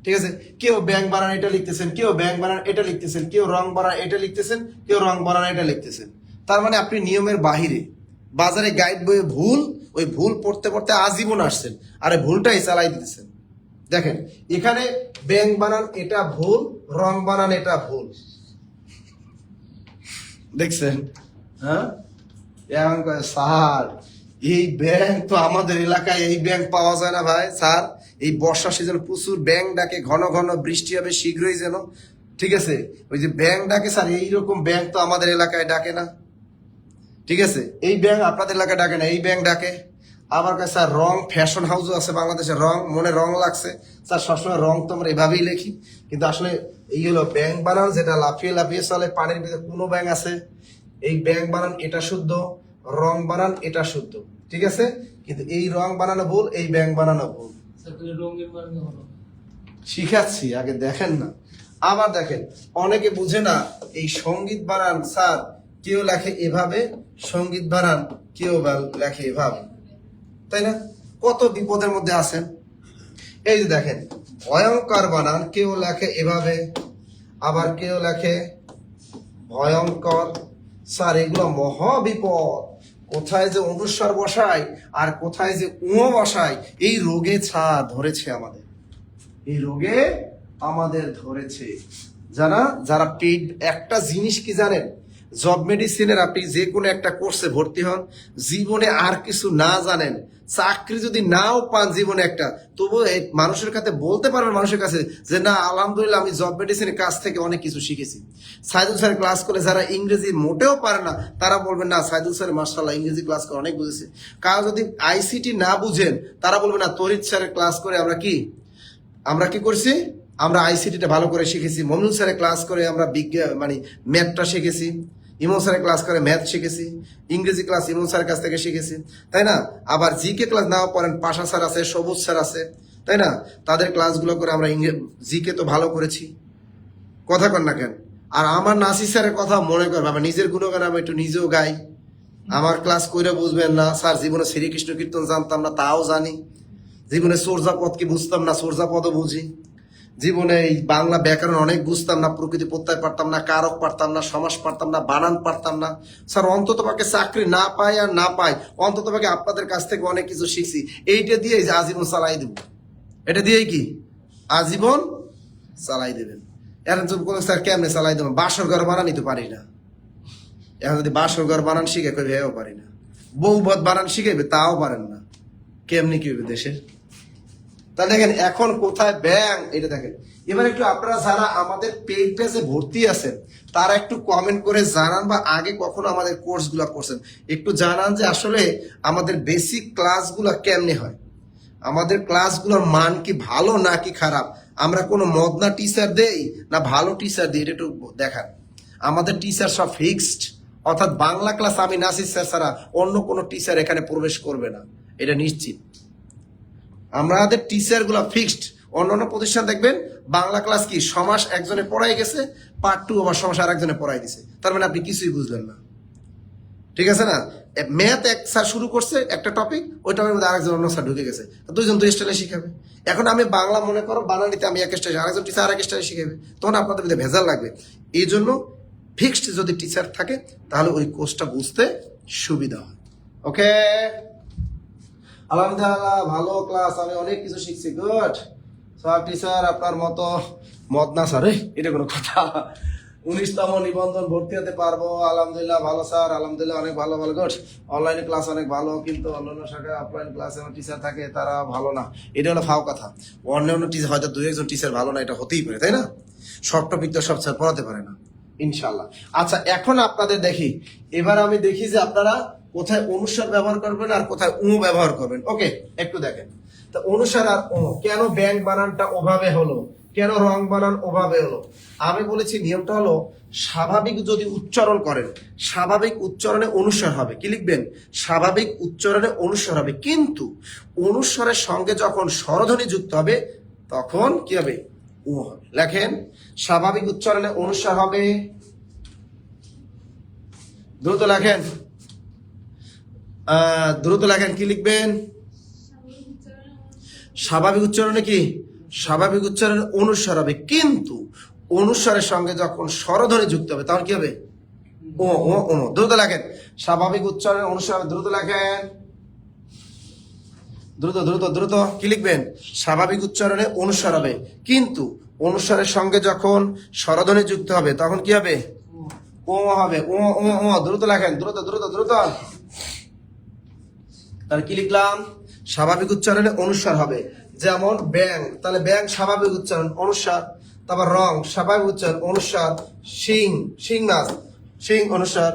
ঠিক আছে? কেউ ব্যাং বানান এটা লিখতেছেন, কেউ ব্যাং বানান এটা লিখতেছেন, কেউ রং বানান এটা লিখতেছেন, কেউ রং বানান এটা লিখতেছেন। তার মানে আপনি নিয়মের বাহিরে, বাজারে গাইড বইয়ে ভুল, ওই ভুল পড়তে পড়তে আজীবন আসছেন, আর এই ভুলটাই চালাই দিতেছেন। দেখেন এখানে ব্যাং বানান এটা ভুল, রং বানান এটা ভুল, দেখছেন? হ্যাঁ, এখন কয় স্যার এই ব্যাংক তো আমাদের এলাকায় এই ব্যাংক পাওয়া যায় না ভাই। স্যার এই বর্ষা সিজন প্রচুর ব্যাংক ডাকে, ঘন ঘন বৃষ্টি হবে শীঘ্রই যেন, ঠিক আছে? ওই যে ব্যাংক ডাকে স্যার, এইরকম ব্যাংক তো আমাদের এলাকায় ডাকে না, ঠিক আছে? এই ব্যাংক আপনাদের এলাকায় ডাকে না, এই ব্যাংক ডাকে। আবার কয় স্যার রং ফ্যাশন হাউসও আছে বাংলাদেশে, রং মনে রং লাগছে স্যার, সবসময় রং তো আমরা এভাবেই লিখি, কিন্তু আসলে এই হলো ব্যাংক বানান যেটা লাফিয়ে লাফিয়ে চলে, পানির ভিতরে কোনো ব্যাংক আছে। এই ব্যাংক বানান এটা শুদ্ধ, রং বানান এটা শুদ্ধ, ঠিক আছে? কিন্তু এই রং বানানো ভুল, এই ব্যাংক বানানো ভুল। শিখাচ্ছি, আগে দেখেন না। আবার দেখেন অনেকে বুঝে না এই সঙ্গীত বানান, স্যার কেউ লেখে এভাবে সঙ্গীত বানান, কেউ লেখে এভাবে, তাই না? কত বিপদের মধ্যে আছেন। এই যে দেখেন ভয়ঙ্কর বানান কেউ লেখে এভাবে, আবার কেউ লেখে ভয়ঙ্কর। স্যার এগুলো মহা বিপদ, কোথায় যে অনুস্বার বসায় আর কোথায় যে বসায়, এই রোগে ধরেছে আমাদের, এই রোগে আমাদের ধরেছে। যারা পেইড, একটা জিনিস কি জানেন, জব মেডিসিনের আপনি যে কোনো একটা কোর্সে ভর্তি হন, জীবনে আর কিছু না জানেন, চাকরি যদি নাও পান জীবনে একটা, তবু মানুষের কাছে বলতে পারবেন, মানুষের কাছে যে না আলহামদুলিল্লাহ আমি জব মেডিসিনের কাছ থেকে অনেক কিছু শিখেছি। সাইদুল স্যার ক্লাস করে যারা ইংরেজি মোটেও পারে না, তারা বলবেন না সাইদুল স্যার মার্শাল্লাহ ইংরেজি ক্লাস করে অনেক বুঝেছে। কারো যদি আইসিটি না বুঝেন, তারা বলবেন না তরিৎ স্যারের ক্লাস করে আমরা কি করছি, আমরা আইসিটিটা ভালো করে শিখেছি। মমিনুল স্যারের ক্লাস করে আমরা বিজ্ঞান মানে ম্যাথটা শিখেছি, ইমন স্যারের ক্লাস করে ম্যাথ শিখেছি, ইংরেজি ক্লাস ইমন স্যারের কাছ থেকে শিখেছি, তাই না? আবার জিকে ক্লাস নাও পড়েন, পাশা স্যার আছে, সবুজ স্যার আছে, তাই না? তাদের ক্লাসগুলো করে আমরা জিকে তো ভালো করেছি, কথা কন না কেন? আর আমার নাসির স্যারের কথা মনে করবে, আমার নিজের গুণগান আমি একটু নিজেও গাই। আমার ক্লাস কইরা বুঝবেন না স্যার, জীবনে শ্রীকৃষ্ণ কীর্তন জানতাম না, তাও জানি। জীবনে সূর্যাপদ কি বুঝতাম না, সূর্যাপদও বুঝি। জীবনে এই বাংলা ব্যাকরণ অনেক বুঝতাম না, প্রকৃতি প্রত্যয় পারতাম না, কারক পারতাম না, সমাস পারতাম না, বানান পারতাম না। স্যার অন্তত পাকে চাকরি না পাই আর না পাই, অন্তত পাকে আপনাদের কাছ থেকে অনেক কিছু শিখছি। এইটা দিয়ে আজীবন চালাই দেব, এটা দিয়েই কি আজীবন চালাই দেবেন। এখন যদি কোনো স্যার কেমনে চালাই দেবেন, বাসর ঘর বানানি তো পারি না। এখন যদি বাসর ঘর বানান শিখে কই এও পারি না, বউবধ বানান শিখাইবে তাও পারেন না, কেমনি কি হবে দেশের? তা দেখেন এখন কোথায় ব্যাং, এটা দেখেন। এবার একটু আপনারা যারা আমাদের পেজ পেজে ভর্তি আছেন, তারা একটু কমেন্ট করে জানান, বা আগে কখনো আমাদের কোর্স গুলা করছেন একটু জানান, যে আসলে আমাদের বেসিক ক্লাসগুলা কেমনে হয়, আমাদের ক্লাসগুলোর মান কি ভালো নাকি খারাপ, আমরা কোনো মদনা টিচার দেই না ভালো টিচার দিই, এটা একটু দেখান। আমাদের টিচার সব ফিক্সড, অর্থাৎ বাংলা ক্লাস আমি নাসির স্যার ছাড়া অন্য কোনো টিচার এখানে প্রবেশ করবে না, এটা নিশ্চিত। আমাদের টিচার গুলা ফিক্সড। অন্যান্য প্রতিষ্ঠান দেখবেন বাংলা ক্লাস কি সমাস একজনে পড়াই গেছে, পার্ট 2 আবার সমাস আর একজনে পড়াই দিছে, তার মানে আপনি কিছুই বুঝলেন না, ঠিক আছে না? ম্যাথ এক স্যার শুরু করছে একটা টপিক, ওই টপিকের মধ্যে আরেকজন অন্য স্যার ঢুকে গেছে, দুইজন দুই স্টাইলে শিখাবে। এখন আমি বাংলা মনে করো বানানিতে আমি এক স্টাইলে, আরেকজন টিচার আরেক স্টাইলে শিখাবে, তখন আপনাদের মধ্যে ভেজাল লাগবে। এই জন্য ফিক্সড যদি টিচার থাকে তাহলে ওই কোর্সটা বুঝতে সুবিধা হয়। ওকে, আলহামদুলিল্লাহ ভালো ক্লাস, আমি অনেক কিছু শিখছি। গুড স্যার, টিচার আপনার মতো মত না স্যার, এটা কোনো কথা? 19তম নিবন্ধন ভর্তি হতে পারবো, আলহামদুলিল্লাহ ভালো স্যার, আলহামদুলিল্লাহ অনেক ভালো ভালো। গুড, অনলাইনে ক্লাস অনেক ভালো, কিন্তু অন্যান্য শাখায় অফলাইন ক্লাসে আমার টিচার থাকে তারা ভালো না, এটা হলো ফাও কথা। অন্য টিচার হয়তো দুই একজন টিচার ভালো না, এটা হতেই পারে, তাই না? সব টপিক তো সব স্যার পড়াতে পারে না, ইনশাল্লাহ। আচ্ছা, এখন আপনাদের দেখি, এবার আমি দেখি যে আপনারা কোথায় অনুসার ব্যবহার করবেন আর কোথায় উ ব্যবহার করবেন। ওকে, একটু দেখেন তো, অনুসার আর উ কেন ব্যাংক বানানটা ওভাবে হলো, কেন রং বানান ওভাবে হলো? আমি বলেছি নিয়মটা হলো, স্বাভাবিক যদি উচ্চারণ করেন, স্বাভাবিক উচ্চারণে অনুসার হবে। কি লিখবেন? স্বাভাবিক উচ্চারণে অনুসার হবে, কিন্তু অনুসারের সঙ্গে যখন স্বরধ্বনি যুক্ত হবে তখন কি হবে? উ হবে। লেখেন, স্বাভাবিক উচ্চারণে অনুসার হবে, দ্রুত লেখেন, দ্রুত লেখেন, কি লিখবেন? স্বাভাবিক উচ্চারণে কি? স্বাভাবিক উচ্চারণে অনুসার হবে, কিন্তু অনুসারের সঙ্গে যখন স্বরধ্বনি যুক্ত হবে তখন কি হবে? ও ও ও। দ্রুত লেখেন, স্বাভাবিক উচ্চারণে অনুসার হবে, দ্রুত লেখেন, দ্রুত দ্রুত দ্রুত। কি লিখবেন? স্বাভাবিক উচ্চারণে অনুসার হবে, কিন্তু অনুসারের সঙ্গে যখন স্বরধ্বনি যুক্ত হবে তখন কি হবে? ও হবে, ও ও ও। দ্রুত লেখেন, দ্রুত দ্রুত দ্রুত। তাহলে কি লিখলাম? স্বাভাবিক উচ্চারণে অনুসার হবে, যেমন ব্যাং, তাহলে ব্যাং স্বাভাবিক উচ্চারণ অনুসার। তারপর রং স্বাভাবিক উচ্চারণ অনুসার, সিং সিং নাচ সিং অনুসার,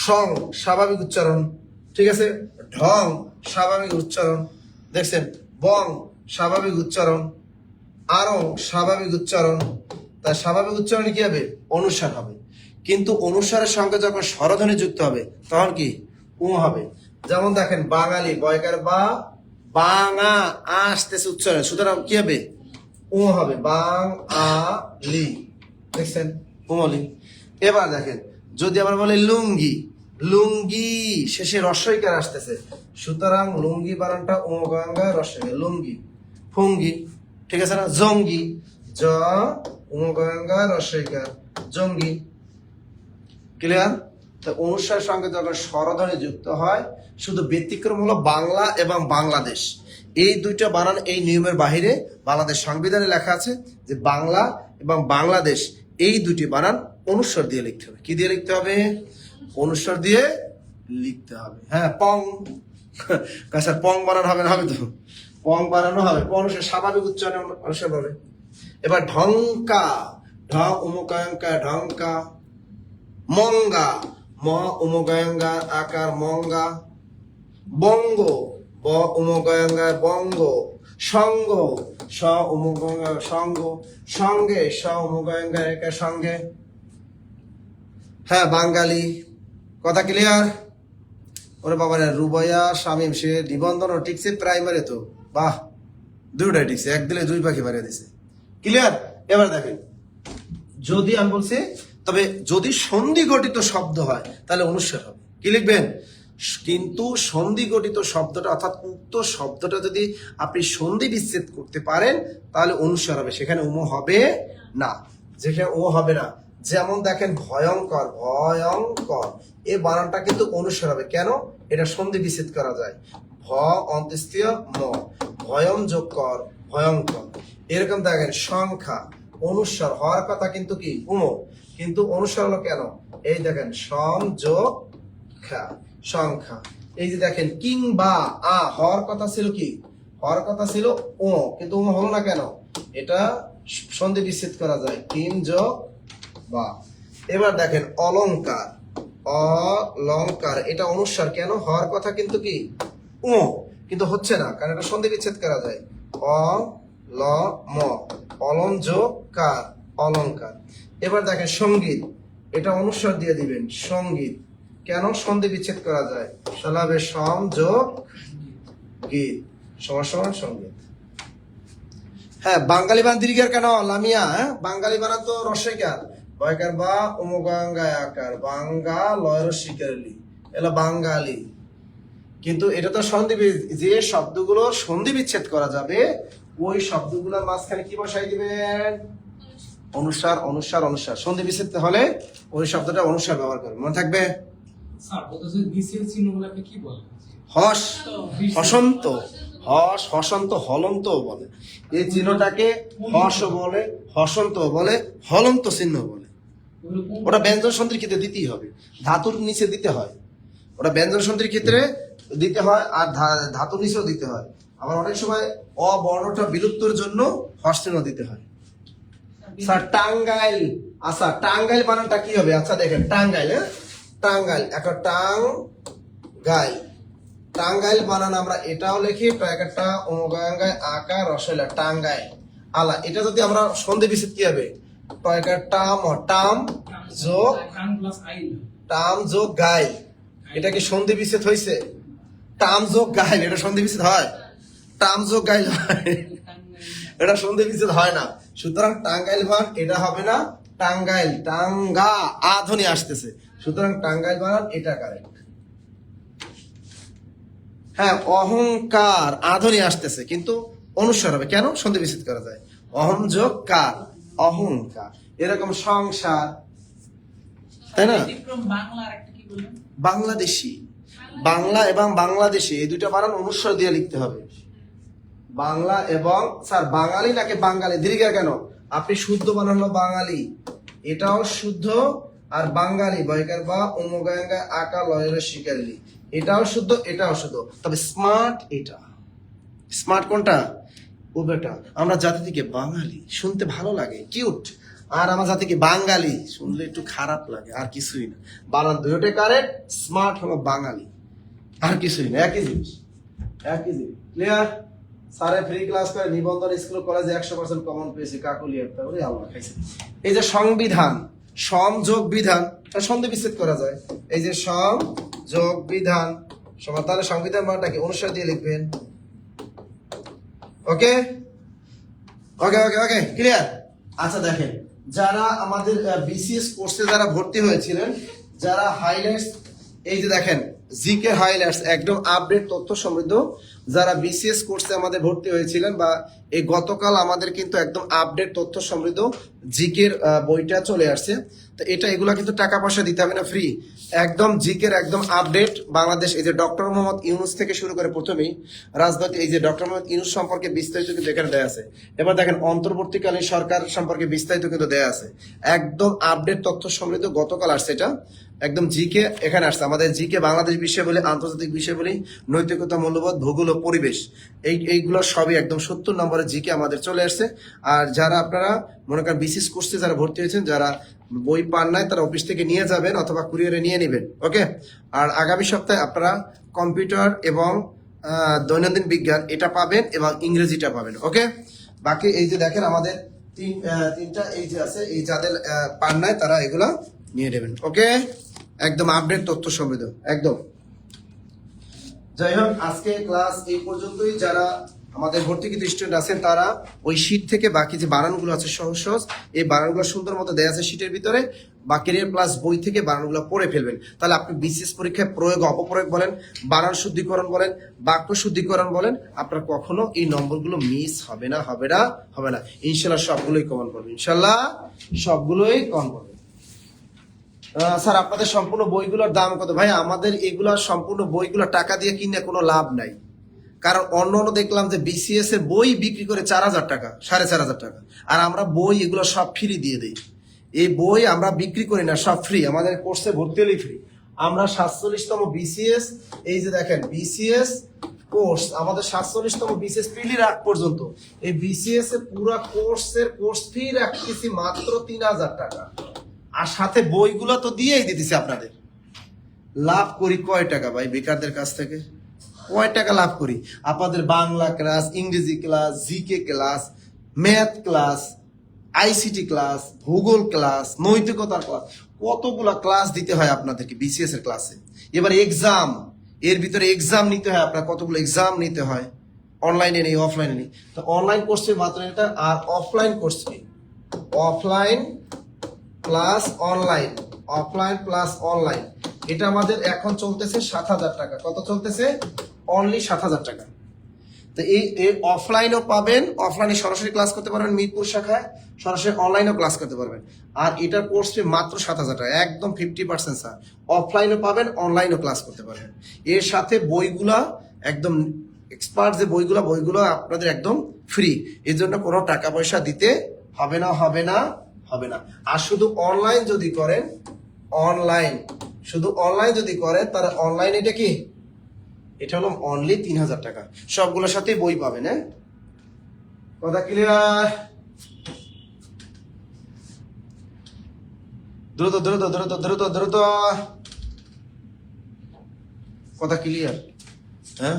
সং স্বাভাবিক উচ্চারণ, ঠিক আছে। ঢং স্বাভাবিক উচ্চারণ, দেখছেন। বং স্বাভাবিক উচ্চারণ, আরং স্বাভাবিক উচ্চারণ। তার স্বাভাবিক উচ্চারণে কি হবে? অনুসার হবে, কিন্তু অনুসারের সঙ্গে যখন স্বরধ্বনি যুক্ত হবে তখন কি? উ হবে। যেমন দেখেন, বাঙালি, বয়কার বা, বাঙা আসতেছে উচ্চারণ, সুতরাং কি হবে? উ হবে, বাং আ লি, দেখছেন, উমলি। এবার দেখেন, যদি আমরা বলি লুঙ্গি, লুঙ্গি শেষে রস্বইকার আসতেছে, সুতরাং লুঙ্গি বানানটা ও গঙ্গা রস্বইকার, লুঙ্গি। ফুঙ্গি, ঠিক আছে না? জঙ্গি, জ ও গঙ্গা রস্বইকার, জঙ্গি। ক্লিয়ার? তো অনুসারের সঙ্গে যখন স্বরধ্বনি যুক্ত হয়, শুধু ব্যতিক্রম হলো বাংলা এবং বাংলাদেশ, এই দুইটা বানান এই নিয়মের বাহিরে। বাংলাদেশ সংবিধানে লেখা আছে যে বাংলা এবং বাংলাদেশ এই দুটি বানান অনুস্বর দিয়ে লিখতে হবে। কি দিয়ে লিখতে হবে? অনুস্বর দিয়ে লিখতে হবে। হ্যাঁ, পং, স্যার পং বানান হবে না? হবে তো, পং বানানো হবে, অনুসার স্বাভাবিক উচ্চারণে অনুসার হবে। এবার ঢংকা, ঢ উমকায়ঙ্কা, ঢংকা। মঙ্গা, ম উমগায়ঙ্গা আকার, মঙ্গা। বঙ্গ, ব উমগায়ঙ্গা, বঙ্গ। সঙ্গ, স উমগায়ঙ্গা, সঙ্গ। সঙ্গে, স উমগায়ঙ্গা একার, সঙ্গে। হ্যাঁ, বাঙালি। কথা ক্লিয়ার? ওরে বাবা রে, রুবাইয়া শামীম, সে নিবন্ধন টিকছে প্রাইমারি তো, বাহ, দুইটাই টিকছে, এক দিলে দুই পাখি বাড়িয়ে দিছে। ক্লিয়ার? এবার দেখেন, যদি আমি বলছি, তবে যদি সন্ধি গঠিত শব্দ হয় তাহলে অনুসার হবে। কি লিখবেন? কিন্তু সন্ধি গঠিত শব্দটা, অর্থাৎ উক্ত শব্দটা যদি আপনি সন্ধি বিচ্ছেদ করতে পারেন তাহলে অনুসার হবে, সেখানে উম হবে না, যেখানে ও হবে না। যেমন দেখেন, ভয়ঙ্কর, ভয়ঙ্কর, এই বানানটা কিন্তু অনুসার হবে। কেন? এটা সন্ধি বিচ্ছেদ করা যায়, ভ অন্ত্যেষ্টিয় ম, ভয়ম যোগ কর, ভয়ঙ্কর। এরকম দেখেন, সংখ্যা, অনুসার হওয়ার কথা কিন্তু কি? উম, কিন্তু অনুসার হলো কেন? এই দেখেন, সম যোগ খা, সংখ্যা। এই যে দেখেন, কিংবা আ হওয়ার কথা ছিল কি? হওয়ার কথা ছিল ও, কিন্তু হলো না কেন? এটা সন্ধি বিচ্ছেদ করা যায়, কিং যোগ বা। এবার দেখেন, অলংকার, অলংকার, এটা অনুসার, কেন? হওয়ার কথা কিন্তু কি? ও, কিন্তু হচ্ছে না, কারণ এটা সন্ধি বিচ্ছেদ করা যায়, অ ল ম, অলং যোগ কার, অলংকার। এবার দেখেন, সঙ্গীত, এটা অনুসার দিয়ে দিবেন, সঙ্গীত, কেন? সন্ধি বিচ্ছেদ করা যায়, সালাবে সম যোগ গীত, সমান সমান সঙ্গীত। হ্যাঁ, বাঙালি বান দীর্ঘের কেন? লামিয়া, হ্যাঁ, বাঙালি বানান তো রস্বইকার, বয়কার বা উমগাঙ্গায় আকার, বাঙ্গা লয় রস্বইকার লি, এলো বাঙালি। কিন্তু এটা তো সন্ধি যে শব্দগুলো সন্ধি বিচ্ছেদ করা যাবে ওই শব্দগুলোর মাঝখানে কি বসাই দিবেন? অনুসার অনুসার অনুসার। সন্ধি বিচ্ছেদ হলে ওই শব্দটা অনুসার ব্যবহার করবেন, মনে থাকবে। স্যার বলতেছে বিসিএস চিহ্নগুলো আপনি কি বলেন? হস হসন্ত, হস হসন্ত হলন্ত বলে। এই চিহ্নটাকে হস বলে, হসন্ত বলে, হলন্ত চিহ্ন বলে। ওটা ব্যঞ্জন সন্ধির ক্ষেত্রে দিতেই হবে, ধাতুর নিচে দিতে হয়। ওটা ব্যঞ্জন সন্ধির ক্ষেত্রে দিতে হয় আর ধাতুর নিচেও দিতে হয়। আবার অনেক সময় অবর্ণটা বিলুপ্তর জন্য হস চিহ্ন দিতে হয়। স্যার টাঙ্গাইল, আচ্ছা টাঙ্গাইল বানানটা কি হবে? আচ্ছা দেখেন টাঙ্গাইল, হ্যাঁ টাঙ্গাইল, একটা টাং গাইল, টাঙ্গাইল বানান আমরা এটাও লিখি প্যাকেটটা ওমগাঙ্গায় আকার রসইলা টাঙ্গাইল আলা। এটা যদি আমরা সন্ধি বিচ্ছেদ কি হবে? প্যাকেট টাম ও টাম যোগ টাম যোগ গাইল। এটা কি সন্ধি বিচ্ছেদ হয়েছে? টাম যোগ গাইল এটা সন্ধি বিচ্ছেদ হয়? টাম যোগ গাইল হয়, এটা সন্ধি বিচ্ছেদ হয় না। সুতরাং টাঙ্গাইল বানান এটা হবে না, টাঙ্গাইল, টাঙ্গা আধুনি আসতেছে, সুতরাং টাঙ্গাইল বানান এটা কারেক্ট। হ্যাঁ অহংকার আধুনি আসতেছে কিন্তু অনুস্বার হবে, কেন? সন্ধি বিচ্ছেদ করা যায়। অহম যোগ কার, অহংকার। এরকম সংসার, তাই না? বাংলাদেশি, বাংলা এবং বাংলাদেশি এই দুইটা বানান অনুস্বার দিয়ে লিখতে হবে। বাংলা এবং স্যার বাঙালি নাকি বাঙালি দীর্ঘা কেন? আপনি শুদ্ধ বানানো বাঙালি, এটাও শুদ্ধ, আর বাঙালি বয়কার বা অমুগাঙ্গা আকা লয়ের শিকারি, এটাও শুদ্ধ এটাও শুদ্ধ। তবে স্মার্ট এটা, স্মার্ট কোনটা? ও বেটা আমরা জাতি থেকে বাঙালি শুনতে ভালো লাগে, কিউট, আর আমার জাতিকে বাঙালি শুনলে একটু খারাপ লাগে, আর কিছুই না। বানান দুইটাই কারেক্ট, স্মার্ট হলো বাঙালি, আর কিছুই না, একই জিনিস, একই জিনিস। ক্লিয়ার? স্যারে ফ্রি ক্লাস করে নিবন্ধন স্কুল কলেজে 100% কমন পেয়েছি, কাকুলিয়ার তাহলে আল্লাহ খাইছে। এই যে সংবিধান, সমযোগ বিধান, সন্ধি বিচ্ছেদ করা যায়। এই যে সমযোগ বিধান সমান, তাহলে সংবিধান মানটা কি অনুসার দিয়ে লিখবেন। ওকে ওকে ওকে ওকে ক্লিয়ার? আচ্ছা দেখেন, যারা আমাদের বিসিএস কোর্সে যারা ভর্তি হয়েছিলেন, যারা হাইলাইটস, এই যে দেখেন জিকে হাইলাইটস একদম আপডেট তথ্য সমৃদ্ধ, যারা বিসিএস কোর্সে আমাদের ভর্তি হয়েছিলেন বা এই গতকাল আমাদের কিন্তু একদম আপডেট তথ্য সমৃদ্ধ জিকের বইটা চলে আসছে। তো এটা এগুলা কিন্তু টাকা পয়সা দিতে হবে না, ফ্রি একদম। জিকের একদম আপডেট বাংলাদেশ, এই যে ডক্টর মোহাম্মদ ইউনুস থেকে শুরু করে প্রথমেই রাজনৈতিক, এই যে ডক্টর মোহাম্মদ ইউনুস সম্পর্কে বিস্তারিত কিন্তু এখানে দেয়া আছে। এবার দেখেন অন্তর্বর্তীকালীন সরকার সম্পর্কে বিস্তারিত কিন্তু দেয়া আছে, একদম আপডেট তথ্য সমৃদ্ধ গতকাল আসছে এটা। একদম জিকে এখানে আসছে, আমাদের জিকে বাংলাদেশ বিষয় বলে, আন্তর্জাতিক বিষয় বলে, নৈতিকতা, মূল্যবোধ, ভূগোল ও পরিবেশ, এইগুলো সবই একদম 70 নম্বরের জিকে আমাদের চলে আসছে। আর যারা আপনারা মনে করেন বিসিএস কোর্সে যারা ভর্তি হয়েছেন, যারা বই পান নাই তারা অফিস থেকে নিয়ে যাবেন অথবা কুরিয়ারে নিয়ে নেবেন, ওকে। আর আগামী সপ্তাহে আপনারা কম্পিউটার এবং দৈনন্দিন বিজ্ঞান এটা পাবেন এবং ইংরেজিটা পাবেন, ওকে। বাকি এই যে দেখেন আমাদের তিনটা এই যে আছে, এই যাদের পান নাই তারা এগুলা নিয়ে নেবেন, ওকে। একদম আপডেট তথ্য সমৃদ্ধ একদম। যাই হোক আজকে ক্লাস এই পর্যন্তই। যারা আমাদের ভর্তিকৃত স্টুডেন্ট আছেন তারা ওই শীট থেকে বাকি যে বানানগুলো আছে সহজ সহজ, এই বানানগুলো সুন্দর মতো দেওয়া আছে শীটের ভিতরে, বা ক্যারিয়ার প্লাস বই থেকে বানানগুলো পড়ে ফেলবেন। তাহলে আপনি বিসিএস পরীক্ষায় প্রয়োগ অপপ্রয়োগ বলেন, বানান শুদ্ধিকরণ বলেন, বাক্য শুদ্ধিকরণ বলেন, আপনার কখনো এই নম্বরগুলো মিস হবে না, হবে না, হবে না। ইনশাল্লাহ সবগুলোই কমন করবে, ইনশাল্লাহ সবগুলোই কমন করবে। স্যার আপনাদের সম্পূর্ণ বইগুলোর দাম কত? ভাই আমাদের এগুলা সম্পূর্ণ বইগুলো টাকা দিয়ে কিনে কোনো লাভ নাই, কারণ অন্য দেখলাম যে বিসিএস এর বই বিক্রি করে 4,000 টাকা, 4,500 টাকা, আর আমরা বই এগুলো সব ফ্রি দিয়ে দিই। এই বই আমরা বিক্রি করি না, সব ফ্রি, আমাদের কোর্সে ভর্তি হলেই ফ্রি। আমরা 47তম বিসিএস, এই যে দেখেন বিসিএস কোর্স, আমাদের 47তম বিসিএস পিলির আগ পর্যন্ত এই বিসিএস এর পুরো কোর্স ফি রাখতেছি মাত্র 3,000 টাকা, আর সাথে বইগুলো তো দিয়েই দিতেছি আপনাদের। লাভ করি কয় টাকা ভাই বেকারদের কাছ থেকে? কয় টাকা লাভ করি? আপনাদের বাংলা ক্লাস, ইংরেজি class, GK class, math class, ICT class, ভূগোল ক্লাস, নৈতিকতার ক্লাস, কতগুলা ক্লাস দিতে হয় আপনাদেরকে বিসিএস এর ক্লাসে। এবার এক্সাম, এর ভিতরে এক্সাম নিতে হয়, আপনার কতগুলো এক্সাম নিতে হয়, অনলাইনে নেই অফলাইনে নেই। তো অনলাইন কোর্সে মাত্র এটা, আর অফলাইন কোর্স নেই, offline plus online, offline plus online, এটা আমাদের এখন চলতেছে 7,000 টাকা। কত চলতেছে? অনলি 7,000 টাকা। তো এই অফলাইনও পাবেন, অফলাইনে সরাসরি ক্লাস করতে পারবেন মিরপুর শাখায়, সরাসরি অনলাইনেও ক্লাস করতে পারবেন। আর এটার কোর্স ফি মাত্র 7,000 টাকা, একদম 50% স্যার। অফলাইনও পাবেন, অনলাইনেও ক্লাস করতে পারবেন। এর সাথে বইগুলা একদম এক্সপার্ট যে বইগুলো আপনাদের একদম ফ্রি, এর জন্য কোনো টাকা পয়সা দিতে হবে না, হবে না, হবে না। আর শুধু অনলাইন যদি করেন, শুধু অনলাইন যদি করেন, তাহলে অনলাইন এটা কি, এটা হলো অনলি 3,000 টাকা। সবগুলোর সাথে বই পাবেন। হ্যাঁ, কথা ক্লিয়ার? দ্রুত দ্রুত দ্রুত দ্রুত দ্রুত, কথা ক্লিয়ার? হ্যাঁ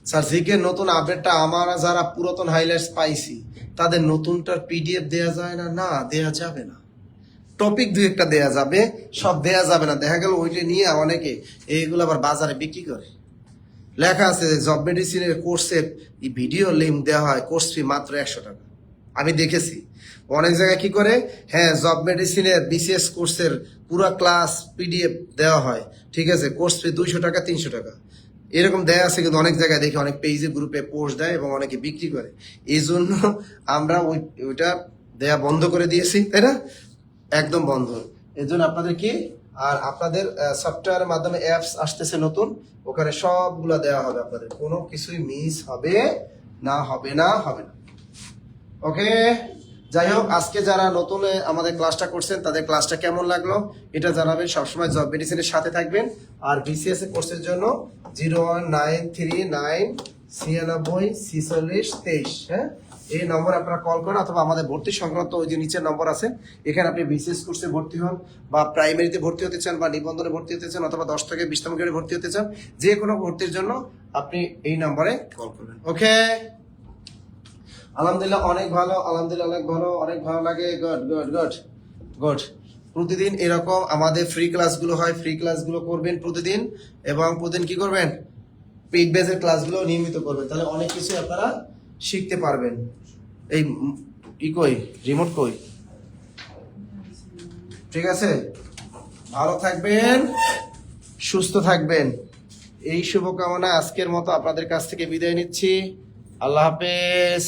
স্যার, জিকে নতুন আপডেটটা আমরা যারা পুরাতন হাইলাইটস পাইছি তাদের নতুনটার পিডিএফ দেয়া যায় না? না, দেয়া যাবে না। টপিক দুই একটা দেয়া যাবে, সব দেয়া যাবে না। দেখা গেল ওইটা নিয়ে অনেকে এইগুলো আবার বাজারে বিক্রি করে। লেখা আছে জব মেডিসিনের কোর্সের ভিডিও লিঙ্ক দেওয়া হয়, কোর্স ফি মাত্র 100 টাকা। আমি দেখেছি অনেক জায়গায় কি করে, হ্যাঁ জব মেডিসিনের বিসিএস কোর্সের পুরো ক্লাস পিডিএফ দেওয়া হয়, ঠিক আছে, কোর্স ফি 200 টাকা 300 টাকা এরকম দেয়া আছে। কিন্তু অনেক জায়গায় দেখি অনেক পেজে গ্রুপে পোস্ট দেয় এবং অনেকে বিক্রি করে। এই জন্য আমরা ওইটা দেয়া বন্ধ করে দিয়েছি, তাই না? একদম বন্ধ। এর জন্য আপনাদের কি, আর আপনাদের সফটওয়্যারের মাধ্যমে অ্যাপস আসতেছে নতুন, ওখানে সবগুলা দেওয়া হবে, আপনাদের কোনো কিছুই মিস হবে না, হবে না, হবে না। ওকে, যাই হোক, আজকে যারা নতুন আমাদের ক্লাসটা করছেন তাদের ক্লাসটা কেমন লাগলো এটা জানাবেন। সবসময় জব মেডিসিনের সাথে থাকবেন। আর বিসিএস এর কোর্সের জন্য 01939964623, হ্যাঁ, এই নম্বর আপনারা কল করেন, অথবা আমাদের ভর্তি সংক্রান্ত ওই যে নিচের নম্বর আছে, এখানে আপনি বিসিএস কোর্সে ভর্তি হন, বা প্রাইমারিতে ভর্তি হতে চান, বা নিবন্ধনে ভর্তি হতে চান, অথবা 10 থেকে 20তম গ্রেডে ভর্তি হতে চান, যে কোনো ভর্তির জন্য আপনি এই নম্বরে কল করবেন। ওকে, আলহামদুলিল্লাহ অনেক ভালো, আলহামদুলিল্লাহ অনেক ভালো, অনেক ভালো লাগে। Good good good good. প্রতিদিন এরকম আমাদের ফ্রি ক্লাসগুলো হয়, ফ্রি ক্লাসগুলো করবেন প্রতিদিন, এবং প্রতিদিন কি করবেন, পেইড বেসের ক্লাসগুলো নিয়মিত করবেন, তাহলে অনেক কিছু আপনারা শিখতে পারবেন। এই কই রিমোট কই? ঠিক আছে, ভালো থাকবেন, সুস্থ থাকবেন, এই শুভকামনা আজকের মতো আপনাদের কাছ থেকে বিদায় নিচ্ছি। আল্লাহ হাফেজ।